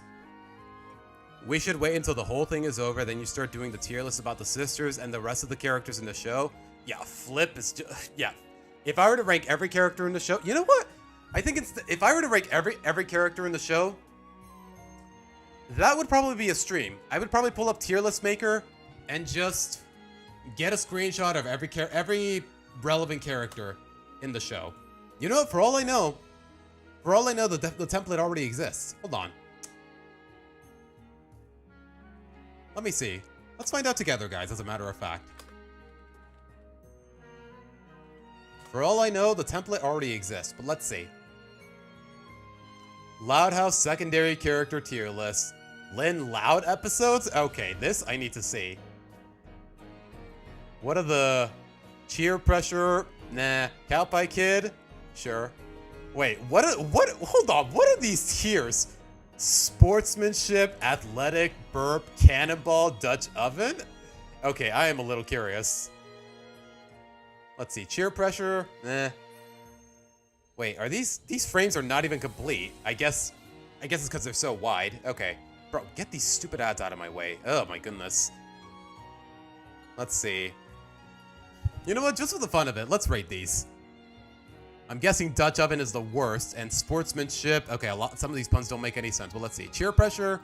We should wait until the whole thing is over, then you start doing the tier list about the sisters and the rest of the characters in the show. Yeah, Flip is just, yeah. If I were to rank every character in the show, you know what? I think if I were to rank every character in the show, that would probably be a stream. I would probably pull up Tier List Maker and just get a screenshot of every relevant character in the show. You know, for all I know, the template already exists. Hold on. Let me see. Let's find out together, guys, as a matter of fact. For all I know, the template already exists, but let's see. Loud House secondary character tier list. Lynn Loud episodes? Okay, this I need to see. What are the... Cheer pressure? Nah. Cowpie Kid? Sure. Wait, hold on, what are these tiers? Sportsmanship, athletic, burp, cannonball, Dutch oven? Okay, I am a little curious. Let's see, cheer pressure, Wait, are these frames are not even complete? I guess it's because they're so wide. Okay. Bro, get these stupid ads out of my way. Oh my goodness. Let's see. You know what, just for the fun of it, let's rate these. I'm guessing Dutch oven is the worst, and sportsmanship, okay, some of these puns don't make any sense, but let's see. Cheer pressure.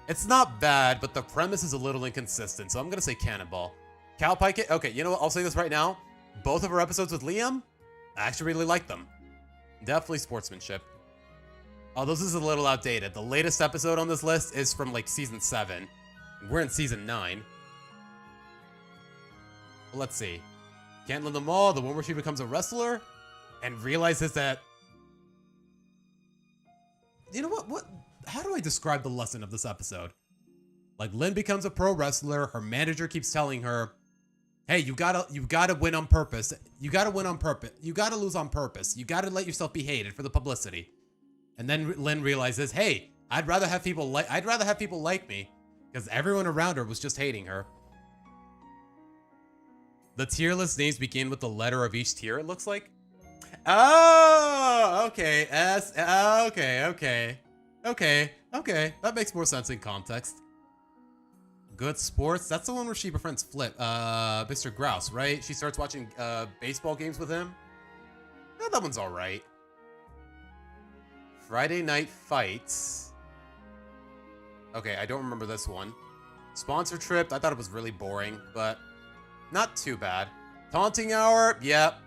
It's not bad, but the premise is a little inconsistent, so I'm gonna say cannonball. Cowpie Kid, okay, you know what, I'll say this right now. Both of our episodes with Liam, I actually really like them. Definitely sportsmanship. Although this is a little outdated. The latest episode on this list is from like season 7. We're in season 9. Well, let's see. Can't Live Them All, the one where she becomes a wrestler and realizes that... You know what? How do I describe the lesson of this episode? Like, Lynn becomes a pro wrestler. Her manager keeps telling her, hey, you gotta win on purpose. You gotta win on purpose. You gotta lose on purpose. You gotta let yourself be hated for the publicity. And then Lynn realizes, hey, I'd rather have people like me, because everyone around her was just hating her. The tier list names begin with the letter of each tier, it looks like. Oh, okay. Okay. That makes more sense in context. Good sports. That's the one where she befriends Mr. Grouse, right? She starts watching baseball games with him. Yeah, that one's all right. Friday Night Fights. Okay, I don't remember this one. Sponsor Trip. I thought it was really boring, but not too bad. Taunting Hour. Yep.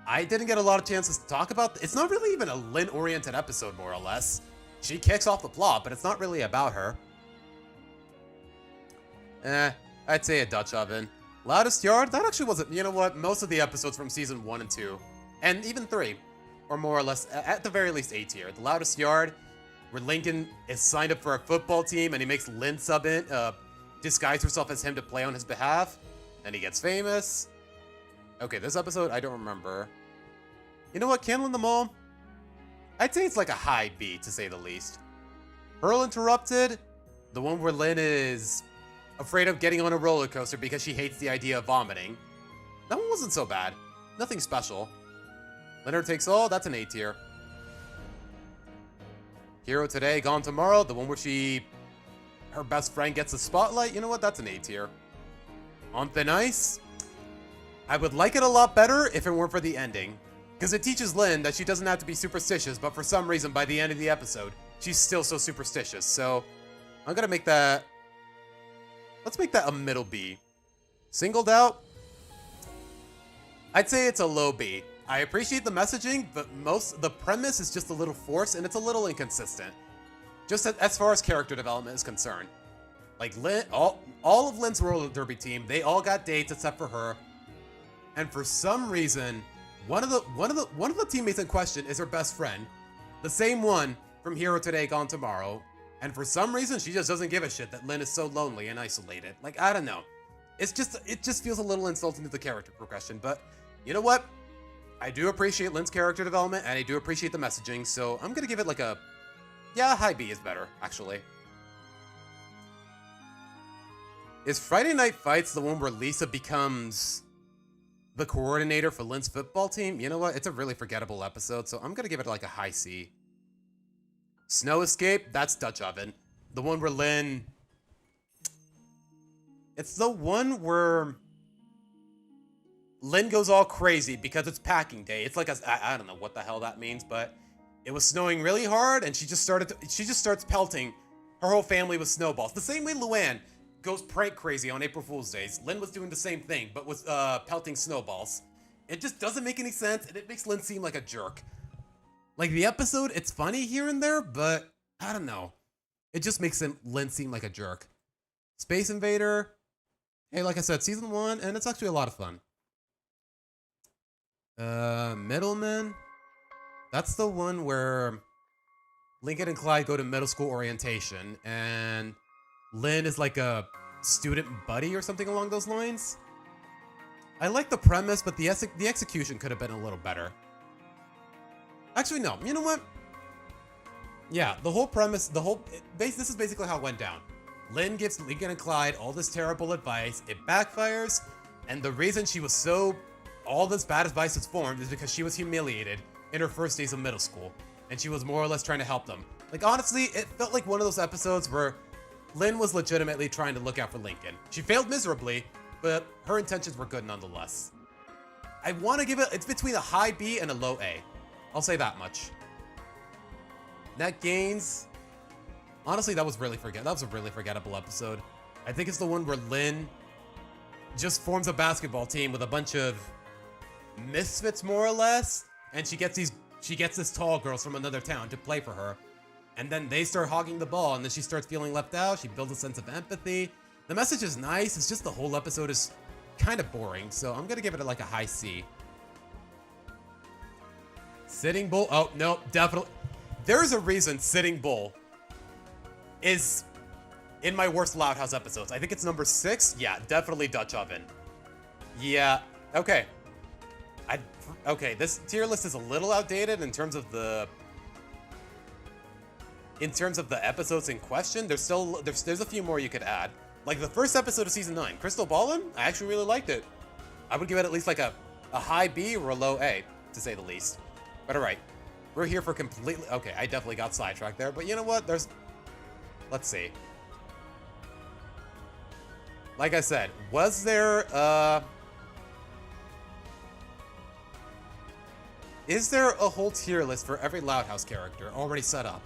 I didn't get a lot of chances to talk about. It's not really even a Lynn-oriented episode, more or less. She kicks off the plot, but it's not really about her. I'd say a Dutch Oven. Loudest Yard? That actually wasn't... You know what? Most of the episodes from Season 1 and 2, and even 3, are more or less, at the very least, A tier. The Loudest Yard, where Lincoln is signed up for a football team, and he makes Lynn sub in, disguise herself as him to play on his behalf, and he gets famous. Okay, this episode, I don't remember. You know what? Candle in the Mall? I'd say it's like a high B, to say the least. Pearl Interrupted, the one where Lynn is afraid of getting on a roller coaster because she hates the idea of vomiting. That one wasn't so bad. Nothing special. Leonard Takes All, that's an A tier. Hero Today, Gone Tomorrow, the one where her best friend gets the spotlight. You know what? That's an A tier. On Thin Ice, I would like it a lot better if it weren't for the ending. Because it teaches Lynn that she doesn't have to be superstitious, but for some reason, by the end of the episode, she's still so superstitious. So, I'm gonna make that... Let's make that a middle B. Singled Out? I'd say it's a low B. I appreciate the messaging, but the premise is just a little forced, and it's a little inconsistent. Just as far as character development is concerned. Like, Lynn, all of Lynn's roller derby team, they all got dates except for her. And for some reason, one of the teammates in question is her best friend. The same one from Hero Today, Gone Tomorrow. And for some reason, she just doesn't give a shit that Lynn is so lonely and isolated. Like, I don't know. It just feels a little insulting to the character progression. But you know what? I do appreciate Lynn's character development, and I do appreciate the messaging. So I'm going to give it like a... Yeah, high B is better, actually. Is Friday Night Fights the one where Lisa becomes the coordinator for Lynn's football team? You know what? It's a really forgettable episode, so I'm going to give it like a high C. Snow Escape, that's Dutch Oven. The one where Lynn... It's the one where Lynn goes all crazy because it's packing day. It's like I don't know what the hell that means, but it was snowing really hard, and she just starts pelting her whole family with snowballs. The same way Luan goes prank crazy on April Fool's Days. Lynn was doing the same thing, but with pelting snowballs. It just doesn't make any sense, and it makes Lynn seem like a jerk. Like, the episode, it's funny here and there, but I don't know. It just makes Lynn seem like a jerk. Space Invader. Hey, like I said, Season 1, and it's actually a lot of fun. Middleman. That's the one where Lincoln and Clyde go to middle school orientation, and Lynn is like a student buddy or something along those lines. I like the premise, but the execution could have been a little better. Actually, no. You know what? Yeah, the whole premise, this is basically how it went down. Lynn gives Lincoln and Clyde all this terrible advice. It backfires, and the reason all this bad advice is formed is because she was humiliated in her first days of middle school, and she was more or less trying to help them. Like, honestly, it felt like one of those episodes where Lynn was legitimately trying to look out for Lincoln. She failed miserably, but her intentions were good nonetheless. I want to give it's between a high B and a low A. I'll say that much. Net Gains. Honestly, that was a really forgettable episode. I think it's the one where Lynn just forms a basketball team with a bunch of misfits, more or less, and she gets this tall girls from another town to play for her, and then they start hogging the ball, and then she starts feeling left out. She builds a sense of empathy. The message is nice. It's just the whole episode is kind of boring, so I'm gonna give it like a high C. Sitting Bull. Oh, no, definitely. There's a reason Sitting Bull is in my worst Loud House episodes. I think it's number 6. Yeah, definitely Dutch Oven. Yeah, okay. Okay, this tier list is a little outdated in terms of the episodes in question. There's a few more you could add. Like the first episode of Season 9, Crystal Ballin', I actually really liked it. I would give it at least like a high B or a low A, to say the least. But alright, we're here for completely... Okay, I definitely got sidetracked there, but you know what? Let's see. like I said, was there, is there a whole tier list for every Loud House character already set up?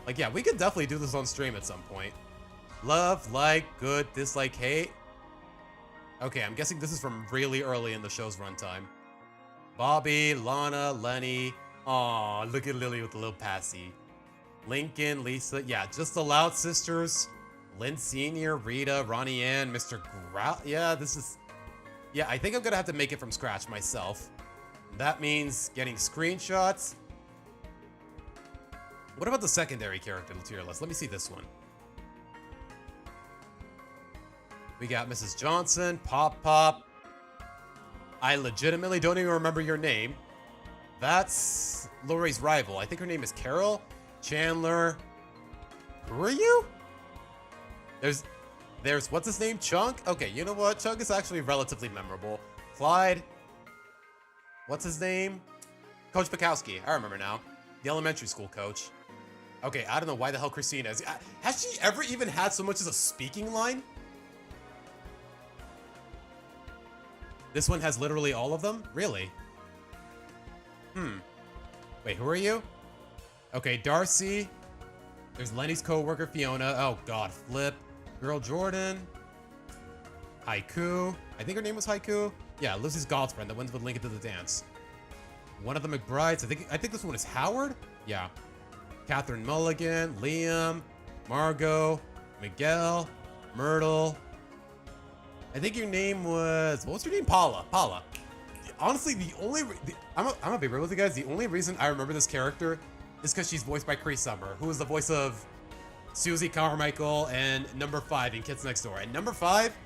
Like, yeah, we could definitely do this on stream at some point. Love, like, good, dislike, hate. Okay, I'm guessing this is from really early in the show's runtime. Bobby, Lana, Lenny. Aw, look at Lily with the little passy. Lincoln, Lisa. Yeah, just the Loud sisters. Lynn Sr., Rita, Ronnie Ann, Mr. Grout. Yeah, this is... Yeah, I think I'm gonna have to make it from scratch myself. That means getting screenshots. What about the secondary character tier list? Let me see this one. We got Mrs. Johnson, Pop Pop. I legitimately don't even remember your name. That's Lori's rival. I think her name is Carol. Chandler. Who are you? There's what's his name? Chunk? Okay, you know what? Chunk is actually relatively memorable. Clyde. What's his name? Coach Bukowski. I remember now. The elementary school coach. Okay, I don't know why the hell Christina is. Has she ever even had so much as a speaking line? This one has literally all of them? Really? Wait, who are you? Okay, Darcy. There's Lenny's co-worker, Fiona. Oh, God. Flip. Girl Jordan. Haiku. I think her name was Haiku. Yeah, Lucy's golf friend that went with Lincoln to the dance. One of the McBrides. I think this one is Howard? Yeah. Catherine Mulligan. Liam. Margot. Miguel. Myrtle. I think your name was... What was your name? Paula. Paula. Honestly, I'm gonna be real with you guys. The only reason I remember this character is because she's voiced by Cree Summer, who is the voice of Susie Carmichael and Number 5 in Kids Next Door. And Number 5,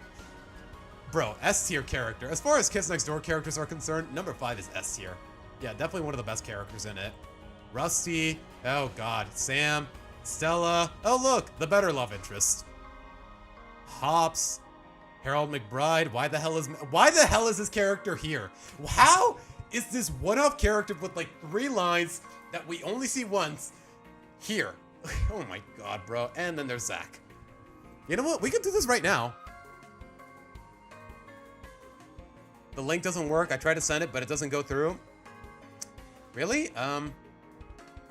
bro, S tier character. As far as Kids Next Door characters are concerned, Number 5 is S tier. Yeah, definitely one of the best characters in it. Rusty. Oh, God. Sam. Stella. Oh, look, the better love interest. Hops. Harold McBride. Why the hell is this character here? How is this one-off character with like 3 lines that we only see once here? Oh my God, bro. And then there's Zach. You know what? We can do this right now. The link doesn't work. I tried to send it, but it doesn't go through. Really? I'm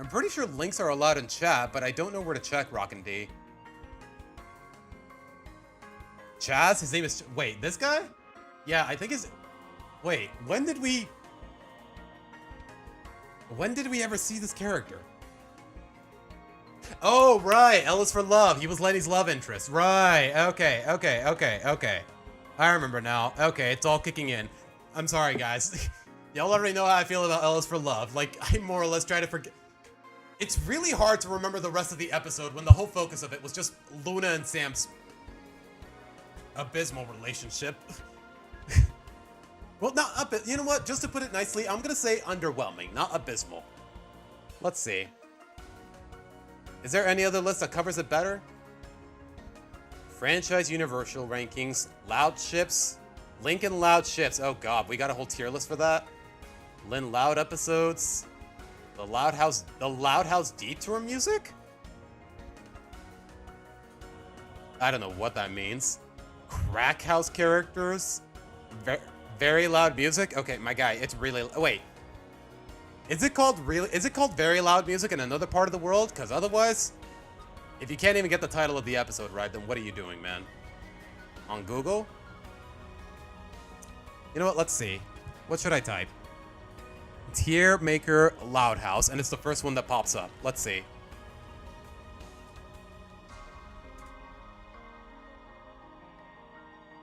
pretty sure links are allowed in chat, but I don't know where to check, Rockin' D. Chaz? His name is... Wait, this guy? Yeah, I think his... Wait, when did we ever see this character? Oh, right. L is for love. He was Lenny's love interest. Right. Okay. I remember now. Okay, it's all kicking in. I'm sorry, guys. Y'all already know how I feel about L is for love. Like, I more or less try to forget... It's really hard to remember the rest of the episode when the whole focus of it was just Luna and Sam's abysmal relationship. Well, not you know what? Just to put it nicely, I'm gonna say underwhelming, not abysmal. Let's see. Is there any other list that covers it better? Franchise Universal rankings, Loud Ships, Lincoln Loud Ships. Oh God, we got a whole tier list for that. Lynn Loud episodes, the Loud House Detour music. I don't know what that means. Crack House characters, very loud music. Okay, my guy, it's really... Wait, is it called very loud music in another part of the world? Because otherwise, if you can't even get the title of the episode right, then what are you doing, man? On Google? You know what? Let's see. What should I type? Tier Maker Loud House, and it's the first one that pops up. Let's see.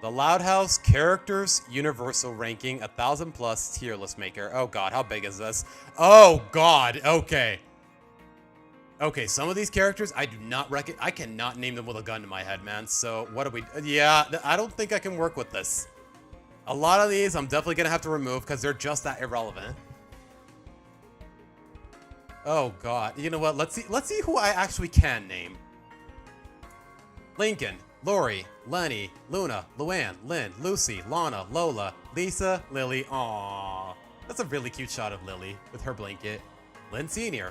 The Loud House Characters Universal Ranking 1000 plus tier list maker. Oh God, how big is this? Oh God, okay. Okay, some of these characters I do not I cannot name them with a gun to my head, man. So what do we... Yeah, I don't think I can work with this. A lot of these I'm definitely gonna have to remove because they're just that irrelevant. Oh God, you know what? Let's see who I actually can name. Lincoln. Lori, Lenny, Luna, Luan, Lynn, Lucy, Lana, Lola, Lisa, Lily. Aww. That's a really cute shot of Lily with her blanket. Lynn Sr.,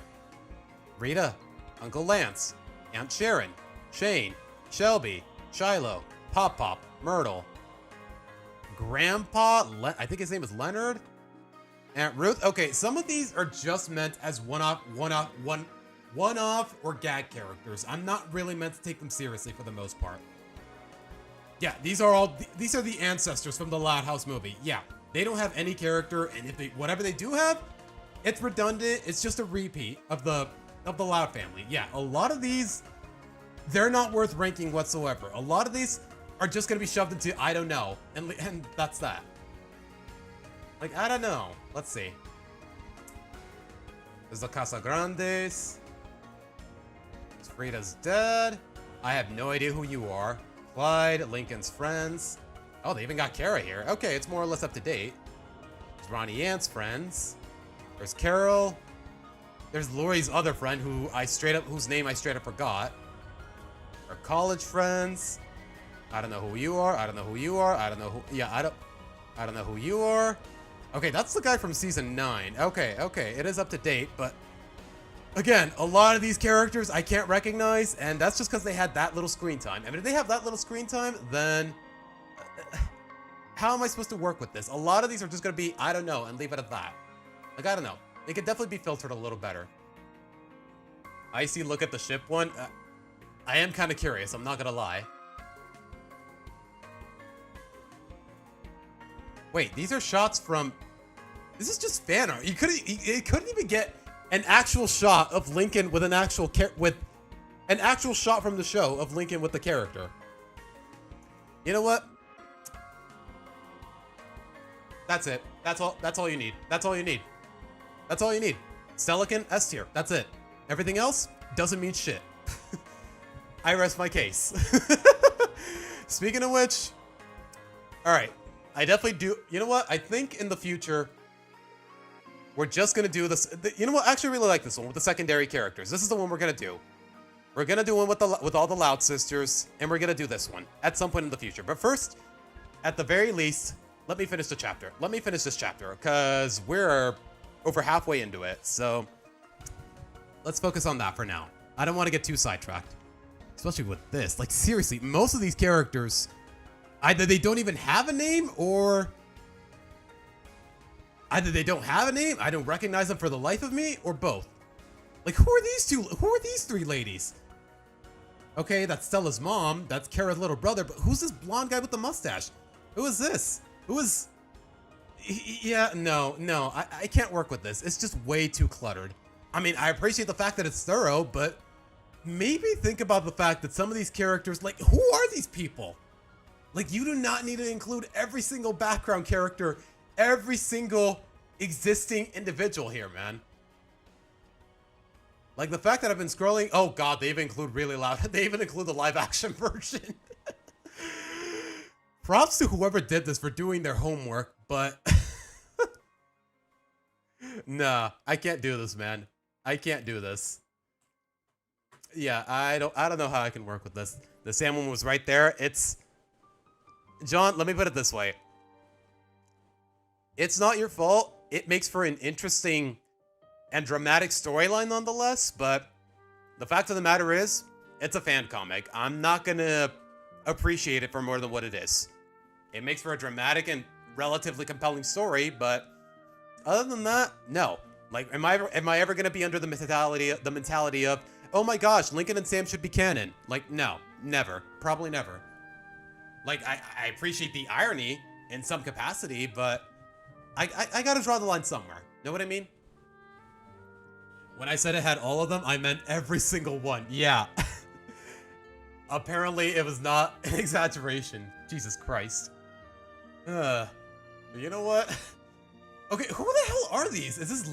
Rita, Uncle Lance, Aunt Sharon, Shane, Shelby, Shiloh, Pop Pop, Myrtle, Grandpa, I think his name is Leonard, Aunt Ruth. Okay, some of these are just meant as one-off or gag characters. I'm not really meant to take them seriously for the most part. Yeah, these are the ancestors from the Loud House movie. Yeah, they don't have any character, and if whatever they do have, it's redundant. It's just a repeat of the Loud family. Yeah, a lot of these, they're not worth ranking whatsoever. A lot of these are just gonna be shoved into I don't know, and that's that. Like, I don't know. Let's see. There's the Casa Grandes. Frida's dead. I have no idea who you are. Clyde, Lincoln's friends. Oh, they even got Kara here. Okay, it's more or less up to date. There's Ronnie Ant's friends. There's Carol. There's Lori's other friend whose name I straight up forgot. Our college friends. I don't know who you are. I don't know who you are. I don't know who. Yeah, I don't know who you are. Okay, that's the guy from season 9. Okay, it is up to date, but again, a lot of these characters I can't recognize, and that's just because they had that little screen time. And if they have that little screen time, then how am I supposed to work with this? A lot of these are just going to be, I don't know, and leave it at that. Like, I don't know. They could definitely be filtered a little better. Icy, look at the ship one. I am kind of curious, I'm not going to lie. Wait, these are shots from... This is just fan art. It couldn't even get an actual shot of Lincoln with an actual shot from the show of Lincoln with the character. You know what? That's it. That's all you need. That's all you need. That's all you need. Stelican, S tier. That's it. Everything else doesn't mean shit. I rest my case. Speaking of which, all right. I definitely do. You know what? I think in the future, we're just going to do this. You know what? I actually really like this one with the secondary characters. This is the one we're going to do. We're going to do one with all the Loud sisters, and we're going to do this one at some point in the future. But first, at the very least, let me finish the chapter. Let me finish this chapter, because we're over halfway into it. So let's focus on that for now. I don't want to get too sidetracked, especially with this. Like, seriously, most of these characters... Either they don't even have a name, or either they don't have a name, I don't recognize them for the life of me, or both. Like, who are these two? Who are these three ladies? Okay, that's Stella's mom. That's Kara's little brother. But who's this blonde guy with the mustache? Who is this? Who is... Yeah, no. I can't work with this. It's just way too cluttered. I mean, I appreciate the fact that it's thorough, but maybe think about the fact that some of these characters, like, who are these people? Like, you do not need to include every single background character, every single existing individual here, man. Like, the fact that I've been scrolling... Oh, God, they even include really loud... They even include the live-action version. Props to whoever did this for doing their homework, but... Nah, I can't do this, man. I can't do this. Yeah, I don't know how I can work with this. The salmon was right there. It's... John, let me put it this way. It's not your fault. It makes for an interesting and dramatic storyline nonetheless, but the fact of the matter is, it's a fan comic. I'm not gonna appreciate it for more than what it is. It makes for a dramatic and relatively compelling story, but other than that, no. Like, am I ever gonna be under the mentality of, oh my gosh, Lincoln and Sam should be canon? Like, no, never. Probably never. Like, I appreciate the irony in some capacity, but I gotta draw the line somewhere. Know what I mean? When I said it had all of them, I meant every single one. Yeah. Apparently, it was not an exaggeration. Jesus Christ. You know what? Okay, who the hell are these? Is this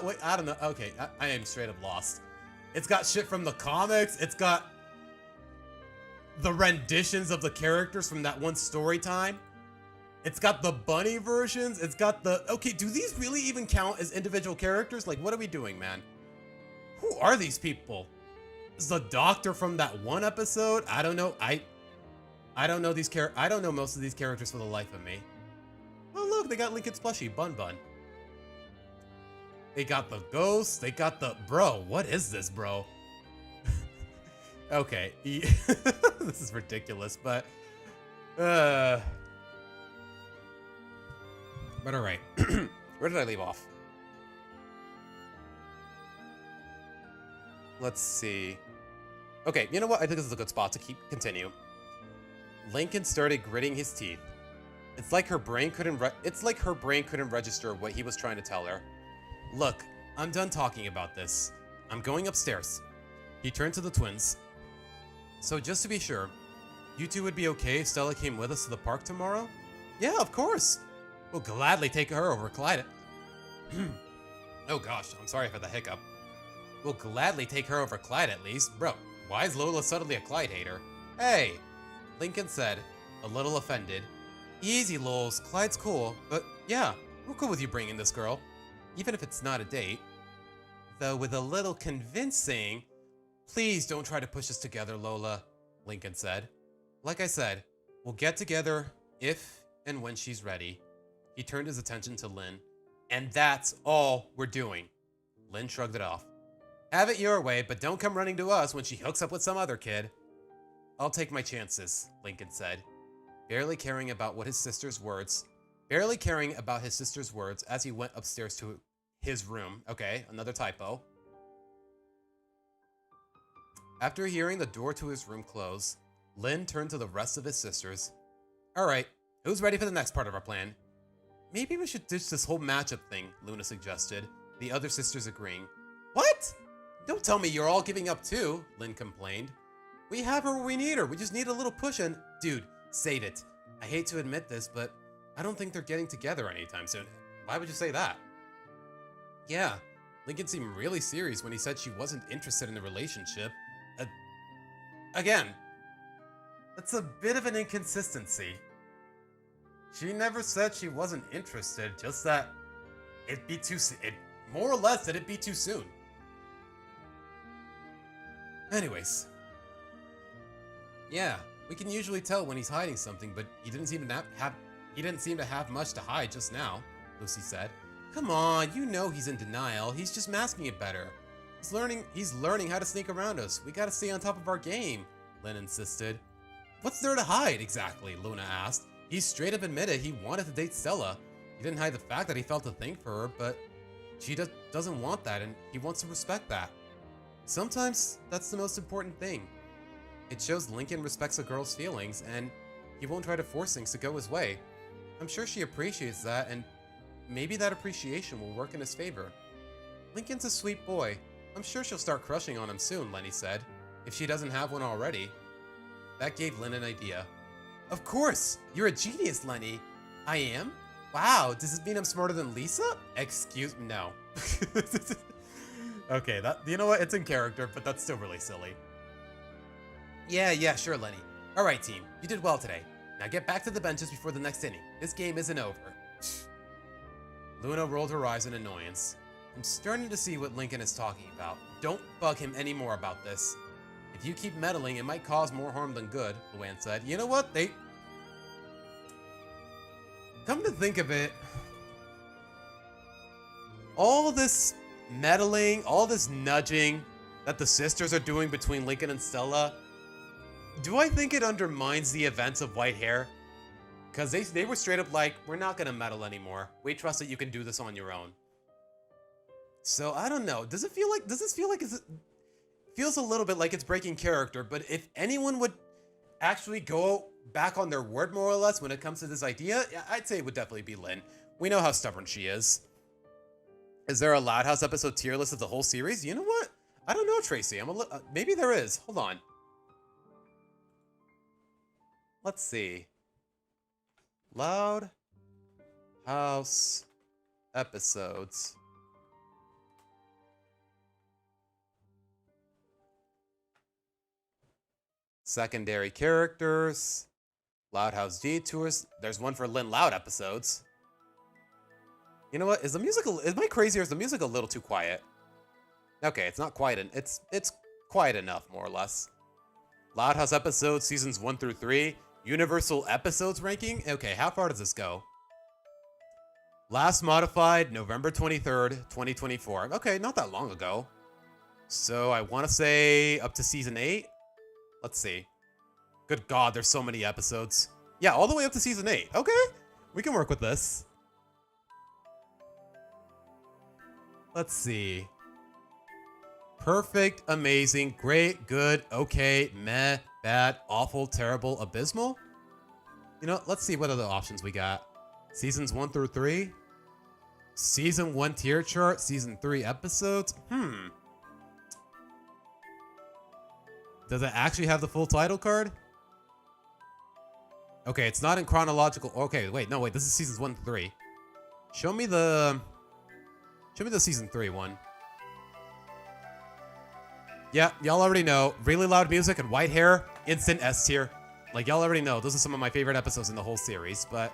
wait, I don't know. Okay, I am straight up lost. It's got shit from the comics. It's got... the renditions of the characters from that one story time. It's got the bunny versions. It's got the... Okay, do these really even count as individual characters? Like, what are we doing, man? Who are these people? Is the doctor from that one episode? I don't know. I don't know these I don't know most of these characters for the life of me. Oh, look, they got Lincoln's plushie, Bun Bun. They got the ghost. They got the... Bro, what is this, bro? Okay, this is ridiculous, but But alright. Where did I leave off? Let's see. Okay, you know what? I think this is a good spot to continue. Lincoln started gritting his teeth. It's like her brain couldn't register what he was trying to tell her. Look, I'm done talking about this. I'm going upstairs. He turned to the twins. So just to be sure, you two would be okay if Stella came with us to the park tomorrow? Yeah, of course. We'll gladly take her over Clyde. Oh gosh, I'm sorry for the hiccup. We'll gladly take her over Clyde at least. Bro, why is Lola suddenly a Clyde hater? Hey, Lincoln said, a little offended. Easy, Lols. Clyde's cool, but yeah, we're cool with you bringing this girl, even if it's not a date. Though with a little convincing. Please don't try to push us together, Lola, Lincoln said. Like I said, we'll get together if and when she's ready. He turned his attention to Lynn. And that's all we're doing. Lynn shrugged it off. Have it your way, but don't come running to us when she hooks up with some other kid. I'll take my chances, Lincoln said, barely caring about his sister's words as he went upstairs to his room. Okay, another typo. After hearing the door to his room close, Lynn turned to the rest of his sisters. Alright, who's ready for the next part of our plan? Maybe we should ditch this whole matchup thing, Luna suggested, the other sisters agreeing. What? Don't tell me you're all giving up too, Lynn complained. We have her where we need her, we just need a little push and... Dude, save it. I hate to admit this, but I don't think they're getting together anytime soon. Why would you say that? Yeah, Lincoln seemed really serious when he said she wasn't interested in the relationship. Again, that's a bit of an inconsistency. She never said she wasn't interested, just that it'd be too soon. More or less that it'd be too soon. Anyways. Yeah, we can usually tell when he's hiding something, but he didn't seem to have much to hide just now, Lucy said. Come on, you know he's in denial. He's just masking it better. He's learning how to sneak around us. We gotta stay on top of our game, Lynn insisted. What's there to hide, exactly? Luna asked. He straight up admitted he wanted to date Stella. He didn't hide the fact that he felt a thing for her, but she doesn't want that, and he wants to respect that. Sometimes that's the most important thing. It shows Lincoln respects a girl's feelings, and he won't try to force things to go his way. I'm sure she appreciates that, and maybe that appreciation will work in his favor. Lincoln's a sweet boy. I'm sure she'll start crushing on him soon, Lenny said, if she doesn't have one already. That gave Lynn an idea. Of course! You're a genius, Lenny! I am? Wow, does this mean I'm smarter than Lisa? Excuse me, no. Okay, you know what? It's in character, but that's still really silly. Yeah, sure, Lenny. Alright, team, you did well today. Now get back to the benches before the next inning. This game isn't over. Luna rolled her eyes in annoyance. I'm starting to see what Lincoln is talking about. Don't bug him anymore about this. If you keep meddling, it might cause more harm than good, Luan said. You know what? Come to think of it, all this meddling, all this nudging that the sisters are doing between Lincoln and Stella, do I think it undermines the events of White Hair? Because they were straight up like, we're not going to meddle anymore. We trust that you can do this on your own. So, I don't know. Does this feel like it feels a little bit like it's breaking character, but if anyone would actually go back on their word more or less when it comes to this idea, I'd say it would definitely be Lynn. We know how stubborn she is. Is there a Loud House episode tier list of the whole series? You know what? I don't know, Tracy. Maybe there is. Hold on. Let's see. Loud House episodes. Secondary characters. Loud House detours. There's one for Lynn Loud episodes. You know what? Am I crazy or is the music a little too quiet? Okay, it's not quiet. It's quiet enough, more or less. Loud House episodes, seasons 1 through 3. Universal episodes ranking. Okay, how far does this go? Last modified November 23rd, 2024. Okay, not that long ago. So I want to say up to season 8. Let's see. Good God, there's so many episodes. Yeah, all the way up to season 8. Okay, we can work with this. Let's see. Perfect, amazing, great, good, okay, meh, bad, awful, terrible, abysmal. You know, let's see what other options we got. Seasons 1 through 3. Season 1 tier chart. Season 3 episodes. Does it actually have the full title card? Okay, it's not in chronological. Okay, wait, no, wait. This is seasons 1 to 3. Show me the season 3 one. Yeah, y'all already know. Really loud music and white hair. Instant S tier. Like, y'all already know. Those are some of my favorite episodes in the whole series, but...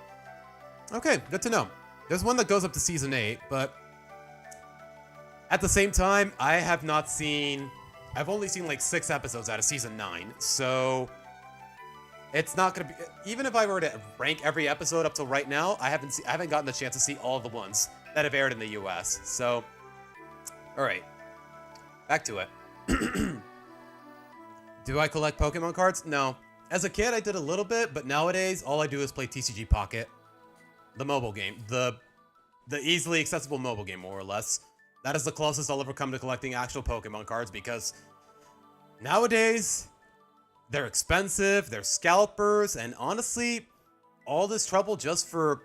Okay, good to know. There's one that goes up to season 8, but... At the same time, I have not seen... I've only seen like 6 episodes out of season 9, so... It's not gonna be... Even if I were to rank every episode up till right now, I haven't gotten the chance to see all the ones that have aired in the US, so... Alright. Back to it. Do I collect Pokemon cards? No. As a kid, I did a little bit, but nowadays, all I do is play TCG Pocket. The mobile game. The easily accessible mobile game, more or less. That is the closest I'll ever come to collecting actual Pokemon cards, because nowadays, they're expensive, they're scalpers, and honestly, all this trouble just for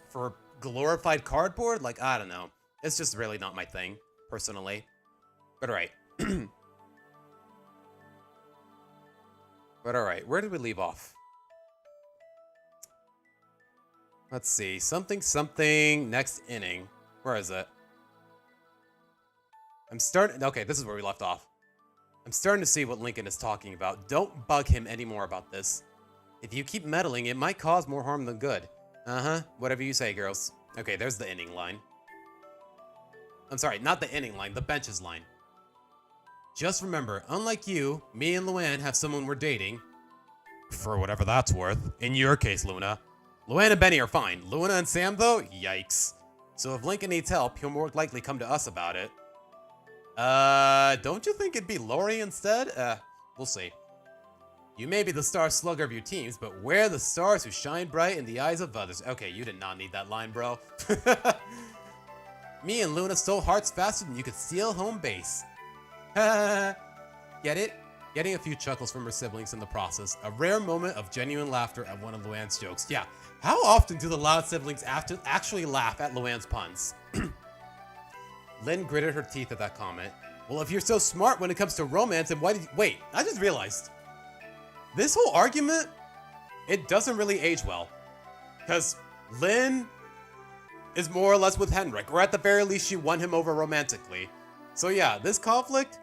for glorified cardboard? Like, I don't know. It's just really not my thing, personally. But alright. But alright, where did we leave off? Let's see. Something, next inning. Where is it? Okay, this is where we left off. I'm starting to see what Lincoln is talking about. Don't bug him anymore about this. If you keep meddling, it might cause more harm than good. Uh-huh. Whatever you say, girls. Okay, there's the inning line. I'm sorry, not the inning line, the benches line. Just remember, unlike you, me and Luan have someone we're dating. For whatever that's worth. In your case, Luna. Luan and Benny are fine. Luna and Sam, though? Yikes. So if Lincoln needs help, he'll more likely come to us about it. Don't you think it'd be Lori instead? We'll see. You may be the star slugger of your teams, but we're the stars who shine bright in the eyes of others. Okay, you did not need that line, bro. Me and Luna stole hearts faster than you could steal home base. Get it? Getting a few chuckles from her siblings in the process. A rare moment of genuine laughter at one of Luan's jokes. Yeah, how often do the loud siblings actually laugh at Luan's puns? Lynn gritted her teeth at that comment. Well, if you're so smart when it comes to romance, then why did you... Wait, I just realized. This whole argument, it doesn't really age well. Because Lynn is more or less with Henrik, or at the very least, she won him over romantically. So yeah, this conflict,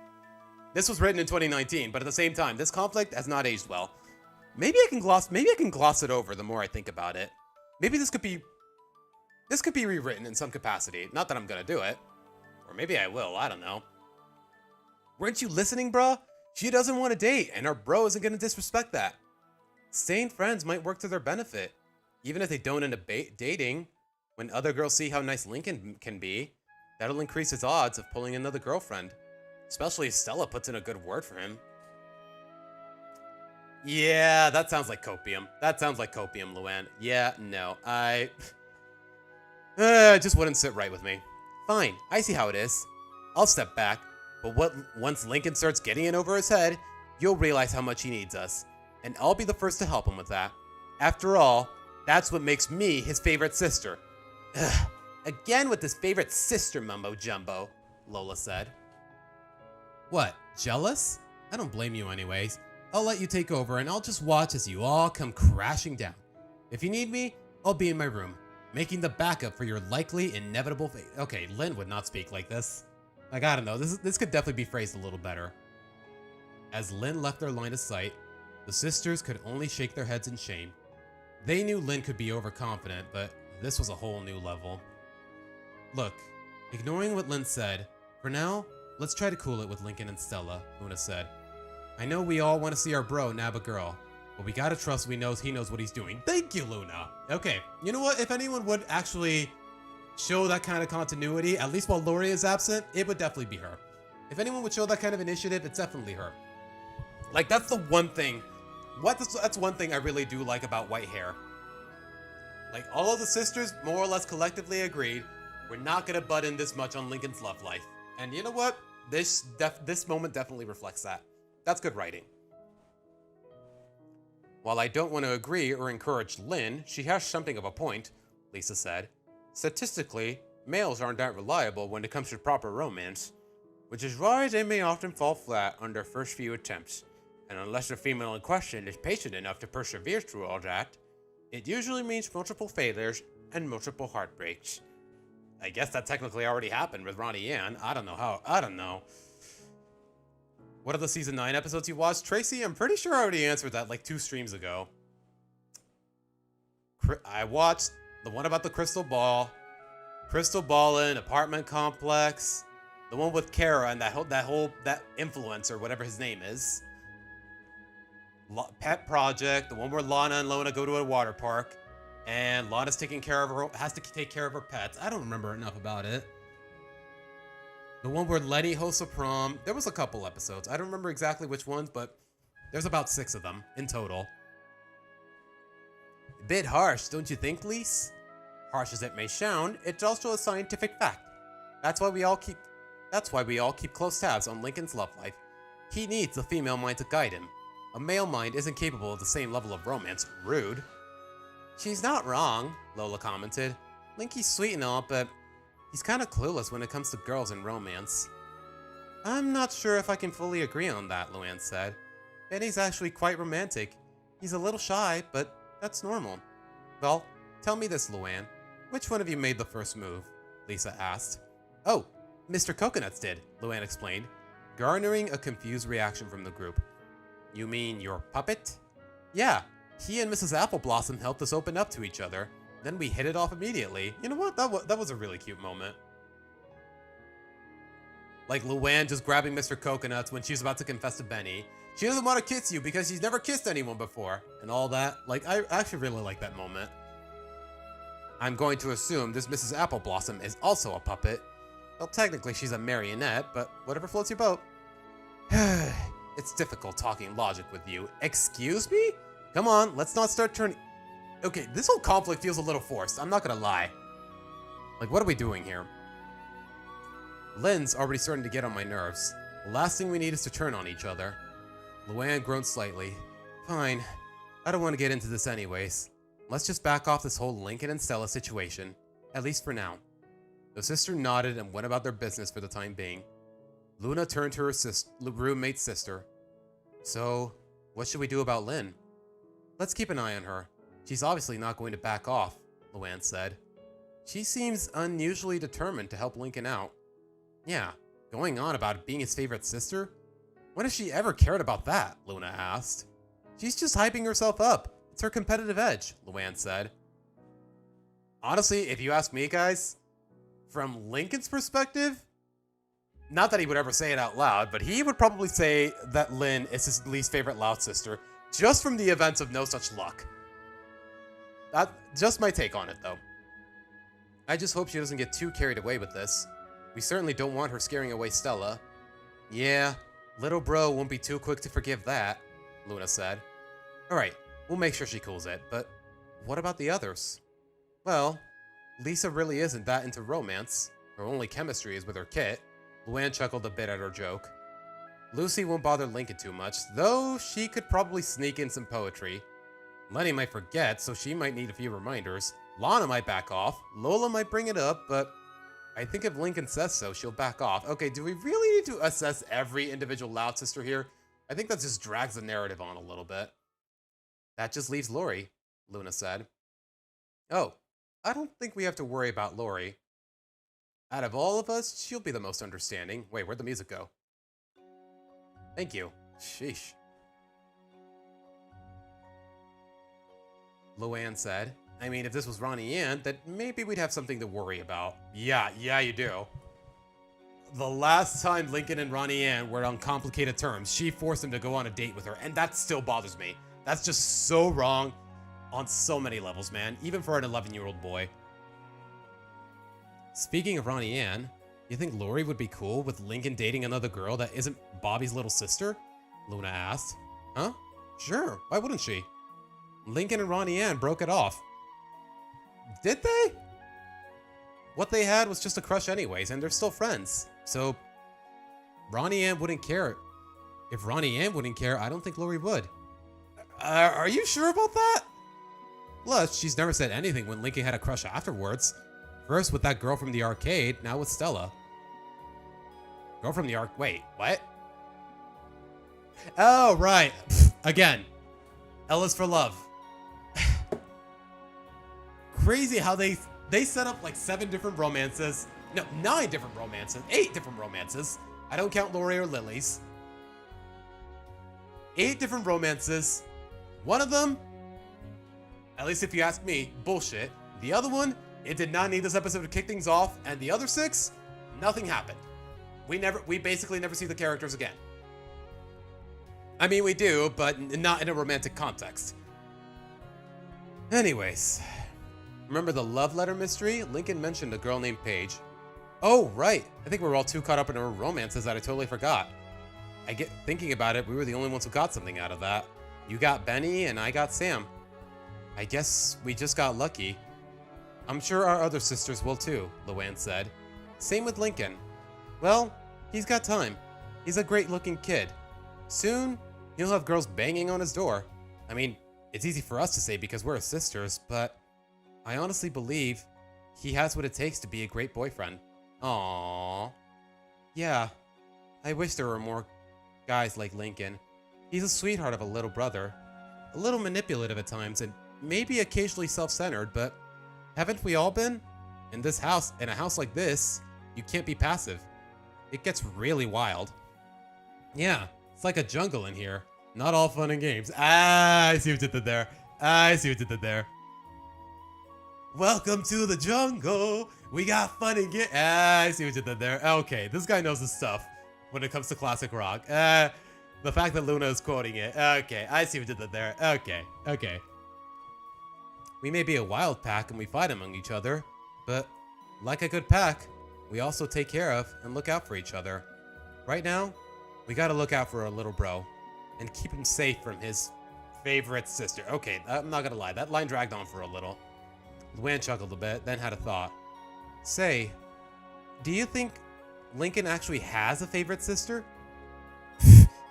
this was written in 2019, but at the same time, this conflict has not aged well. Maybe I can gloss it over the more I think about it. Maybe this could be rewritten in some capacity. Not that I'm gonna do it. Or maybe I will, I don't know. Weren't you listening, bruh? She doesn't want to date, and our bro isn't gonna disrespect that. Staying friends might work to their benefit. Even if they don't end up dating, when other girls see how nice Lincoln can be, that'll increase his odds of pulling another girlfriend. Especially if Stella puts in a good word for him. Yeah, that sounds like copium. That sounds like copium, Luan. Yeah, no, it just wouldn't sit right with me. Fine, I see how it is. I'll step back, but once Lincoln starts getting in over his head, you'll realize how much he needs us. And I'll be the first to help him with that. After all, that's what makes me his favorite sister. Ugh, again with this favorite sister mumbo-jumbo, Lola said. What, jealous? I don't blame you anyways. I'll let you take over and I'll just watch as you all come crashing down. If you need me, I'll be in my room, making the backup for your likely inevitable fate. Okay, Lynn would not speak like this. Like, I don't know, this could definitely be phrased a little better. As Lynn left their line of sight, the sisters could only shake their heads in shame. They knew Lynn could be overconfident, but this was a whole new level. Look, ignoring what Lynn said, for now, let's try to cool it with Lincoln and Stella, Luna said. I know we all want to see our bro nab a girl, but we gotta trust he knows what he's doing. Thank you, Luna. Okay, you know what? If anyone would actually show that kind of continuity, at least while Lori is absent, it would definitely be her. If anyone would show that kind of initiative, it's definitely her. Like, that's the one thing That's one thing I really do like about white hair. Like, all of the sisters more or less collectively agreed, we're not gonna butt in this much on Lincoln's love life. And you know what? This moment definitely reflects that. That's good writing. While I don't want to agree or encourage Lynn, she has something of a point, Lisa said. Statistically, males aren't that reliable when it comes to proper romance, which is why they may often fall flat on their first few attempts. And unless the female in question is patient enough to persevere through all that, it usually means multiple failures and multiple heartbreaks. I guess that technically already happened with Ronnie Ann. I don't know. What are the season 9 episodes you watched? Tracy, I'm pretty sure I already answered that like 2 streams ago. I watched the one about the crystal ball in apartment complex, the one with Kara and that influencer, whatever his name is. Pet project, the one where Lana and Lona go to a water park, and Lana's has to take care of her pets. I don't remember enough about it. The one where Lenny hosts a prom. There was a couple episodes. I don't remember exactly which ones, but there's about 6 of them in total. A bit harsh, don't you think, Lise? Harsh as it may sound, it's also a scientific fact. That's why we all keep close tabs on Lincoln's love life. He needs the female mind to guide him. A male mind isn't capable of the same level of romance. Rude. She's not wrong, Lola commented. Linky's sweet and all, but he's kind of clueless when it comes to girls and romance. I'm not sure if I can fully agree on that, Luan said. Benny's actually quite romantic. He's a little shy, but that's normal. Well, tell me this, Luan. Which one of you made the first move? Lisa asked. Oh, Mr. Coconuts did, Luan explained, garnering a confused reaction from the group. You mean your puppet? Yeah, he and Mrs. Apple Blossom helped us open up to each other. Then we hit it off immediately. You know what? That was a really cute moment. Like Luan just grabbing Mr. Coconuts when she's about to confess to Benny. She doesn't want to kiss you because she's never kissed anyone before. And all that. Like, I actually really like that moment. I'm going to assume this Mrs. Apple Blossom is also a puppet. Well, technically she's a marionette, but whatever floats your boat. It's difficult talking logic with you. Excuse me? Come on, let's not start turning... Okay, this whole conflict feels a little forced. I'm not gonna lie. Like, what are we doing here? Lynn's already starting to get on my nerves. The last thing we need is to turn on each other. Luan groaned slightly. Fine. I don't want to get into this anyways. Let's just back off this whole Lincoln and Stella situation. At least for now. The sister nodded and went about their business for the time being. Luna turned to her roommate's sister. So, what should we do about Lynn? Let's keep an eye on her. She's obviously not going to back off, Luan said. She seems unusually determined to help Lincoln out. Yeah, going on about being his favorite sister? When has she ever cared about that? Luna asked. She's just hyping herself up. It's her competitive edge, Luan said. Honestly, if you ask me, guys, from Lincoln's perspective, not that he would ever say it out loud, but he would probably say that Lynn is his least favorite loud sister, just from the events of No Such Luck. That's just my take on it, though. I just hope she doesn't get too carried away with this. We certainly don't want her scaring away Stella. Yeah, little bro won't be too quick to forgive that, Luna said. Alright, we'll make sure she cools it, but what about the others? Well, Lisa really isn't that into romance. Her only chemistry is with her kit. Luan chuckled a bit at her joke. Lucy won't bother Lincoln too much, though she could probably sneak in some poetry. Lenny might forget, so she might need a few reminders. Lana might back off. Lola might bring it up, but I think if Lincoln says so, she'll back off. Okay, do we really need to assess every individual loud sister here? I think that just drags the narrative on a little bit. That just leaves Lori, Luna said. Oh, I don't think we have to worry about Lori. Out of all of us, she'll be the most understanding. Wait, where'd the music go? Thank you. Sheesh. Luan said. I mean, if this was Ronnie Ann, then maybe we'd have something to worry about. Yeah, you do. The last time Lincoln and Ronnie Ann were on complicated terms, she forced him to go on a date with her, and that still bothers me. That's just so wrong on so many levels, man, even for an 11-year-old boy. Speaking of Ronnie Ann, you think Lori would be cool with Lincoln dating another girl that isn't Bobby's little sister? Luna asked. Huh? Sure, why wouldn't she? Lincoln and Ronnie Ann broke it off. Did they? What they had was just a crush anyways, and they're still friends. So, Ronnie Ann wouldn't care. If Ronnie Ann wouldn't care, I don't think Lori would. Are you sure about that? Plus, she's never said anything when Lincoln had a crush afterwards. First with that girl from the arcade, now with Stella. Girl from the wait, what? Oh, right. Again. Ella's for love. Crazy how they set up like 7 different romances. No, 9 different romances. 8 different romances. I don't count Lori or Lily's. 8 different romances. One of them, at least if you ask me, bullshit. The other one, it did not need this episode to kick things off. And the other 6, nothing happened. We basically never see the characters again. I mean, we do, but not in a romantic context. Anyways, remember the love letter mystery? Lincoln mentioned a girl named Paige. Oh, right. I think we were all too caught up in our romances that I totally forgot. Thinking about it, we were the only ones who got something out of that. You got Benny and I got Sam. I guess we just got lucky. I'm sure our other sisters will too, Luan said. Same with Lincoln. Well, he's got time. He's a great-looking kid. Soon, he'll have girls banging on his door. I mean, it's easy for us to say because we're his sisters, but I honestly believe he has what it takes to be a great boyfriend. Aww. Yeah, I wish there were more guys like Lincoln. He's a sweetheart of a little brother. A little manipulative at times and maybe occasionally self-centered, but haven't we all been? In a house like this, you can't be passive. It gets really wild. Yeah, it's like a jungle in here. Not all fun and games. I see what you did there. I see what you did there. Welcome to the jungle. We got fun and games. I see what you did there. Okay, this guy knows his stuff when it comes to classic rock. The fact that Luna is quoting it. Okay, I see what you did there. Okay. We may be a wild pack and we fight among each other, but like a good pack, we also take care of and look out for each other. Right now, we gotta look out for our little bro and keep him safe from his favorite sister. Okay, I'm not gonna lie, that line dragged on for a little. Luan chuckled a bit, then had a thought. Say, do you think Lincoln actually has a favorite sister?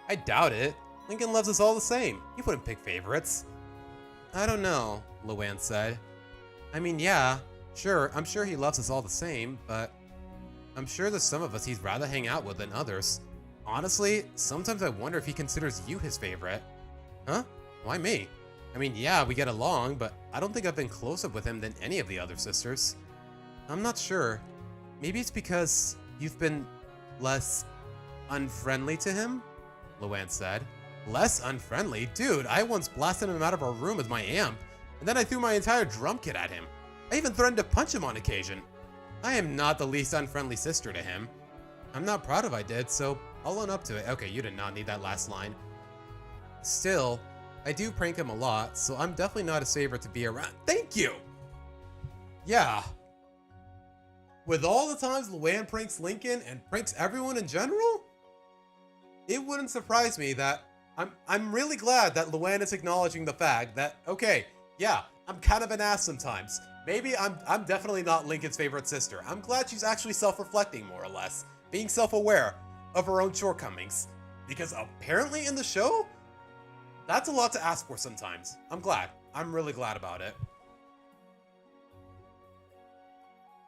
I doubt it. Lincoln loves us all the same. He wouldn't pick favorites. I don't know, Luan said. I mean, yeah, sure, I'm sure he loves us all the same, but I'm sure there's some of us he'd rather hang out with than others. Honestly, sometimes I wonder if he considers you his favorite. Huh? Why me? I mean, yeah, we get along, but I don't think I've been closer with him than any of the other sisters. I'm not sure. Maybe it's because you've been less unfriendly to him? Luan said. Less unfriendly? Dude, I once blasted him out of our room with my amp, and then I threw my entire drum kit at him. I even threatened to punch him on occasion. I am not the least unfriendly sister to him. I'm not proud of I did, so I'll own up to it. Okay, you did not need that last line. Still, I do prank him a lot, so I'm definitely not his favorite to be around. Thank you! Yeah. With all the times Luan pranks Lincoln and pranks everyone in general, it wouldn't surprise me that I'm really glad that Luan is acknowledging the fact that, okay, yeah, I'm kind of an ass sometimes. Maybe I'm definitely not Lincoln's favorite sister. I'm glad she's actually self-reflecting more or less, being self-aware of her own shortcomings. Because apparently in the show, that's a lot to ask for sometimes. I'm glad. I'm really glad about it.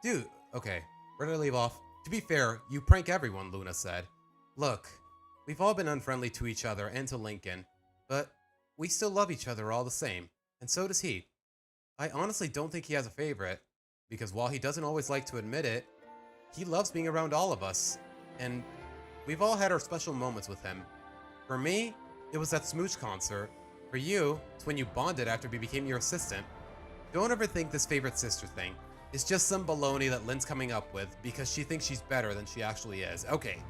Dude, okay, where did I leave off? To be fair, you prank everyone, Luna said. Look, we've all been unfriendly to each other and to Lincoln, but we still love each other all the same, and so does he. I honestly don't think he has a favorite, because while he doesn't always like to admit it, he loves being around all of us, and we've all had our special moments with him. For me, it was that Smooch concert. For you, it's when you bonded after we became your assistant. Don't ever think this favorite sister thing is just some baloney that Lynn's coming up with because she thinks she's better than she actually is. Okay.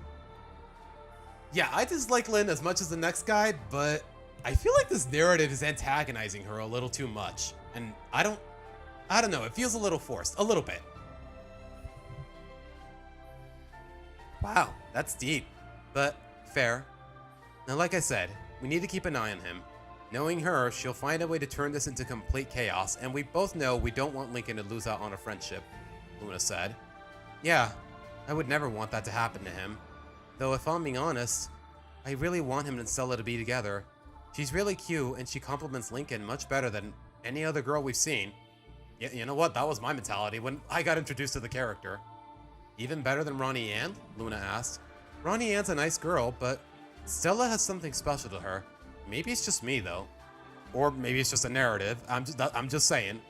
Yeah, I dislike Lynn as much as the next guy, but I feel like this narrative is antagonizing her a little too much. And I don't know, it feels a little forced. A little bit. Wow, that's deep. But fair. Now, like I said, we need to keep an eye on him. Knowing her, she'll find a way to turn this into complete chaos, and we both know we don't want Lincoln to lose out on a friendship, Luna said. Yeah, I would never want that to happen to him. Though if I'm being honest, I really want him and Stella to be together. She's really cute, and she compliments Lincoln much better than any other girl we've seen. Yeah, you know what? That was my mentality when I got introduced to the character. Even better than Ronnie Ann? Luna asked. Ronnie Ann's a nice girl, but Stella has something special to her. Maybe it's just me, though. Or maybe it's just a narrative. I'm just saying.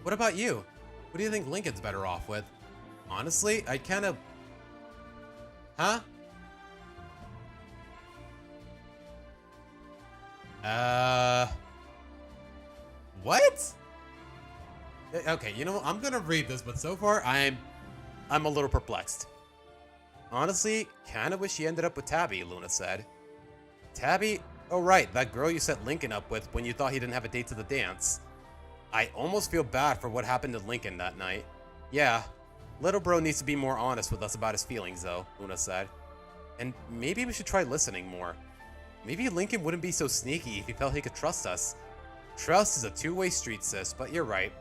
What about you? What do you think Lincoln's better off with? Honestly, I kind of... Huh? What? Okay, you know what? I'm gonna read this, but so far I'm a little perplexed. Honestly, kinda wish she ended up with Tabby, Luna said. Tabby? Oh right, that girl you set Lincoln up with when you thought he didn't have a date to the dance. I almost feel bad for what happened to Lincoln that night. Yeah, little bro needs to be more honest with us about his feelings though, Luna said. And maybe we should try listening more. Maybe Lincoln wouldn't be so sneaky if he felt he could trust us. Trust is a two-way street, sis, but you're right.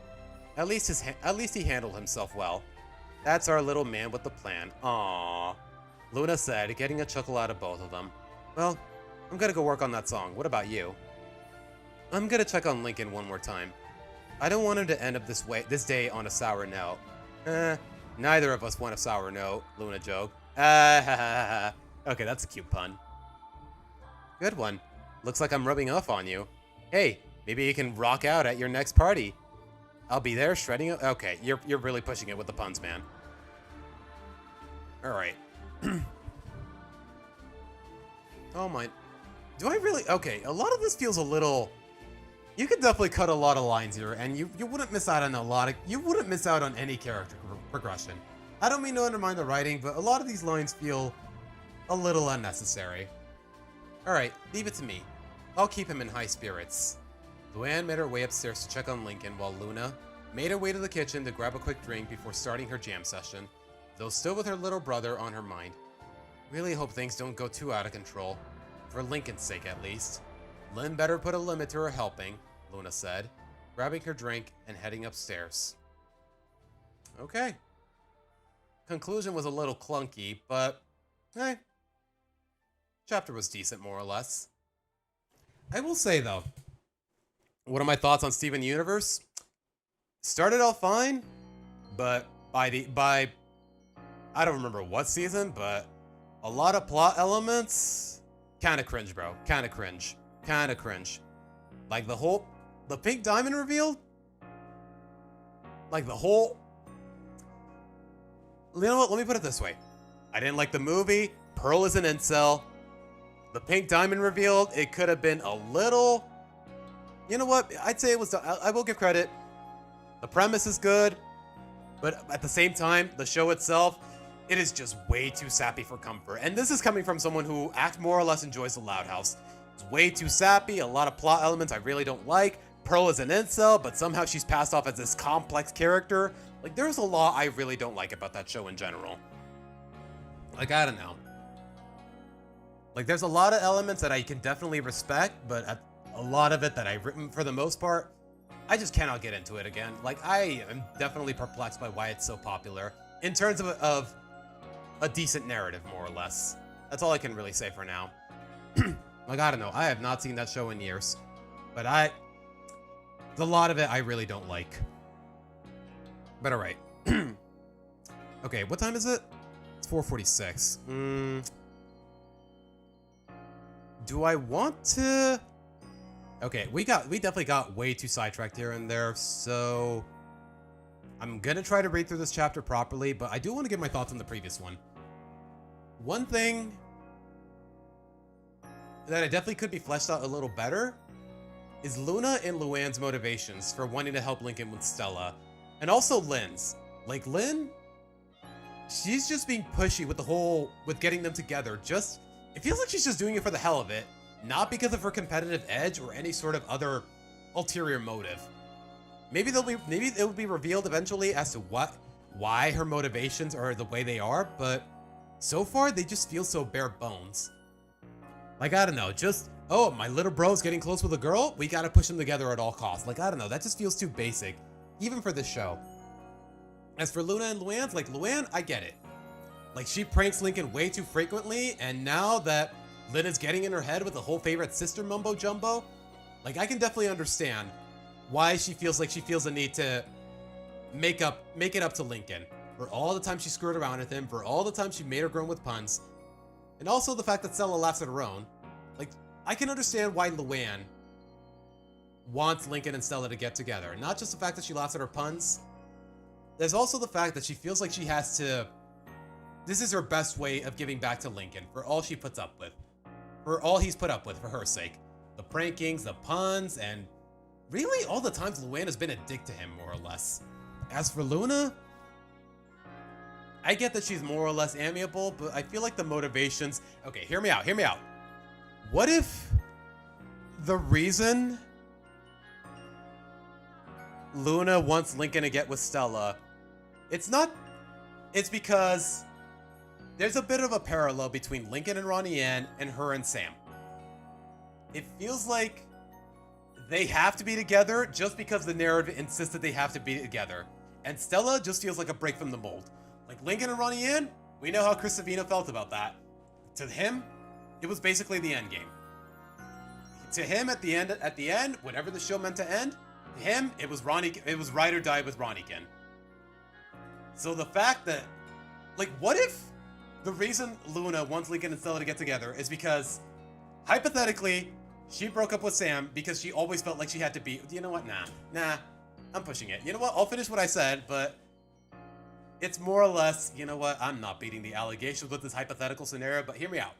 At least he handled himself well. That's our little man with the plan. Aww. Luna said, getting a chuckle out of both of them. Well, I'm gonna go work on that song. What about you? I'm gonna check on Lincoln one more time. I don't want him to end up this day on a sour note. Neither of us want a sour note, Luna joked. Okay, that's a cute pun. Good one. Looks like I'm rubbing off on you. Hey, maybe you can rock out at your next party. I'll be there shredding it. Okay, you're really pushing it with the puns, man. All right. Oh my. Do I really? Okay, a lot of this feels a little. You could definitely cut a lot of lines here, and you wouldn't miss out on you wouldn't miss out on any character progression. I don't mean to undermine the writing, but a lot of these lines feel a little unnecessary. All right, leave it to me. I'll keep him in high spirits. Luan made her way upstairs to check on Lincoln while Luna made her way to the kitchen to grab a quick drink before starting her jam session, though still with her little brother on her mind. Really hope things don't go too out of control. For Lincoln's sake, at least. Lynn better put a limit to her helping, Luna said, grabbing her drink and heading upstairs. Okay. Conclusion was a little clunky, but, hey. Chapter was decent, more or less. I will say, though, what are my thoughts on Steven Universe? Started off fine, but by I don't remember what season, but a lot of plot elements, kind of cringe, bro. Kind of cringe. Like the pink diamond reveal? Like you know what? Let me put it this way. I didn't like the movie. Pearl is an incel. The pink diamond revealed, it could have been a little... You know what? I'd say it was... I will give credit. The premise is good. But at the same time, the show itself, it is just way too sappy for comfort. And this is coming from someone who more or less enjoys the Loud House. It's way too sappy, a lot of plot elements I really don't like. Pearl is an incel, but somehow she's passed off as this complex character. Like, there's a lot I really don't like about that show in general. Like, I don't know. Like, there's a lot of elements that I can definitely respect, but a lot of it that I've written for the most part, I just cannot get into it again. Like, I am definitely perplexed by why it's so popular in terms of a decent narrative, more or less. That's all I can really say for now. Like, I don't know. I have not seen that show in years, but a lot of it I really don't like. But all right. Okay, what time is it? It's 4:46. Do I want to... Okay, we definitely got way too sidetracked here and there, so... I'm gonna try to read through this chapter properly, but I do want to give my thoughts on the previous one. One thing that I definitely could be fleshed out a little better is Luna and Luan's motivations for wanting to help Lincoln with Stella, and also Lynn's. Like, Lynn, she's just being pushy with getting them together. It feels like she's just doing it for the hell of it, not because of her competitive edge or any sort of other ulterior motive. Maybe it will be revealed eventually as to why her motivations are the way they are, but so far they just feel so bare bones. Like, I don't know, just oh, my little bro's getting close with a girl? We gotta push them together at all costs. Like, I don't know, that just feels too basic, even for this show. As for Luna and Luan's, like, Luan, I get it. Like, she pranks Lincoln way too frequently, and now that Lynn is getting in her head with the whole favorite sister mumbo jumbo, like, I can definitely understand why she feels like she feels a need to make it up to Lincoln for all the time she screwed around with him, for all the time she made her grown with puns, and also the fact that Stella laughs at her own. Like, I can understand why Luan wants Lincoln and Stella to get together. Not just the fact that she laughs at her puns. There's also the fact that she feels like she has to... This is her best way of giving back to Lincoln for all she puts up with. For all he's put up with for her sake. The prankings, the puns, and really all the times Luan has been a dick to him, more or less. As for Luna, I get that she's more or less amiable, but I feel like the motivations... Okay, hear me out, hear me out. What if the reason Luna wants Lincoln to get with Stella, it's because there's a bit of a parallel between Lincoln and Ronnie and her and Sam. It feels like they have to be together just because the narrative insists that they have to be together. And Stella just feels like a break from the mold. Like Lincoln and Ronnie Ann, we know how Chris Savino felt about that. To him, it was basically the end game. To him, at the end, whatever the show meant to end, to him, it was ride or die with Ronniekin. So the fact that, like, what if the reason Luna wants Lincoln and Stella to get together is because, hypothetically, she broke up with Sam because she always felt like she had to be, you know what, nah, I'm pushing it. You know what, I'll finish what I said, but it's more or less, you know what, I'm not beating the allegations with this hypothetical scenario, but hear me out.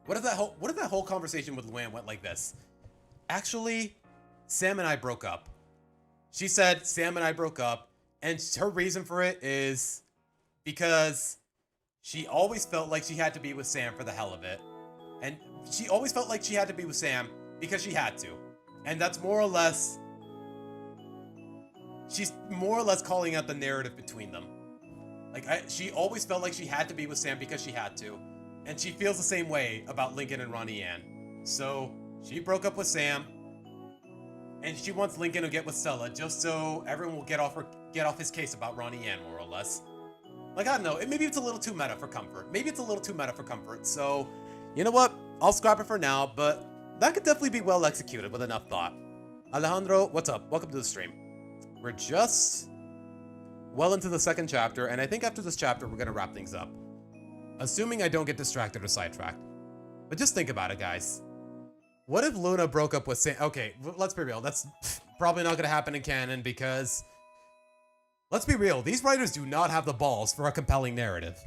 What if that whole conversation with Luan went like this? Actually, Sam and I broke up. She said, Sam and I broke up, and her reason for it is because she always felt like she had to be with Sam for the hell of it. And she always felt like she had to be with Sam because she had to. And that's more or less... She's more or less calling out the narrative between them. Like, she always felt like she had to be with Sam because she had to. And she feels the same way about Lincoln and Ronnie Ann. So, she broke up with Sam. And she wants Lincoln to get with Stella just so everyone will get off his case about Ronnie Ann, more or less. Like, I don't know. Maybe it's a little too meta for comfort. So, you know what? I'll scrap it for now, but that could definitely be well executed with enough thought. Alejandro, what's up? Welcome to the stream. We're just well into the second chapter, and I think after this chapter, we're going to wrap things up. Assuming I don't get distracted or sidetracked. But just think about it, guys. What if Luna broke up with Sam? Okay, let's be real. That's probably not going to happen in canon because... Let's be real. These writers do not have the balls for a compelling narrative.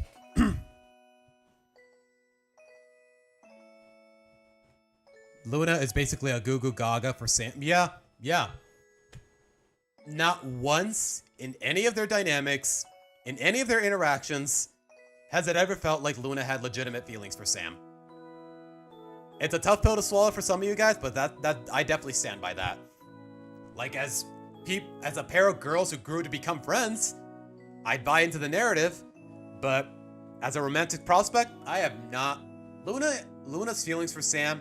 Luna is basically a goo goo gaga for Sam. Yeah. Not once in any of their dynamics, in any of their interactions, has it ever felt like Luna had legitimate feelings for Sam. It's a tough pill to swallow for some of you guys, but that I definitely stand by that. Like, as a pair of girls who grew to become friends, I'd buy into the narrative, but as a romantic prospect, I have not. Luna's feelings for Sam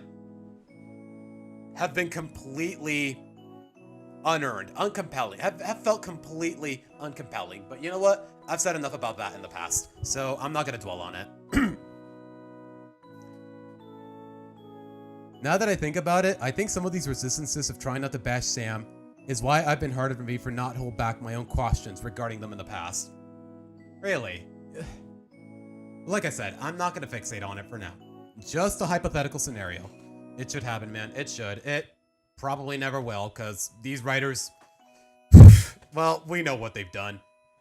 have been completely unearned, uncompelling, have felt completely uncompelling. But you know what? I've said enough about that in the past, so I'm not going to dwell on it. Now that I think about it, I think some of these resistances of trying not to bash Sam is why I've been harder for me for not hold back my own questions regarding them in the past. Really? Like I said, I'm not going to fixate on it for now. Just a hypothetical scenario. It should happen, man. It should. It probably never will, because these writers... well, we know what they've done.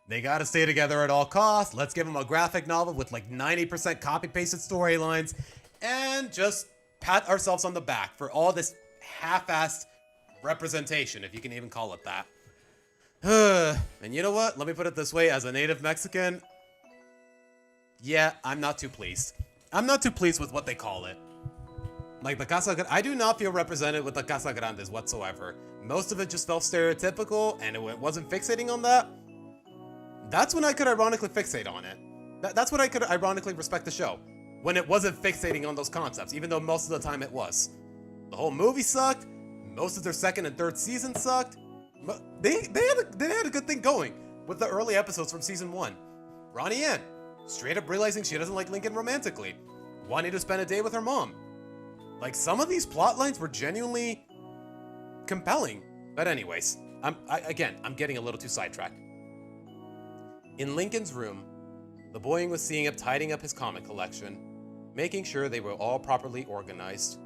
They gotta stay together at all costs. Let's give them a graphic novel with like 90% copy-pasted storylines, and just pat ourselves on the back for all this half-assed representation, if you can even call it that. And you know what? Let me put it this way. As a native Mexican, yeah, I'm not too pleased. I'm not too pleased with what they call it. Like the Casa Grande, I do not feel represented with the Casa Grandes whatsoever. Most of it just felt stereotypical, and it wasn't fixating on that. That's when I could ironically fixate on it. That's when I could ironically respect the show. when it wasn't fixating on those concepts, even though most of the time it was. The whole movie sucked. Most of their second and third season sucked. They had a good thing going with the early episodes from season 1. Ronnie Ann, straight up realizing she doesn't like Lincoln romantically, wanting to spend a day with her mom. Like, some of these plot lines were genuinely compelling. But anyways, I'm getting a little too sidetracked. In Lincoln's room, the boy was seeing him tidying up his comic collection, making sure they were all properly organized.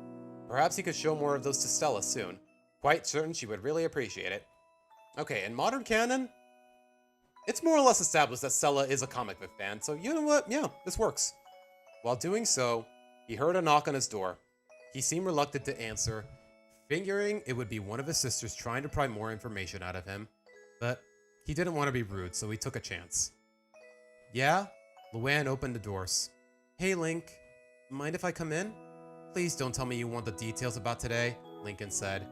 Perhaps he could show more of those to Stella soon. Quite certain she would really appreciate it. Okay, in modern canon, it's more or less established that Stella is a comic book fan, so you know what? Yeah, this works. While doing so, he heard a knock on his door. He seemed reluctant to answer, figuring it would be one of his sisters trying to pry more information out of him, but he didn't want to be rude, so he took a chance. Yeah? Luan opened the doors. Hey, Link. Mind if I come in? Please don't tell me you want the details about today, Lincoln said.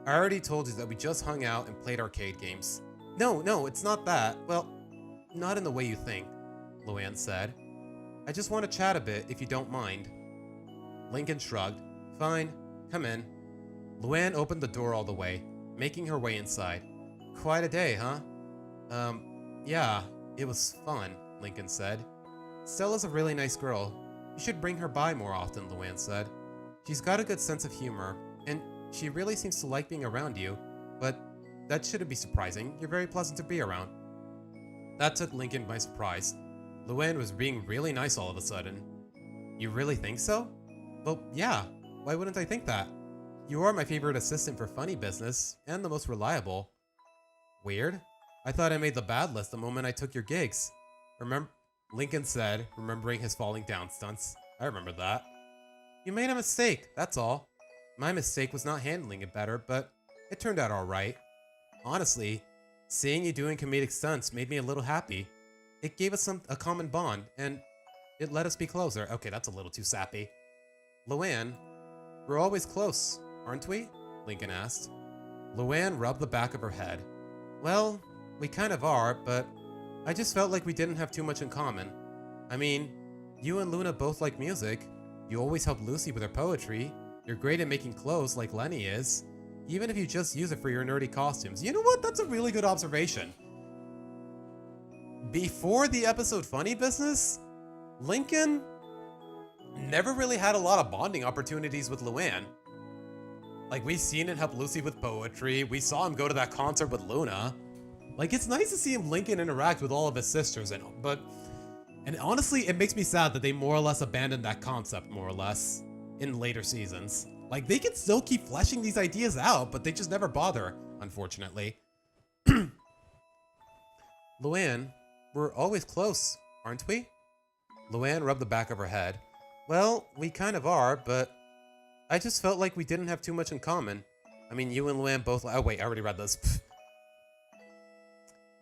I already told you that we just hung out and played arcade games. No, it's not that. Well, not in the way you think, Luan said. I just want to chat a bit, if you don't mind. Lincoln shrugged. Fine, come in. Luan opened the door all the way, making her way inside. Quite a day, huh? Yeah, it was fun, Lincoln said. Stella's a really nice girl. You should bring her by more often, Luan said. She's got a good sense of humor, and she really seems to like being around you, but that shouldn't be surprising. You're very pleasant to be around. That took Lincoln by surprise. Luan was being really nice all of a sudden. You really think so? Well, yeah. Why wouldn't I think that? You are my favorite assistant for funny business, and the most reliable. Weird. I thought I made the bad list the moment I took your gigs. Lincoln said, remembering his falling down stunts. I remember that. You made a mistake, that's all. My mistake was not handling it better, but it turned out alright. Honestly, seeing you doing comedic stunts made me a little happy. It gave us a common bond, and it let us be closer. Okay, that's a little too sappy. Luan, we're always close, aren't we? Lincoln asked. Luan rubbed the back of her head. Well, we kind of are, but I just felt like we didn't have too much in common. I mean, you and Luna both like music. You always help Lucy with her poetry. You're great at making clothes like Lenny is, even if you just use it for your nerdy costumes. You know what? That's a really good observation. Before the episode Funny Business, Lincoln never really had a lot of bonding opportunities with Luan. Like, we've seen him help Lucy with poetry. We saw him go to that concert with Luna. Like, it's nice to see him Lincoln interact with all of his sisters, and honestly, it makes me sad that they more or less abandoned that concept, more or less, in later seasons. Like, they can still keep fleshing these ideas out, but they just never bother, unfortunately. Luan, we're always close, aren't we? Luan rubbed the back of her head. Well, we kind of are, but I just felt like we didn't have too much in common. I mean, you and Luan both... Oh, wait, I already read this.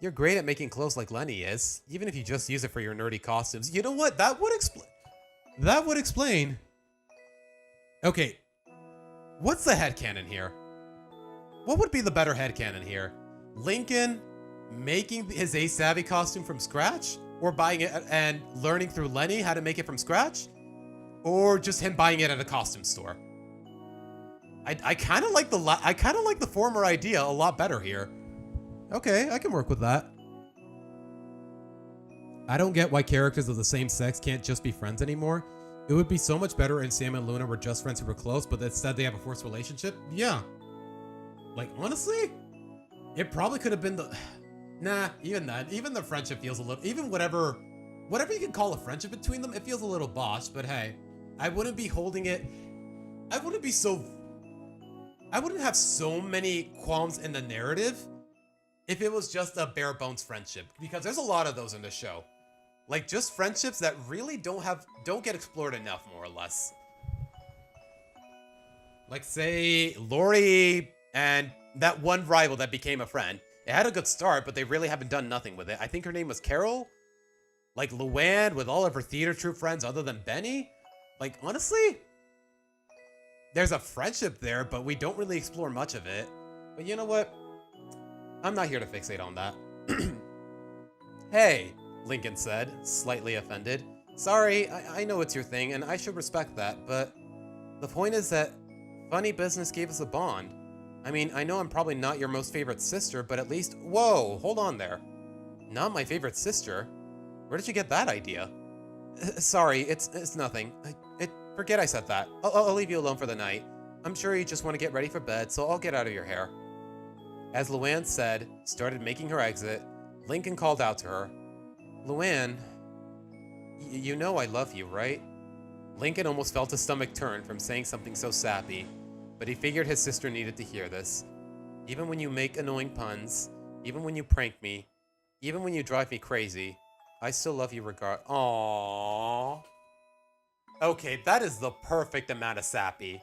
You're great at making clothes like Lenny is, even if you just use it for your nerdy costumes. You know what? That would explain. Okay. What's the headcanon here? What would be the better headcanon here? Lincoln making his Ace Savvy costume from scratch? Or buying it and learning through Lenny how to make it from scratch? Or just him buying it at a costume store? I kind of like the former idea a lot better here. Okay, I can work with that. I don't get why characters of the same sex can't just be friends anymore. It would be so much better if Sam and Luna were just friends who were close, but instead they have a forced relationship. Yeah. Like, honestly, it probably could have been the... Nah, even that. Even the friendship feels a little... Even whatever you can call a friendship between them, it feels a little botched, but hey. I wouldn't be holding it... I wouldn't have so many qualms in the narrative if it was just a bare bones friendship, because there's a lot of those in the show. Like, just friendships that really don't get explored enough, more or less. Like, say, Lori and that one rival that became a friend. It had a good start, but they really haven't done nothing with it. I think her name was Carol. Like, Luan with all of her theater troupe friends other than Benny. Like, honestly, there's a friendship there, but we don't really explore much of it. But you know what? I'm not here to fixate on that. Hey, Lincoln said, slightly offended. Sorry, I know it's your thing, and I should respect that, but the point is that funny business gave us a bond. I mean, I know I'm probably not your most favorite sister, but at least— Whoa, hold on there. Not my favorite sister? Where did you get that idea? Sorry, it's nothing. Forget I said that. I'll leave you alone for the night. I'm sure you just want to get ready for bed, so I'll get out of your hair. As Luan started making her exit, Lincoln called out to her. Luan, you know I love you, right? Lincoln almost felt his stomach turn from saying something so sappy, but he figured his sister needed to hear this. Even when you make annoying puns, even when you prank me, even when you drive me crazy, I still love you Aww. Okay, that is the perfect amount of sappy.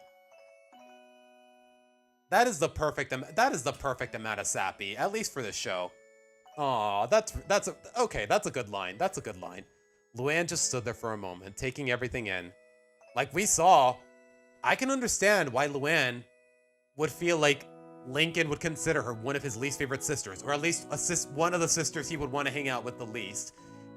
That is the perfect amount of sappy, at least for this show. Aw, that's a good line. That's a good line. Luan just stood there for a moment, taking everything in. Like we saw, I can understand why Luan would feel like Lincoln would consider her one of his least favorite sisters, or at least one of the sisters he would want to hang out with the least.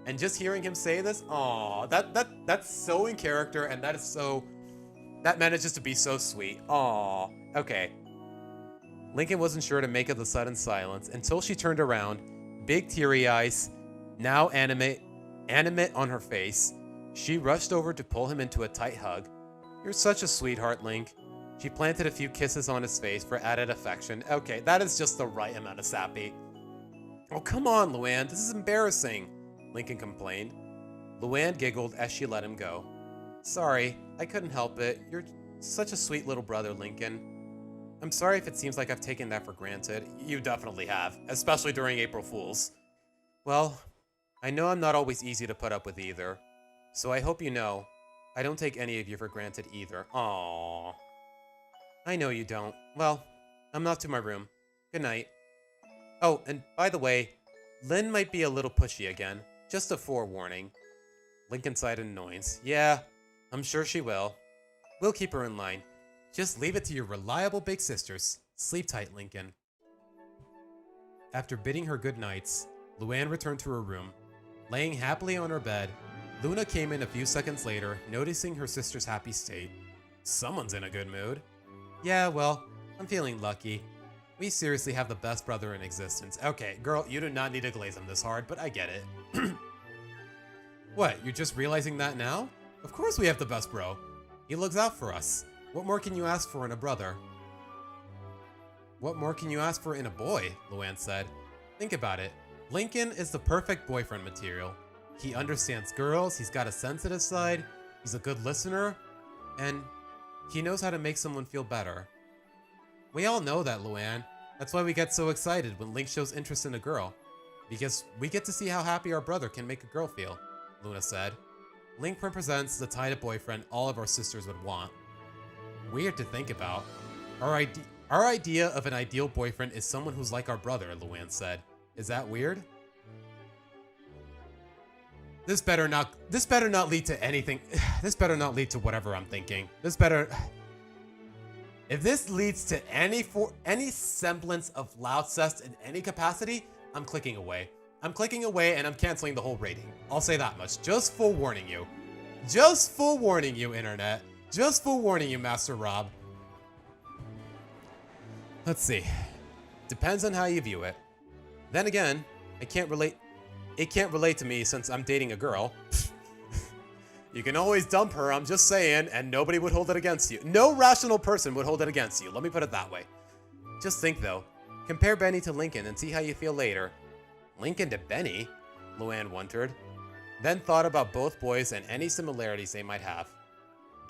And just hearing him say this, aw, that's so in character, and that manages to be so sweet. Aw, okay. Lincoln wasn't sure to make of the sudden silence until she turned around, big teary eyes, now animate on her face. She rushed over to pull him into a tight hug. You're such a sweetheart, Link. She planted a few kisses on his face for added affection. Okay, that is just the right amount of sappy. Oh, come on, Luan, this is embarrassing, Lincoln complained. Luan giggled as she let him go. Sorry, I couldn't help it. You're such a sweet little brother, Lincoln. I'm sorry if it seems like I've taken that for granted. You definitely have, especially during April Fools. Well, I know I'm not always easy to put up with either, so I hope you know I don't take any of you for granted either. Aww. I know you don't. Well, I'm off to my room. Good night. Oh, and by the way, Lynn might be a little pushy again. Just a forewarning. Lincoln sighed in annoyance. Yeah, I'm sure she will. We'll keep her in line. Just leave it to your reliable big sisters. Sleep tight, Lincoln. After bidding her good nights, Luan returned to her room. Laying happily on her bed, Luna came in a few seconds later, noticing her sister's happy state. Someone's in a good mood. Yeah, well, I'm feeling lucky. We seriously have the best brother in existence. Okay, girl, you do not need to glaze him this hard, but I get it. What, you're just realizing that now? Of course we have the best bro. He looks out for us. What more can you ask for in a brother? What more can you ask for in a boy? Luan said. Think about it. Lincoln is the perfect boyfriend material. He understands girls, he's got a sensitive side, he's a good listener, and he knows how to make someone feel better. We all know that, Luan. That's why we get so excited when Link shows interest in a girl. Because we get to see how happy our brother can make a girl feel, Luna said. Link represents the type of boyfriend all of our sisters would want. Weird to think about. Our idea of an ideal boyfriend is someone who's like our brother, Luan said. Is that weird? This better not lead to anything. This better not lead to whatever I'm thinking. If this leads to any semblance of Loudcest in any capacity, I'm clicking away. I'm clicking away and I'm canceling the whole rating. I'll say that much. Just full warning you. Just full warning you, Internet. Just full warning you, Master Rob. Let's see. Depends on how you view it. Then again, it can't relate to me since I'm dating a girl. You can always dump her, I'm just saying, and nobody would hold it against you. No rational person would hold it against you, let me put it that way. Just think though, compare Benny to Lincoln and see how you feel later. Lincoln to Benny? Luan wondered, then thought about both boys and any similarities they might have.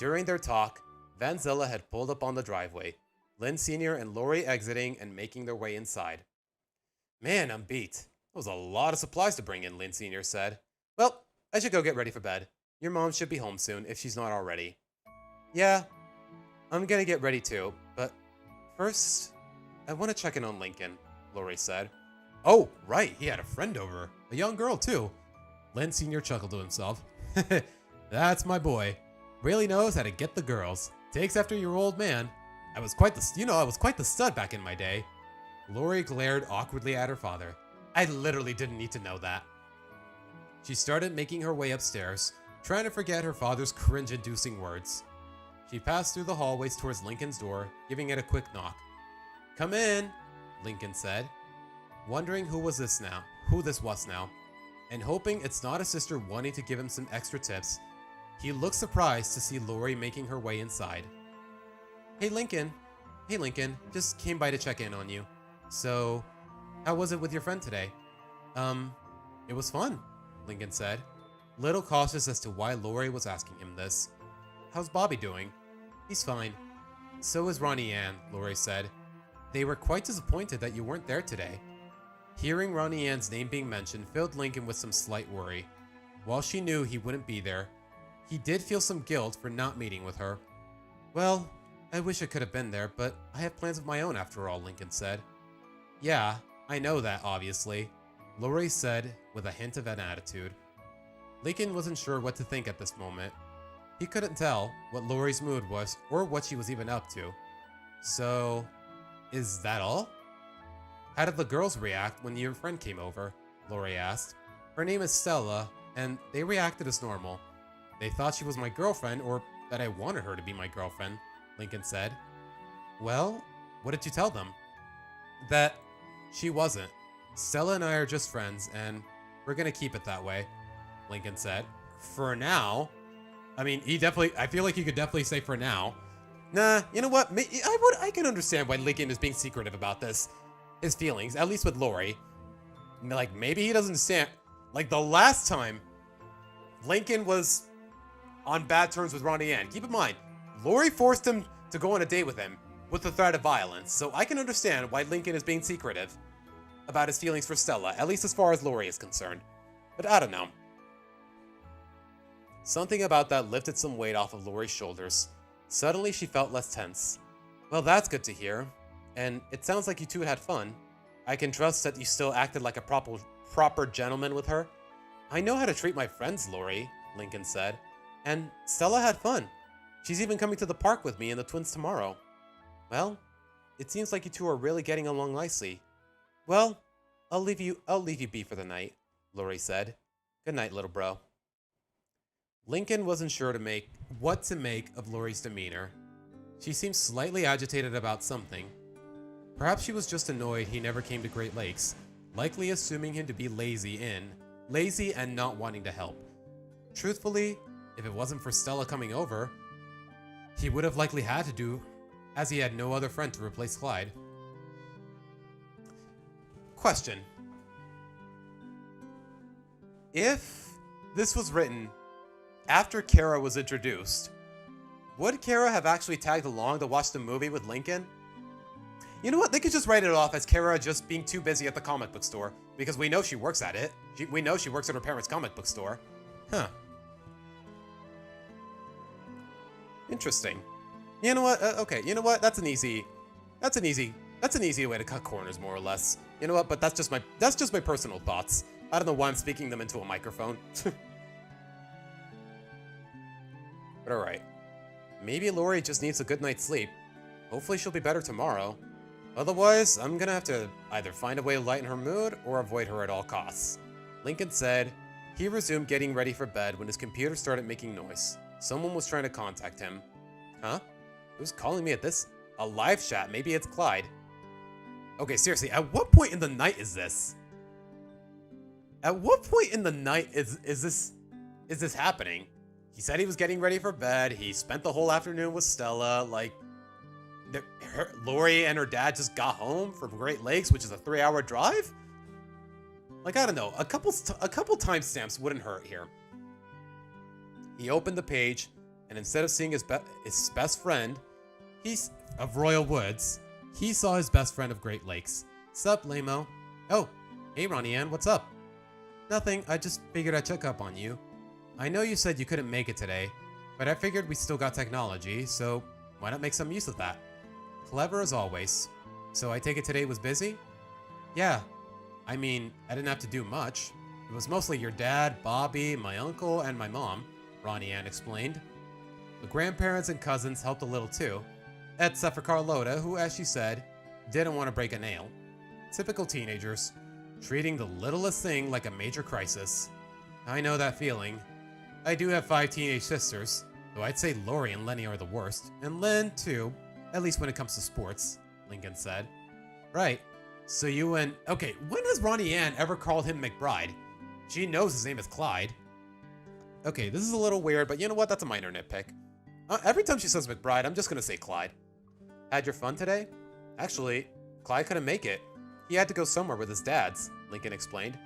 During their talk, Vanzilla had pulled up on the driveway, Lynn Sr. and Lori exiting and making their way inside. Man, I'm beat. That was a lot of supplies to bring in, Lynn Sr. said. Well, I should go get ready for bed. Your mom should be home soon if she's not already. Yeah, I'm gonna get ready too, but first, I want to check in on Lincoln, Lori said. Oh, right, he had a friend over. A young girl too. Lynn Sr. chuckled to himself. That's my boy. Really knows how to get the girls. Takes after your old man. I was quite the stud back in my day. Lori glared awkwardly at her father. I literally didn't need to know that. She started making her way upstairs, trying to forget her father's cringe-inducing words. She passed through the hallways towards Lincoln's door, giving it a quick knock. "Come in," Lincoln said, wondering who this was now, and hoping it's not a sister wanting to give him some extra tips. He looked surprised to see Lori making her way inside. Hey Lincoln, just came by to check in on you. So, how was it with your friend today?" It was fun," Lincoln said, little cautious as to why Lori was asking him this. "How's Bobby doing?" "He's fine." "So is Ronnie Ann," Lori said. "They were quite disappointed that you weren't there today." Hearing Ronnie Ann's name being mentioned filled Lincoln with some slight worry. While she knew he wouldn't be there, he did feel some guilt for not meeting with her. "Well, I wish I could have been there, but I have plans of my own after all," Lincoln said. "Yeah, I know that, obviously," Lori said with a hint of an attitude. Lincoln wasn't sure what to think at this moment. He couldn't tell what Lori's mood was or what she was even up to. "So, is that all?" "How did the girls react when your friend came over?" Lori asked. "Her name is Stella, and they reacted as normal. They thought she was my girlfriend, or that I wanted her to be my girlfriend," Lincoln said. "Well, what did you tell them?" "That she wasn't. Stella and I are just friends, and we're gonna keep it that way," Lincoln said. "For now." I mean, I feel like you could definitely say for now. Nah, you know what? I can understand why Lincoln is being secretive about this. His feelings, at least with Lori. Like, maybe he doesn't stand. Like, the last time Lincoln was on bad terms with Ronnie Ann. Keep in mind, Lori forced him to go on a date with him with the threat of violence. So I can understand why Lincoln is being secretive about his feelings for Stella, at least as far as Lori is concerned. But I don't know. Something about that lifted some weight off of Lori's shoulders. Suddenly, she felt less tense. "Well, that's good to hear. And it sounds like you two had fun. I can trust that you still acted like a proper gentleman with her." "I know how to treat my friends, Lori," Lincoln said. "And Stella had fun. She's even coming to the park with me and the twins tomorrow." "Well, it seems like you two are really getting along nicely." "Well, I'll leave you be for the night," Lori said. "Good night, little bro." Lincoln wasn't sure what to make of Lori's demeanor. She seemed slightly agitated about something. Perhaps she was just annoyed he never came to Great Lakes, likely assuming him to be lazy and not wanting to help. Truthfully, if it wasn't for Stella coming over, he would have likely had to do, as he had no other friend to replace Clyde. Question. If this was written after Kara was introduced, would Kara have actually tagged along to watch the movie with Lincoln? You know what? They could just write it off as Kara just being too busy at the comic book store, because we know she works at it. We know she works at her parents' comic book store. Huh. Interesting. You know what? Okay. You know what? That's an easy way to cut corners, more or less. You know what? But that's just my personal thoughts. I don't know why I'm speaking them into a microphone. But alright. Maybe Lori just needs a good night's sleep. Hopefully she'll be better tomorrow. Otherwise, I'm gonna have to either find a way to lighten her mood or avoid her at all costs. Lincoln said. He resumed getting ready for bed when his computer started making noise. Someone was trying to contact him. Huh? Who's calling me at this? A live chat. Maybe it's Clyde. Okay, seriously, at what point in the night is this? At what point in the night is this happening? He said he was getting ready for bed. He spent the whole afternoon with Stella. Like, Lori and her dad just got home from Great Lakes, which is a 3-hour drive? Like, I don't know. A couple timestamps wouldn't hurt here. He opened the page, and instead of seeing his best friend, of Royal Woods, he saw his best friend of Great Lakes. Sup, Lamo? Oh, hey Ronnie Ann, what's up? Nothing, I just figured I'd check up on you. I know you said you couldn't make it today, but I figured we still got technology, so why not make some use of that? Clever as always. So I take it today was busy? Yeah. I mean, I didn't have to do much. It was mostly your dad, Bobby, my uncle, and my mom, Ronnie Ann explained. The grandparents and cousins helped a little too, except for Carlota, who, as she said, didn't want to break a nail. Typical teenagers, treating the littlest thing like a major crisis. I know that feeling. I do have 5 teenage sisters, though I'd say Lori and Lenny are the worst. And Len, too. At least when it comes to sports, Lincoln said. Right. So you and... Okay, when has Ronnie Ann ever called him McBride? She knows his name is Clyde. Okay, this is a little weird, but you know what? That's a minor nitpick. Every time she says McBride, I'm just gonna say Clyde. Had your fun today? Actually, Clyde couldn't make it. He had to go somewhere with his dad's, Lincoln explained.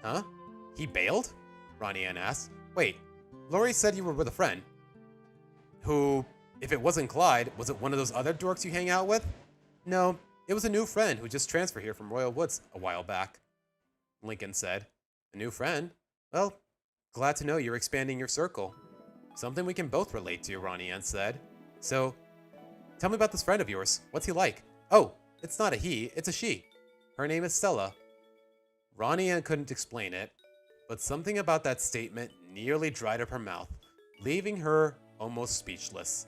Huh? He bailed? Ronnie Ann asked. Wait, Lori said you were with a friend. Who, if it wasn't Clyde, was it one of those other dorks you hang out with? No, it was a new friend who just transferred here from Royal Woods a while back, Lincoln said. A new friend? Well, glad to know you're expanding your circle. Something we can both relate to, Ronnie Ann said. So, tell me about this friend of yours. What's he like? Oh, it's not a he, it's a she. Her name is Stella. Ronnie Ann couldn't explain it, but something about that statement nearly dried up her mouth, leaving her almost speechless.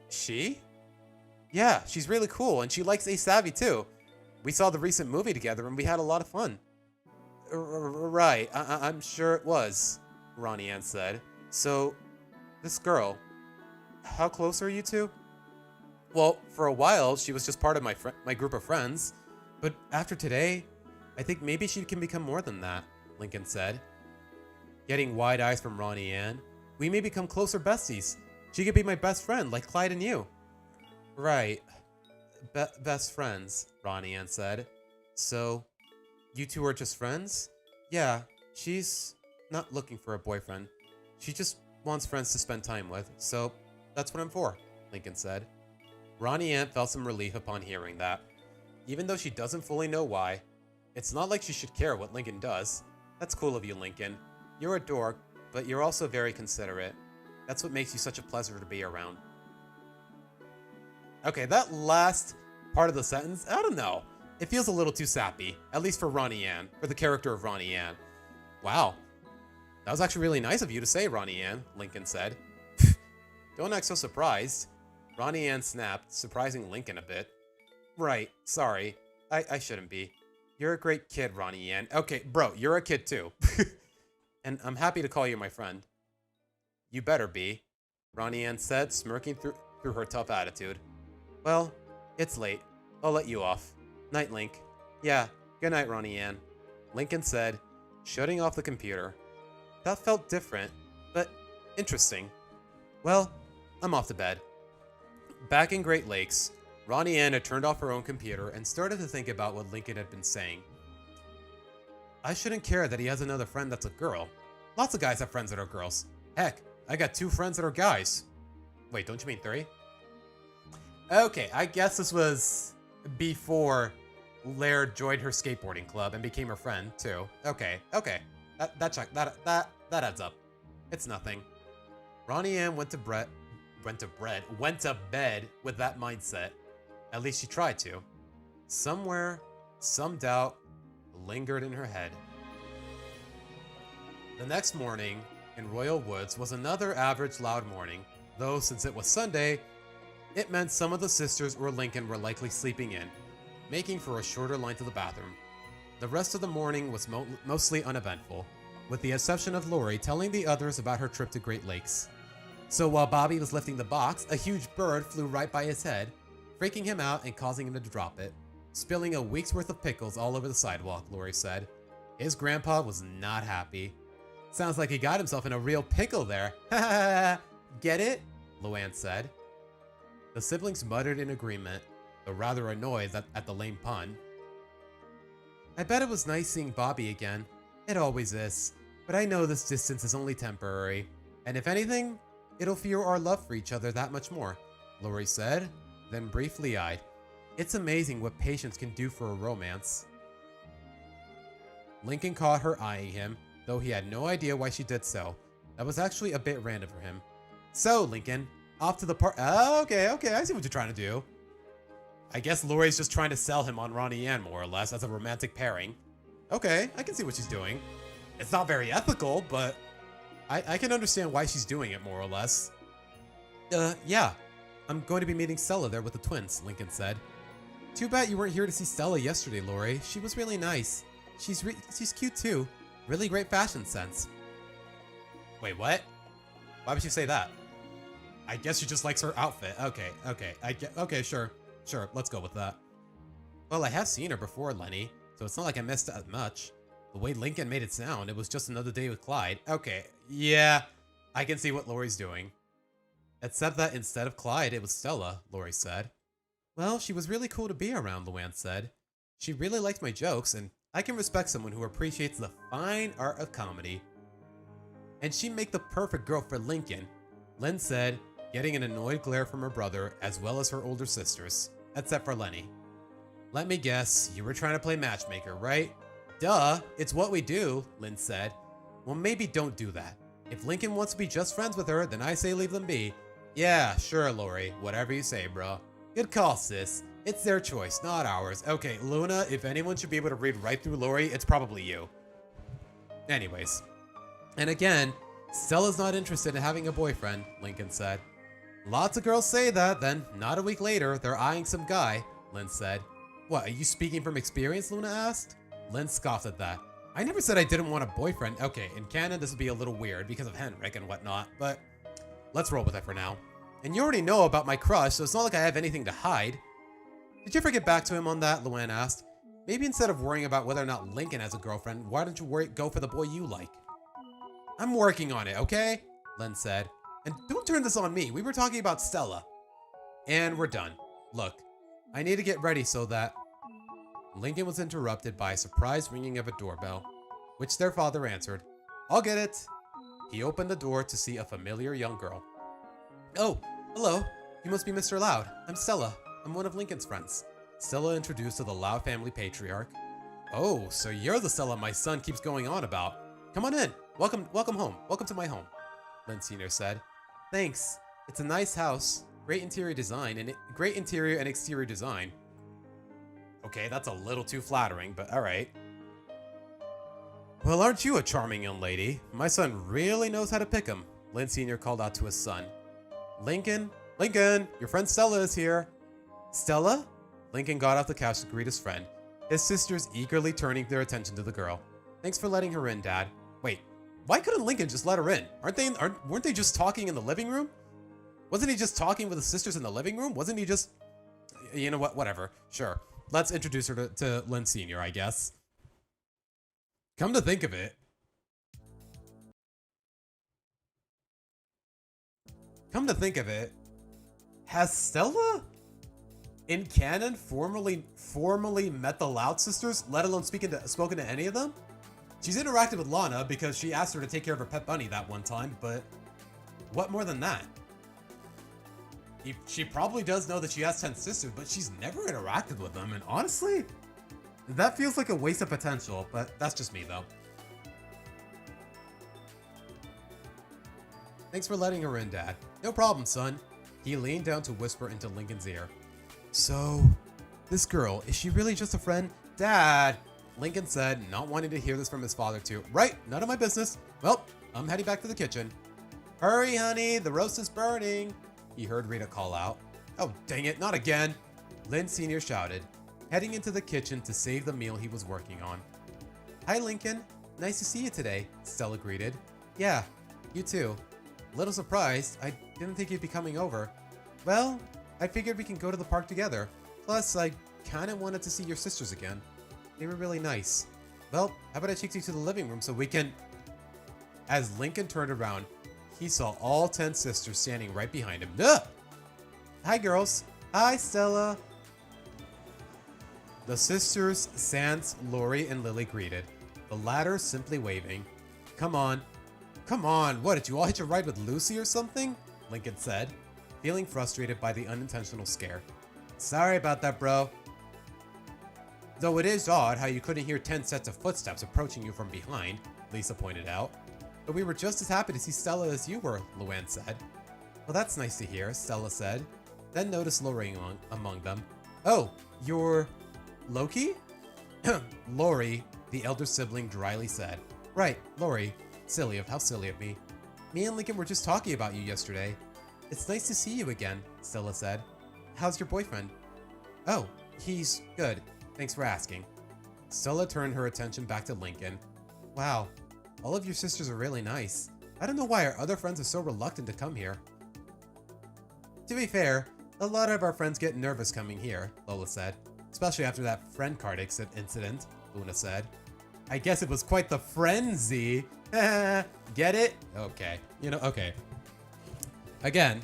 She? Yeah, she's really cool, and she likes Ace Savvy too. We saw the recent movie together, and we had a lot of fun. Right, I'm sure it was, Ronnie Ann said. So, this girl, how close are you two? Well, for a while, she was just part of my group of friends, but after today, I think maybe she can become more than that, Lincoln said. Getting wide eyes from Ronnie Ann, we may become closer besties. She could be my best friend, like Clyde and you. Right. Best friends, Ronnie Ann said. So, you two are just friends? Yeah, she's not looking for a boyfriend. She just wants friends to spend time with, so that's what I'm for, Lincoln said. Ronnie Ann felt some relief upon hearing that. Even though she doesn't fully know why, it's not like she should care what Lincoln does. That's cool of you, Lincoln. You're a dork, but you're also very considerate. That's what makes you such a pleasure to be around. Okay, that last part of the sentence, I don't know. It feels a little too sappy, at least for Ronnie Ann, for the character of Ronnie Ann. Wow. That was actually really nice of you to say, Ronnie Ann, Lincoln said. Don't act so surprised. Ronnie Ann snapped, surprising Lincoln a bit. Right, sorry. I shouldn't be. You're a great kid, Ronnie Ann. Okay, bro, you're a kid too. And I'm happy to call you my friend. You better be, Ronnie Ann said, smirking through her tough attitude. Well, it's late. I'll let you off. Night, Link. Yeah, good night, Ronnie Ann, Lincoln said, shutting off the computer. That felt different, but interesting. Well, I'm off to bed. Back in Great Lakes, Ronnie Ann had turned off her own computer and started to think about what Lincoln had been saying. I shouldn't care that he has another friend that's a girl. Lots of guys have friends that are girls. Heck, I got 2 friends that are guys. Wait, don't you mean 3? Okay, I guess this was before Laird joined her skateboarding club and became her friend too. Okay. That adds up. It's nothing. Ronnie Ann went to bed with that mindset. At least she tried to. Somewhere, some doubt lingered in her head. The next morning in Royal Woods was another average loud morning, though since it was Sunday, it meant some of the sisters or Lincoln were likely sleeping in, making for a shorter line to the bathroom. The rest of the morning was mostly uneventful, with the exception of Lori telling the others about her trip to Great Lakes. So while Bobby was lifting the box, a huge bird flew right by his head, freaking him out and causing him to drop it, spilling a week's worth of pickles all over the sidewalk, Lori said. His grandpa was not happy. Sounds like he got himself in a real pickle there. Get it? Luan said. The siblings muttered in agreement, though rather annoyed at the lame pun. I bet it was nice seeing Bobby again. It always is. But I know this distance is only temporary. And if anything, it'll fuel our love for each other that much more, Lori said, then briefly eyed. It's amazing what patience can do for a romance. Lincoln caught her eyeing him, though he had no idea why she did so. That was actually a bit random for him. So, Lincoln, off to the okay, I see what you're trying to do. I guess Lori's just trying to sell him on Ronnie Ann, more or less, as a romantic pairing. Okay, I can see what she's doing. It's not very ethical, but I can understand why she's doing it, more or less. Yeah. I'm going to be meeting Stella there with the twins, Lincoln said. Too bad you weren't here to see Stella yesterday, Lori. She was really nice. She's cute too. Really great fashion sense. Wait, what? Why would you say that? I guess she just likes her outfit. Okay. Okay, sure. Sure, let's go with that. Well, I have seen her before, Lenny, so it's not like I missed that much. The way Lincoln made it sound, it was just another day with Clyde. Okay, yeah, I can see what Lori's doing. Except that instead of Clyde, it was Stella, Lori said. Well, she was really cool to be around, Luan said. She really liked my jokes, and I can respect someone who appreciates the fine art of comedy. And she'd make the perfect girl for Lincoln, Lynn said, getting an annoyed glare from her brother as well as her older sisters, except for Lenny. Let me guess, you were trying to play matchmaker, right? Duh, it's what we do, Lynn said. Well, maybe don't do that. If Lincoln wants to be just friends with her, then I say leave them be. Yeah, sure, Lori, whatever you say, bro. Good call, sis. It's their choice, not ours. Okay, Luna, if anyone should be able to read right through Lori, it's probably you. Anyways. And again, Stella's not interested in having a boyfriend, Lincoln said. Lots of girls say that, then not a week later, they're eyeing some guy, Lynn said. What, are you speaking from experience, Luna asked? Lynn scoffed at that. I never said I didn't want a boyfriend. Okay, in canon, this would be a little weird because of Henrik and whatnot, but let's roll with it for now. And you already know about my crush, so it's not like I have anything to hide. Did you ever get back to him on that? Luan asked. Maybe instead of worrying about whether or not Lincoln has a girlfriend, why don't you go for the boy you like? I'm working on it, okay? Lynn said. And don't turn this on me. We were talking about Stella. And we're done. Look, I need to get ready so that... Lincoln was interrupted by a surprise ringing of a doorbell, which their father answered. I'll get it. He opened the door to see a familiar young girl. Oh, hello. You must be Mr. Loud. I'm Stella. I'm one of Lincoln's friends. Stella introduced to the Loud family patriarch. Oh, so you're the Stella my son keeps going on about. Come on in. Welcome home. Welcome to my home, Lynn Sr. said. Thanks. It's a nice house. Great interior and exterior design. Okay, that's a little too flattering, but alright. Well, aren't you a charming young lady? My son really knows how to pick 'em, Lynn Sr. called out to his son. Lincoln, your friend Stella is here. Stella? Lincoln got off the couch to greet his friend, his sisters eagerly turning their attention to the girl. Thanks for letting her in, Dad. Wait, why couldn't Lincoln just let her in? Weren't they just talking in the living room? Wasn't he just talking with his sisters in the living room? Wasn't he just... You know what, whatever. Sure. Let's introduce her to Lynn Sr., I guess. Come to think of it. Has Stella, in canon, formally met the Loud sisters, let alone spoken to any of them? She's interacted with Lana because she asked her to take care of her pet bunny that one time, but what more than that? She probably does know that she has 10 sisters, but she's never interacted with them, and honestly, that feels like a waste of potential, but that's just me, though. Thanks for letting her in, Dad. No problem, son. He leaned down to whisper into Lincoln's ear. So, this girl, is she really just a friend? Dad, Lincoln said, not wanting to hear this from his father too. Right, none of my business. Well, I'm heading back to the kitchen. Hurry, honey, the roast is burning. He heard Rita call out. Oh, dang it, not again. Lynn Sr. shouted, heading into the kitchen to save the meal he was working on. Hi, Lincoln. Nice to see you today, Stella greeted. Yeah, you too. A little surprised. I didn't think you'd be coming over. Well, I figured we can go to the park together. Plus, I kind of wanted to see your sisters again. They were really nice. Well, how about I take you to the living room so we can... As Lincoln turned around, he saw all 10 sisters standing right behind him. Ugh! Hi, girls. Hi, Stella. The sisters, Sans, Lori, and Lily greeted, the latter simply waving. Come on, what, did you all hitch a ride with Lucy or something? Lincoln said, feeling frustrated by the unintentional scare. Sorry about that, bro. Though it is odd how you couldn't hear 10 sets of footsteps approaching you from behind, Lisa pointed out. But we were just as happy to see Stella as you were, Luan said. Well, that's nice to hear, Stella said, then noticed Lori among them. Oh, you're... Loki? Lori, the elder sibling, dryly said. Right, Lori. How silly of me. Me and Lincoln were just talking about you yesterday. It's nice to see you again, Stella said. How's your boyfriend? Oh, he's good. Thanks for asking. Stella turned her attention back to Lincoln. Wow, all of your sisters are really nice. I don't know why our other friends are so reluctant to come here. To be fair, a lot of our friends get nervous coming here, Lola said. Especially after that friend card incident, Luna said. I guess it was quite the frenzy. Get it? Okay. Okay. Again,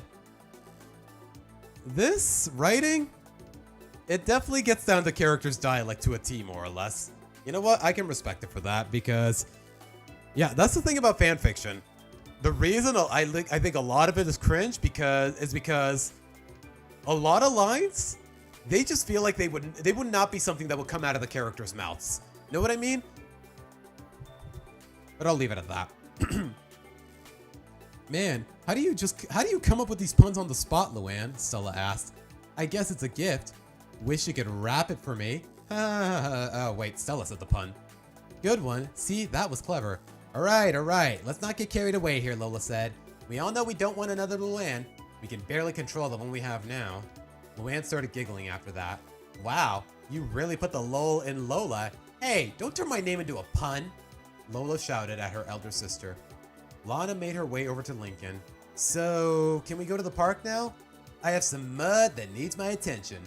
this writing, it definitely gets down to characters' dialect to a T, more or less. You know what? I can respect it for that because, yeah, that's the thing about fanfiction. The reason I think a lot of it is cringe because a lot of lines, they just feel like they would not be something that would come out of the characters' mouths. Know what I mean? But I'll leave it at that. Man, how do you come up with these puns on the spot, Luan? Stella asked. I guess it's a gift. Wish you could rap it for me. Oh, wait, Stella said the pun. Good one. See, that was clever. All right. Let's not get carried away here, Lola said. We all know we don't want another Luan. We can barely control the one we have now. Luan started giggling after that. Wow, you really put the lol in Lola. Hey, don't turn my name into a pun. Lola shouted at her elder sister. Lana made her way over to Lincoln. So, can we go to the park now? I have some mud that needs my attention.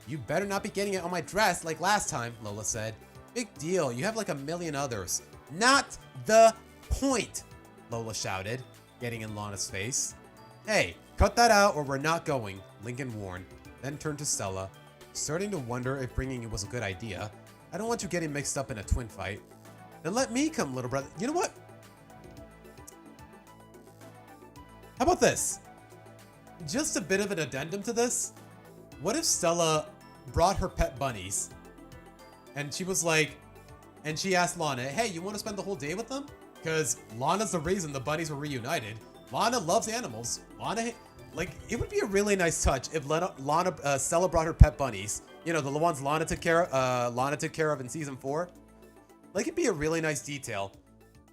You better not be getting it on my dress like last time, Lola said. Big deal, you have like a million others. Not the point, Lola shouted, getting in Lana's face. Hey, cut that out or we're not going, Lincoln warned, then turned to Stella, starting to wonder if bringing you was a good idea. I don't want you getting mixed up in a twin fight. Then let me come, little brother. You know what? How about this? Just a bit of an addendum to this. What if Stella brought her pet bunnies and she was like, and she asked Lana, hey, you want to spend the whole day with them? Because Lana's the reason the bunnies were reunited. Lana loves animals. Like, it would be a really nice touch if Stella brought her pet bunnies. You know, the ones Lana took care of in season 4. Like, it'd be a really nice detail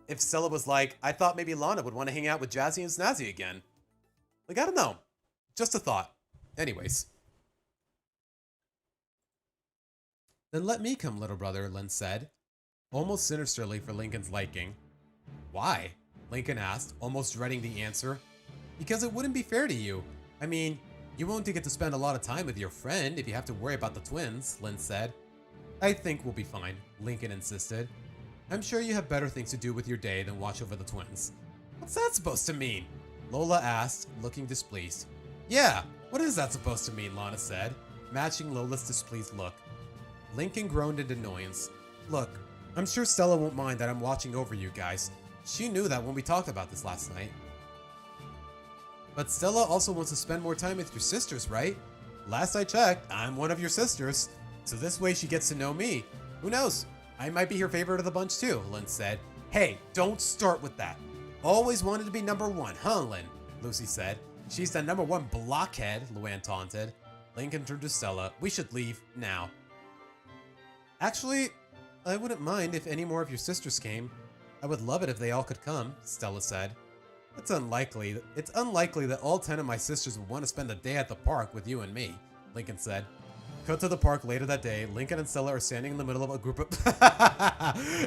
if Stella was like, I thought maybe Lana would want to hang out with Jazzy and Snazzy again. Like, I don't know. Just a thought. Anyways. Then let me come, little brother, Lynn said, almost sinisterly for Lincoln's liking. Why? Lincoln asked, almost dreading the answer. Because it wouldn't be fair to you. I mean, you won't get to spend a lot of time with your friend if you have to worry about the twins, Lynn said. I think we'll be fine, Lincoln insisted. I'm sure you have better things to do with your day than watch over the twins. What's that supposed to mean? Lola asked, looking displeased. Yeah, what is that supposed to mean, Lana said, matching Lola's displeased look. Lincoln groaned in annoyance. Look, I'm sure Stella won't mind that I'm watching over you guys. She knew that when we talked about this last night. But Stella also wants to spend more time with your sisters, right? Last I checked, I'm one of your sisters. So this way she gets to know me. Who knows? I might be her favorite of the bunch too, Lynn said. Hey, don't start with that. Always wanted to be number one, huh, Lynn? Lucy said. She's the number one blockhead, Luan taunted. Lincoln turned to Stella. We should leave now. Actually, I wouldn't mind if any more of your sisters came. I would love it if they all could come, Stella said. It's unlikely that all 10 of my sisters would want to spend the day at the park with you and me, Lincoln said. Cut to the park later that day. Lincoln and Stella are standing in the middle of a group of...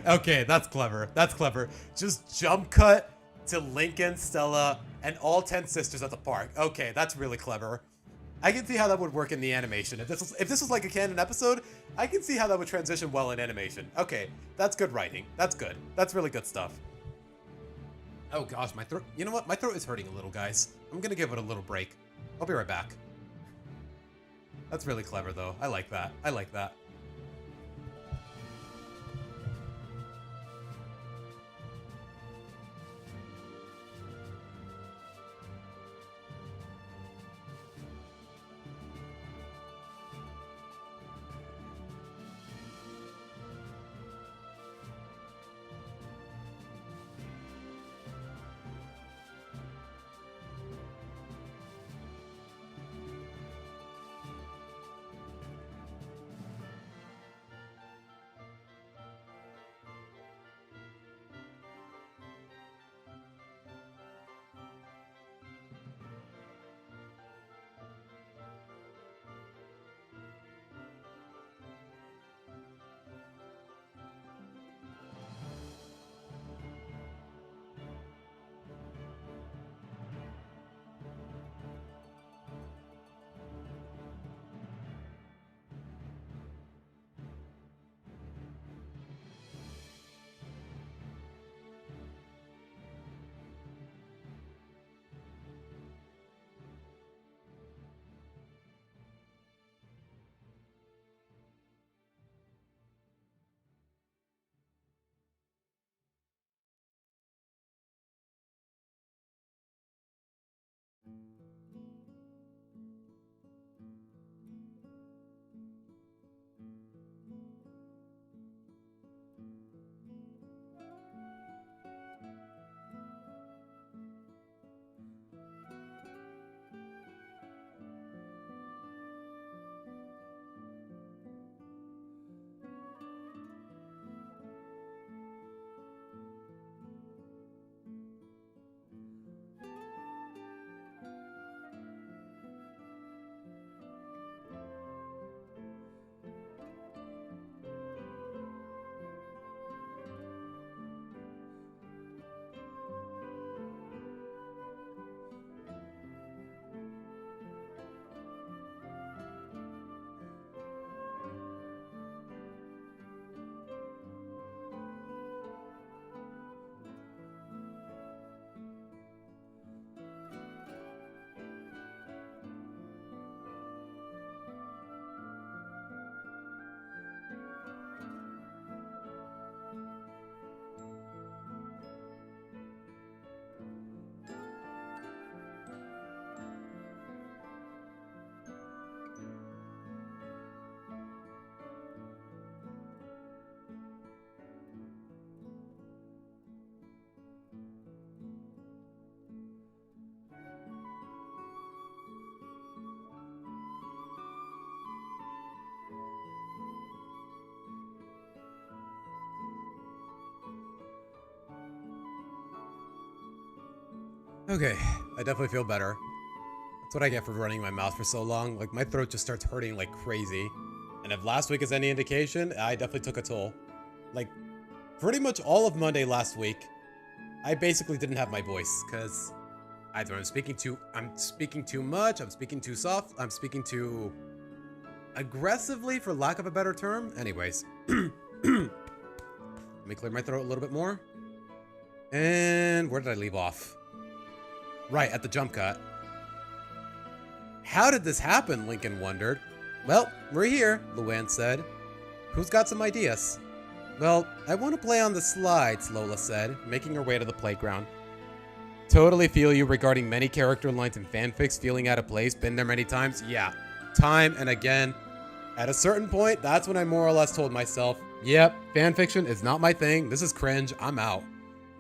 Okay, that's clever. That's clever. Just jump cut to Lincoln, Stella, and all 10 sisters at the park. Okay, that's really clever. I can see how that would work in the animation. If this was like a canon episode, I can see how that would transition well in animation. Okay, that's good writing. That's good. That's really good stuff. Oh gosh, my throat... You know what? My throat is hurting a little, guys. I'm gonna give it a little break. I'll be right back. That's really clever, though. I like that. I like that. Okay, I definitely feel better. That's what I get for running my mouth for so long. Like, my throat just starts hurting like crazy. And if last week is any indication, I definitely took a toll. Like, pretty much all of Monday last week, I basically didn't have my voice, because either I'm speaking too much, I'm speaking too soft, I'm speaking too aggressively, for lack of a better term. Anyways, let me clear my throat a little bit more. And where did I leave off? Right, at the jump cut. How did this happen? Lincoln wondered. Well, we're here, Luan said. Who's got some ideas? Well, I want to play on the slides, Lola said, making her way to the playground. Totally feel you regarding many character lines in fanfics feeling out of place. Been there many times? Yeah, time and again. At a certain point, that's when I more or less told myself, yep, fanfiction is not my thing. This is cringe. I'm out.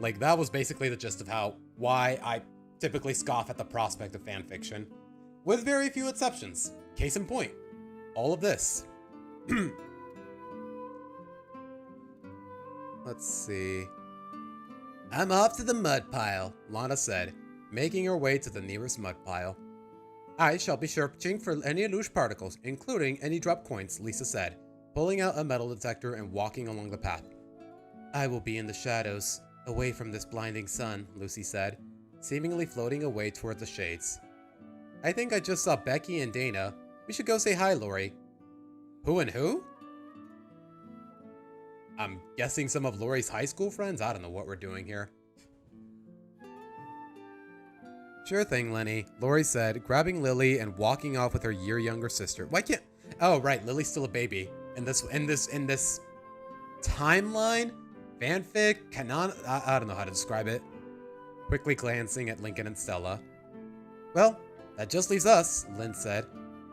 Like, that was basically the gist of why I typically scoff at the prospect of fanfiction. With very few exceptions. Case in point, all of this. Let's see. I'm off to the mud pile, Lana said, making her way to the nearest mud pile. I shall be searching for any loose particles, including any drop coins, Lisa said, pulling out a metal detector and walking along the path. I will be in the shadows, away from this blinding sun, Lucy said, seemingly floating away toward the shades. I think I just saw Becky and Dana. We should go say hi, Lori. Who and who? I'm guessing some of Lori's high school friends? I don't know what we're doing here. Sure thing, Lenny, Lori said, grabbing Lily and walking off with her year-younger sister. Why can't... Oh, right, Lily's still a baby. In this timeline, fanfic, canon... I don't know how to describe it. Quickly glancing at Lincoln and Stella. Well, that just leaves us, Lynn said.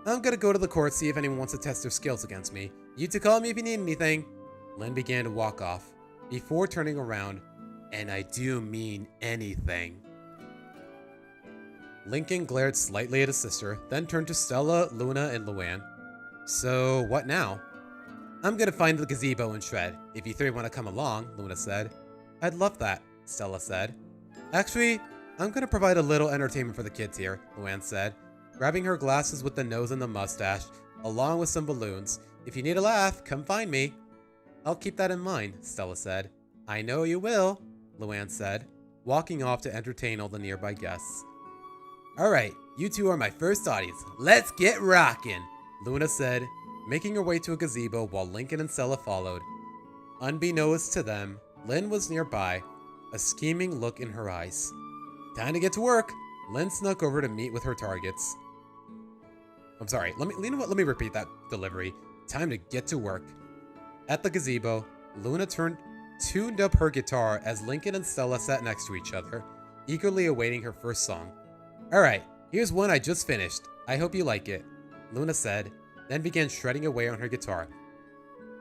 I'm gonna go to the court, see if anyone wants to test their skills against me. You two call me if you need anything. Lynn began to walk off, before turning around, and I do mean anything. Lincoln glared slightly at his sister, then turned to Stella, Luna, and Luan. So, what now? I'm gonna find the gazebo and shred. If you three want to come along, Luna said. I'd love that, Stella said. Actually, I'm gonna provide a little entertainment for the kids here, Luan said, grabbing her glasses with the nose and the mustache, along with some balloons. If you need a laugh, come find me. I'll keep that in mind, Stella said. I know you will, Luan said, walking off to entertain all the nearby guests. Alright, you two are my first audience. Let's get rockin', Luna said, making her way to a gazebo while Lincoln and Stella followed. Unbeknownst to them, Lynn was nearby, a scheming look in her eyes. Time to get to work. Lynn snuck over to meet with her targets. I'm sorry, let me repeat that delivery. Time to get to work. At the gazebo, Luna tuned up her guitar as Lincoln and Stella sat next to each other, eagerly awaiting her first song. Alright, here's one I just finished. I hope you like it, Luna said, then began shredding away on her guitar.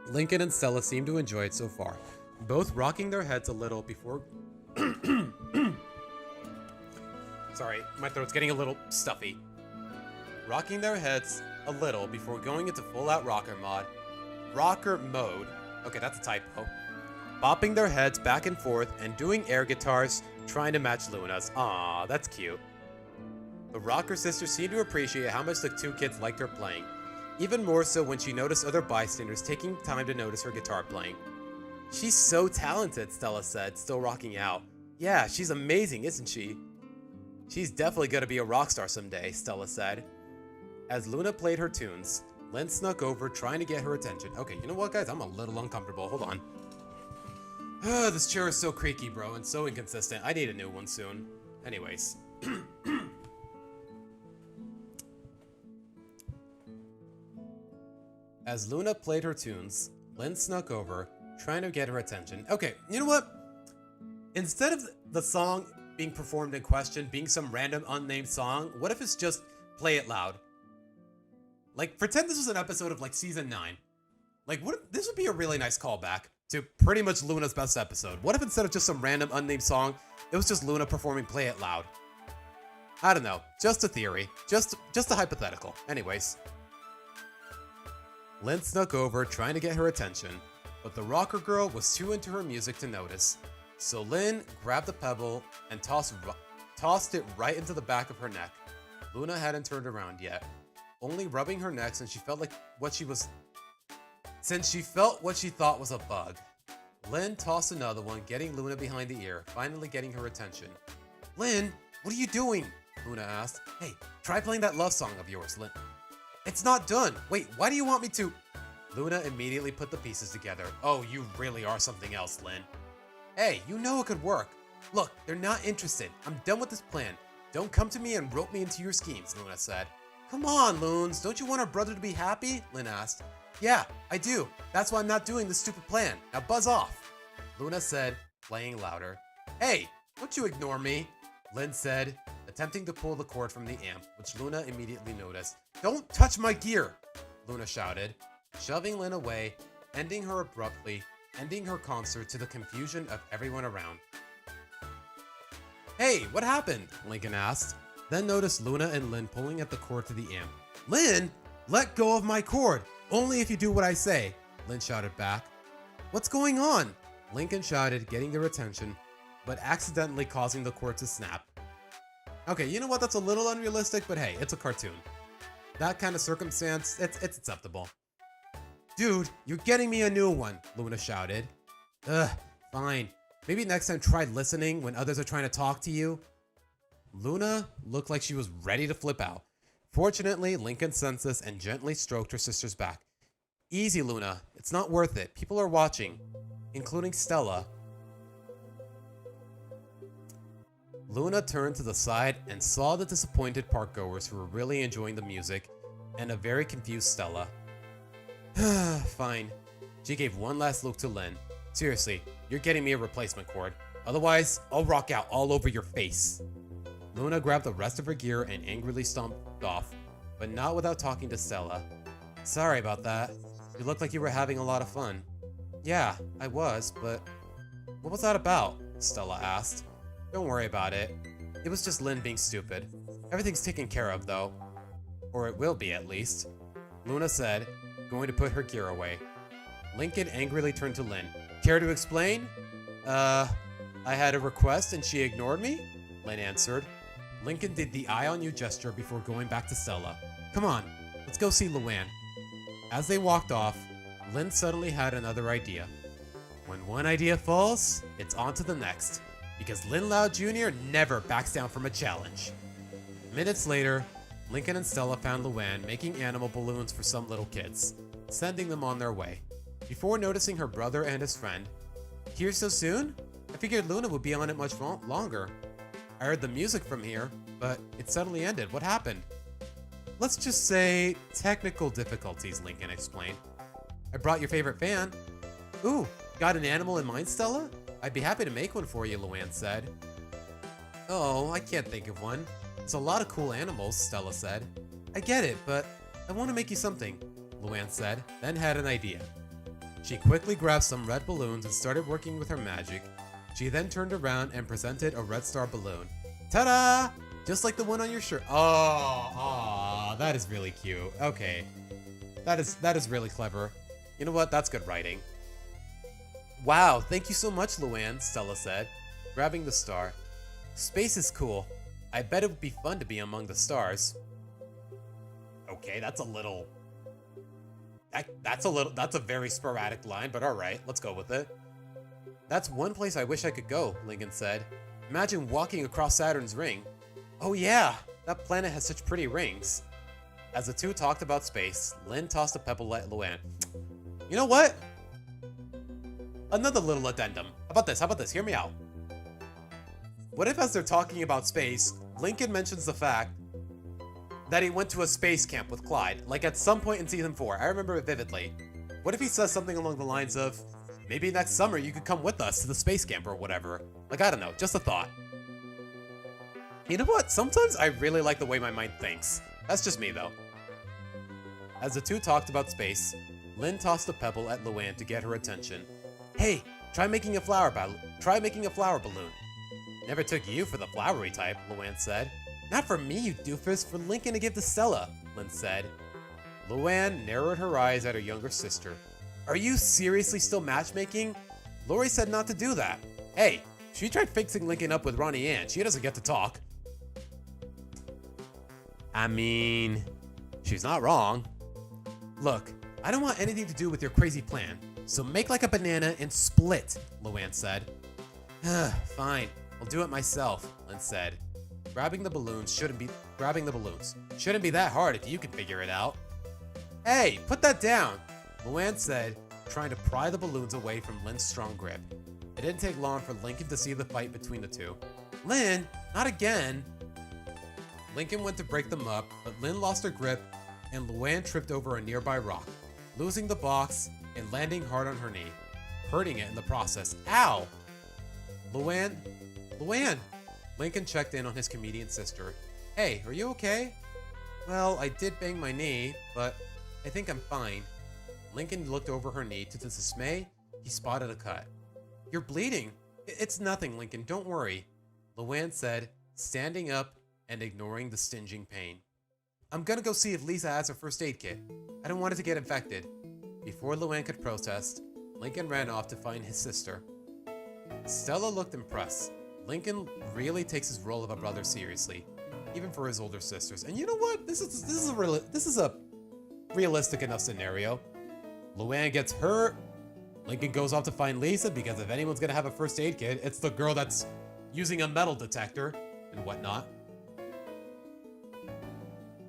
Lincoln and Stella seemed to enjoy it so far, both rocking their heads a little before... Sorry, my throat's getting a little stuffy. Rocking their heads a little before going into full-out rocker mode. Okay, that's a typo. Bopping their heads back and forth and doing air guitars, trying to match Luna's. Aww, that's cute. The rocker sister seemed to appreciate how much the two kids liked her playing, even more so when she noticed other bystanders taking time to notice her guitar playing. She's so talented, Stella said, still rocking out. Yeah, she's amazing, isn't she? She's definitely gonna be a rock star someday, Stella said. As Luna played her tunes, Lynn snuck over, trying to get her attention. Okay, you know what, guys? I'm a little uncomfortable. Hold on. This chair is so creaky, bro, and so inconsistent. I need a new one soon. Anyways. As Luna played her tunes, Lynn snuck over, trying to get her attention. Okay, you know what? Instead of the song being performed in question being some random unnamed song, what if it's just Play It Loud? Like, pretend this was an episode of, like, season 9. Like, what if, this would be a really nice callback to pretty much Luna's best episode. What if instead of just some random unnamed song, it was just Luna performing Play It Loud? I don't know. Just a theory. Just a hypothetical. Anyways. Lynn snuck over, trying to get her attention, but the rocker girl was too into her music to notice. So Lynn grabbed the pebble and tossed tossed it right into the back of her neck. Luna hadn't turned around yet, only rubbing her neck since she felt what she thought was a bug. Lynn tossed another one, getting Luna behind the ear, finally getting her attention. Lynn, what are you doing? Luna asked. Hey, try playing that love song of yours, Lynn. It's not done. Wait, why do you want me to? Luna immediately put the pieces together. Oh, you really are something else, Lynn. Hey, you know it could work. Look, they're not interested. I'm done with this plan. Don't come to me and rope me into your schemes, Luna said. Come on, Loons. Don't you want our brother to be happy? Lynn asked. Yeah, I do. That's why I'm not doing this stupid plan. Now buzz off, Luna said, playing louder. Hey, don't you ignore me, Lynn said, attempting to pull the cord from the amp, which Luna immediately noticed. Don't touch my gear, Luna shouted, shoving Lynn away, ending her abruptly, ending her concert to the confusion of everyone around. Hey, what happened? Lincoln asked, then noticed Luna and Lynn pulling at the cord to the amp. Lynn, let go of my cord, only if you do what I say, Lynn shouted back. What's going on? Lincoln shouted, getting their attention, but accidentally causing the cord to snap. Okay, you know what? That's a little unrealistic, but hey, it's a cartoon. That kind of circumstance, it's acceptable. Dude, you're getting me a new one, Luna shouted. Ugh, fine. Maybe next time try listening when others are trying to talk to you. Luna looked like she was ready to flip out. Fortunately, Lincoln sensed this and gently stroked her sister's back. Easy, Luna. It's not worth it. People are watching, including Stella. Luna turned to the side and saw the disappointed parkgoers who were really enjoying the music and a very confused Stella. Fine. She gave one last look to Lynn. Seriously, you're getting me a replacement cord. Otherwise, I'll rock out all over your face. Luna grabbed the rest of her gear and angrily stomped off, but not without talking to Stella. Sorry about that. You looked like you were having a lot of fun. Yeah, I was, but what was that about? Stella asked. Don't worry about it. It was just Lynn being stupid. Everything's taken care of, though. Or it will be, at least. Luna said, going to put her gear away. Lincoln angrily turned to Lynn. Care to explain? I had a request and she ignored me? Lynn answered. Lincoln did the eye on you gesture before going back to Stella. Come on, let's go see Luan. As they walked off, Lynn suddenly had another idea. When one idea falls, it's on to the next. Because Lynn Loud Jr. never backs down from a challenge. Minutes later, Lincoln and Stella found Luan making animal balloons for some little kids, sending them on their way. Before noticing her brother and his friend, here so soon? I figured Luna would be on it much longer. I heard the music from here, but it suddenly ended. What happened? Let's just say technical difficulties, Lincoln explained. I brought your favorite fan. Ooh, got an animal in mind, Stella? I'd be happy to make one for you, Luan said. Oh, I can't think of one. There's a lot of cool animals, Stella said. I get it, but I want to make you something, Luan said, then had an idea. She quickly grabbed some red balloons and started working with her magic. She then turned around and presented a red star balloon. Ta-da! Just like the one on your shirt. Oh, that is really cute. Okay. That is really clever. You know what? That's good writing. Wow, thank you so much, Luan, Stella said, grabbing the star. Space is cool. I bet it would be fun to be among the stars. Okay, that's a very sporadic line, but alright, let's go with it. That's one place I wish I could go, Lincoln said. Imagine walking across Saturn's ring. Oh yeah, that planet has such pretty rings. As the two talked about space, Lynn tossed a pebble at Luan. You know what? Another little addendum. How about this? Hear me out. What if as they're talking about space, Lincoln mentions the fact that he went to a space camp with Clyde, like at some point in season 4. I remember it vividly. What if he says something along the lines of, maybe next summer you could come with us to the space camp or whatever. Like, I don't know, just a thought. You know what? Sometimes I really like the way my mind thinks. That's just me, though. As the two talked about space, Lynn tossed a pebble at Luan to get her attention. Hey, try making a flower balloon. Never took you for the flowery type, Luan said. Not for me, you doofus, for Lincoln to give to Stella, Lynn said. Luan narrowed her eyes at her younger sister. Are you seriously still matchmaking? Lori said not to do that. Hey, She tried fixing Lincoln up with Ronnie and she doesn't get to talk. I mean, she's not wrong. Look, I don't want anything to do with your crazy plan, so make like a banana and split, Luan said. Fine, I'll do it myself, Lynn said. Grabbing the balloons shouldn't be that hard if you can figure it out. Hey, put that down, Luan said, trying to pry the balloons away from Lynn's strong grip. It didn't take long for Lincoln to see the fight between the two. Lynn, not again. Lincoln went to break them up, but Lynn lost her grip and Luan tripped over a nearby rock, losing the box and landing hard on her knee, hurting it in the process. Ow! Luan? Lincoln checked in on his comedian sister. Hey, are you okay? Well, I did bang my knee, but I think I'm fine. Lincoln looked over her knee. To his dismay, he spotted a cut. You're bleeding. It's nothing, Lincoln, don't worry, Luan said, standing up and ignoring the stinging pain. I'm gonna go see if Lisa has her first aid kit. I don't want it to get infected. Before Luan could protest, Lincoln ran off to find his sister. Stella looked impressed. Lincoln really takes his role of a brother seriously, even for his older sisters. And you know what? This is a realistic enough scenario. Luan gets hurt. Lincoln goes off to find Lisa because if anyone's gonna have a first aid kit, it's the girl that's using a metal detector and whatnot.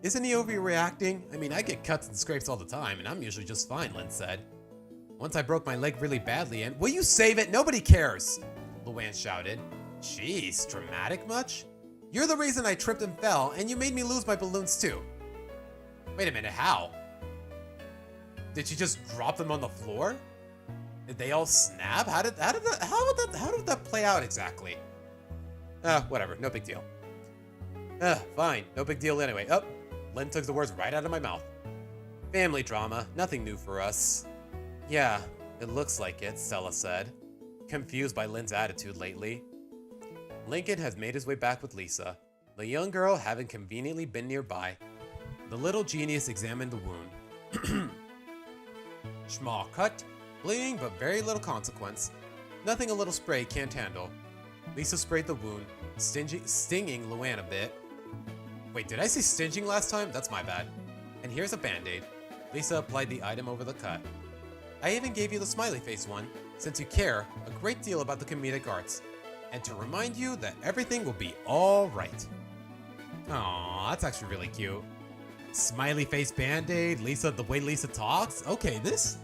Isn't he overreacting? I mean, I get cuts and scrapes all the time, and I'm usually just fine, Lynn said. Once I broke my leg really badly and— Will you save it? Nobody cares! Luan shouted. Jeez, dramatic much? You're the reason I tripped and fell, and you made me lose my balloons too. Wait a minute, how? Did she just drop them on the floor? Did they all snap? How did that play out exactly? Whatever, no big deal. Fine, no big deal anyway. Oh, Lynn took the words right out of my mouth. Family drama, nothing new for us. Yeah, it looks like it, Stella said, confused by Lynn's attitude lately. Lincoln has made his way back with Lisa, the young girl having conveniently been nearby. The little genius examined the wound. Small cut, bleeding but very little consequence. Nothing a little spray can't handle. Lisa sprayed the wound, stinging Luan a bit. Wait, did I say stinging last time? That's my bad. And here's a band-aid. Lisa applied the item over the cut. I even gave you the smiley face one, since you care a great deal about the comedic arts, and to remind you that everything will be alright. Aww, that's actually really cute. Smiley face band-aid, Lisa, the way Lisa talks. Okay, this,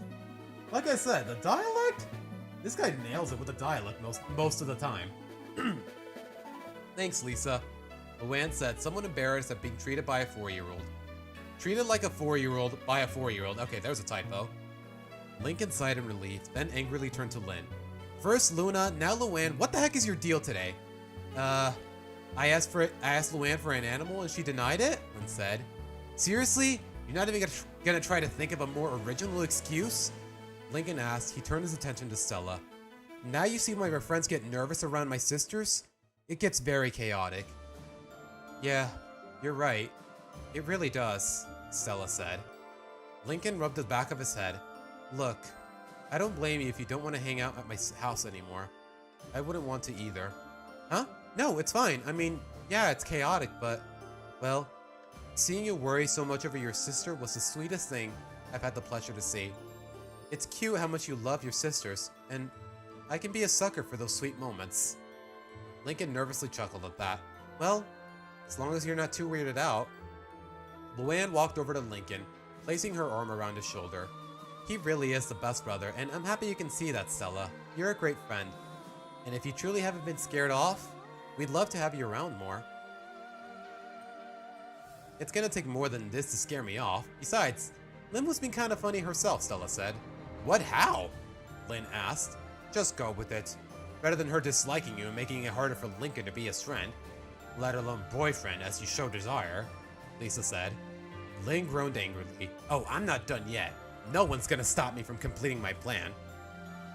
like I said, the dialect, this guy nails it with the dialect most of the time. Thanks, Lisa, Luan said, somewhat embarrassed at being treated by a 4-year-old. Treated like a 4-year-old by a 4-year-old. Okay, there's a typo. Lincoln sighed in relief, then angrily turned to Lynn. First Luna, now Luan, what the heck is your deal today? I asked Luan for an animal and she denied it? Lynn said. Seriously? You're not even gonna try to think of a more original excuse? Lincoln asked. He turned his attention to Stella. Now you see why my friends get nervous around my sisters? It gets very chaotic. Yeah, you're right. It really does, Stella said. Lincoln rubbed the back of his head. Look, I don't blame you if you don't want to hang out at my house anymore. I wouldn't want to either. Huh? No, it's fine. I mean, yeah, it's chaotic, but, well, seeing you worry so much over your sister was the sweetest thing I've had the pleasure to see. It's cute how much you love your sisters, and I can be a sucker for those sweet moments. Lincoln nervously chuckled at that. Well, as long as you're not too weirded out. Luan walked over to Lincoln, placing her arm around his shoulder. He really is the best brother, and I'm happy you can see that, Stella. You're a great friend. And if you truly haven't been scared off, we'd love to have you around more. It's gonna take more than this to scare me off. Besides, Lynn was being kind of funny herself, Stella said. What, how? Lynn asked. Just go with it. Better than her disliking you and making it harder for Lincoln to be his friend, let alone boyfriend as you show desire, Lisa said. Lynn groaned angrily. Oh, I'm not done yet. No one's gonna stop me from completing my plan.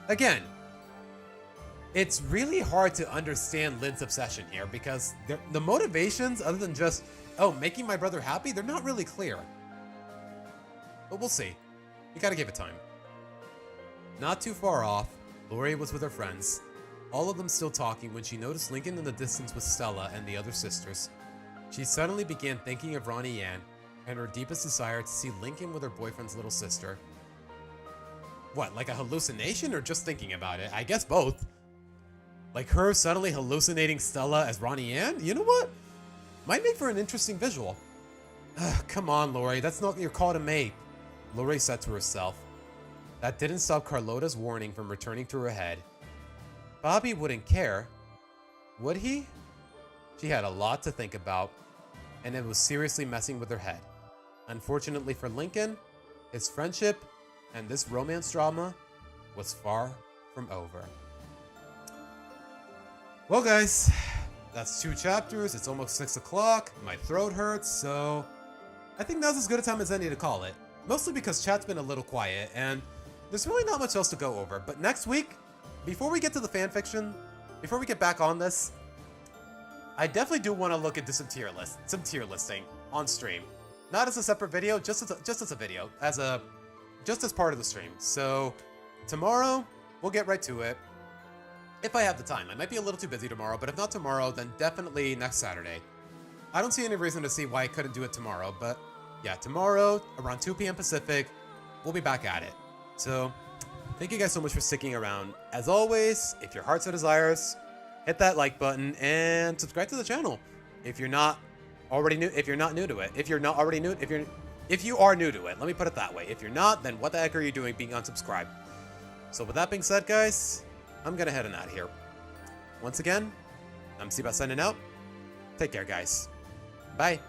Again, it's really hard to understand Lynn's obsession here because the motivations, other than just, oh, making my brother happy, they're not really clear. But we'll see. You gotta give it time. Not too far off, Lori was with her friends. all of them still talking when she noticed Lincoln in the distance with Stella and the other sisters. She suddenly began thinking of Ronnie Yan and her deepest desire to see Lincoln with her boyfriend's little sister. What, like a hallucination or just thinking about it? I guess both. Like her suddenly hallucinating Stella as Ronnie Yan? You know what? Might make for an interesting visual. Come on, Lori, that's not your call to make, Lori said to herself. That didn't stop Carlotta's warning from returning to her head. Bobby wouldn't care, would he? She had a lot to think about, and it was seriously messing with her head. Unfortunately for Lincoln, his friendship and this romance drama was far from over. Well, guys, that's 2 chapters. It's almost 6 o'clock. My throat hurts, so I think now's as good a time as any to call it. Mostly because chat's been a little quiet, and there's really not much else to go over. But next week, before we get to the fanfiction, before we get back on this, I definitely do want to look into some tier listing on stream. Not as a separate video, just as a video, just as part of the stream. So tomorrow, we'll get right to it. If I have the time. I might be a little too busy tomorrow, but if not tomorrow, then definitely next Saturday. I don't see any reason to see why I couldn't do it tomorrow, but yeah, tomorrow, around 2 p.m. Pacific, we'll be back at it. So, thank you guys so much for sticking around. As always, if your heart so desires, hit that like button and subscribe to the channel. If you're not already new, if you are new to it, if you are new to it, let me put it that way. If you're not, then what the heck are you doing being unsubscribed? So with that being said, guys, I'm gonna head on out of here. Once again, I'm Siba signing out. Take care, guys. Bye.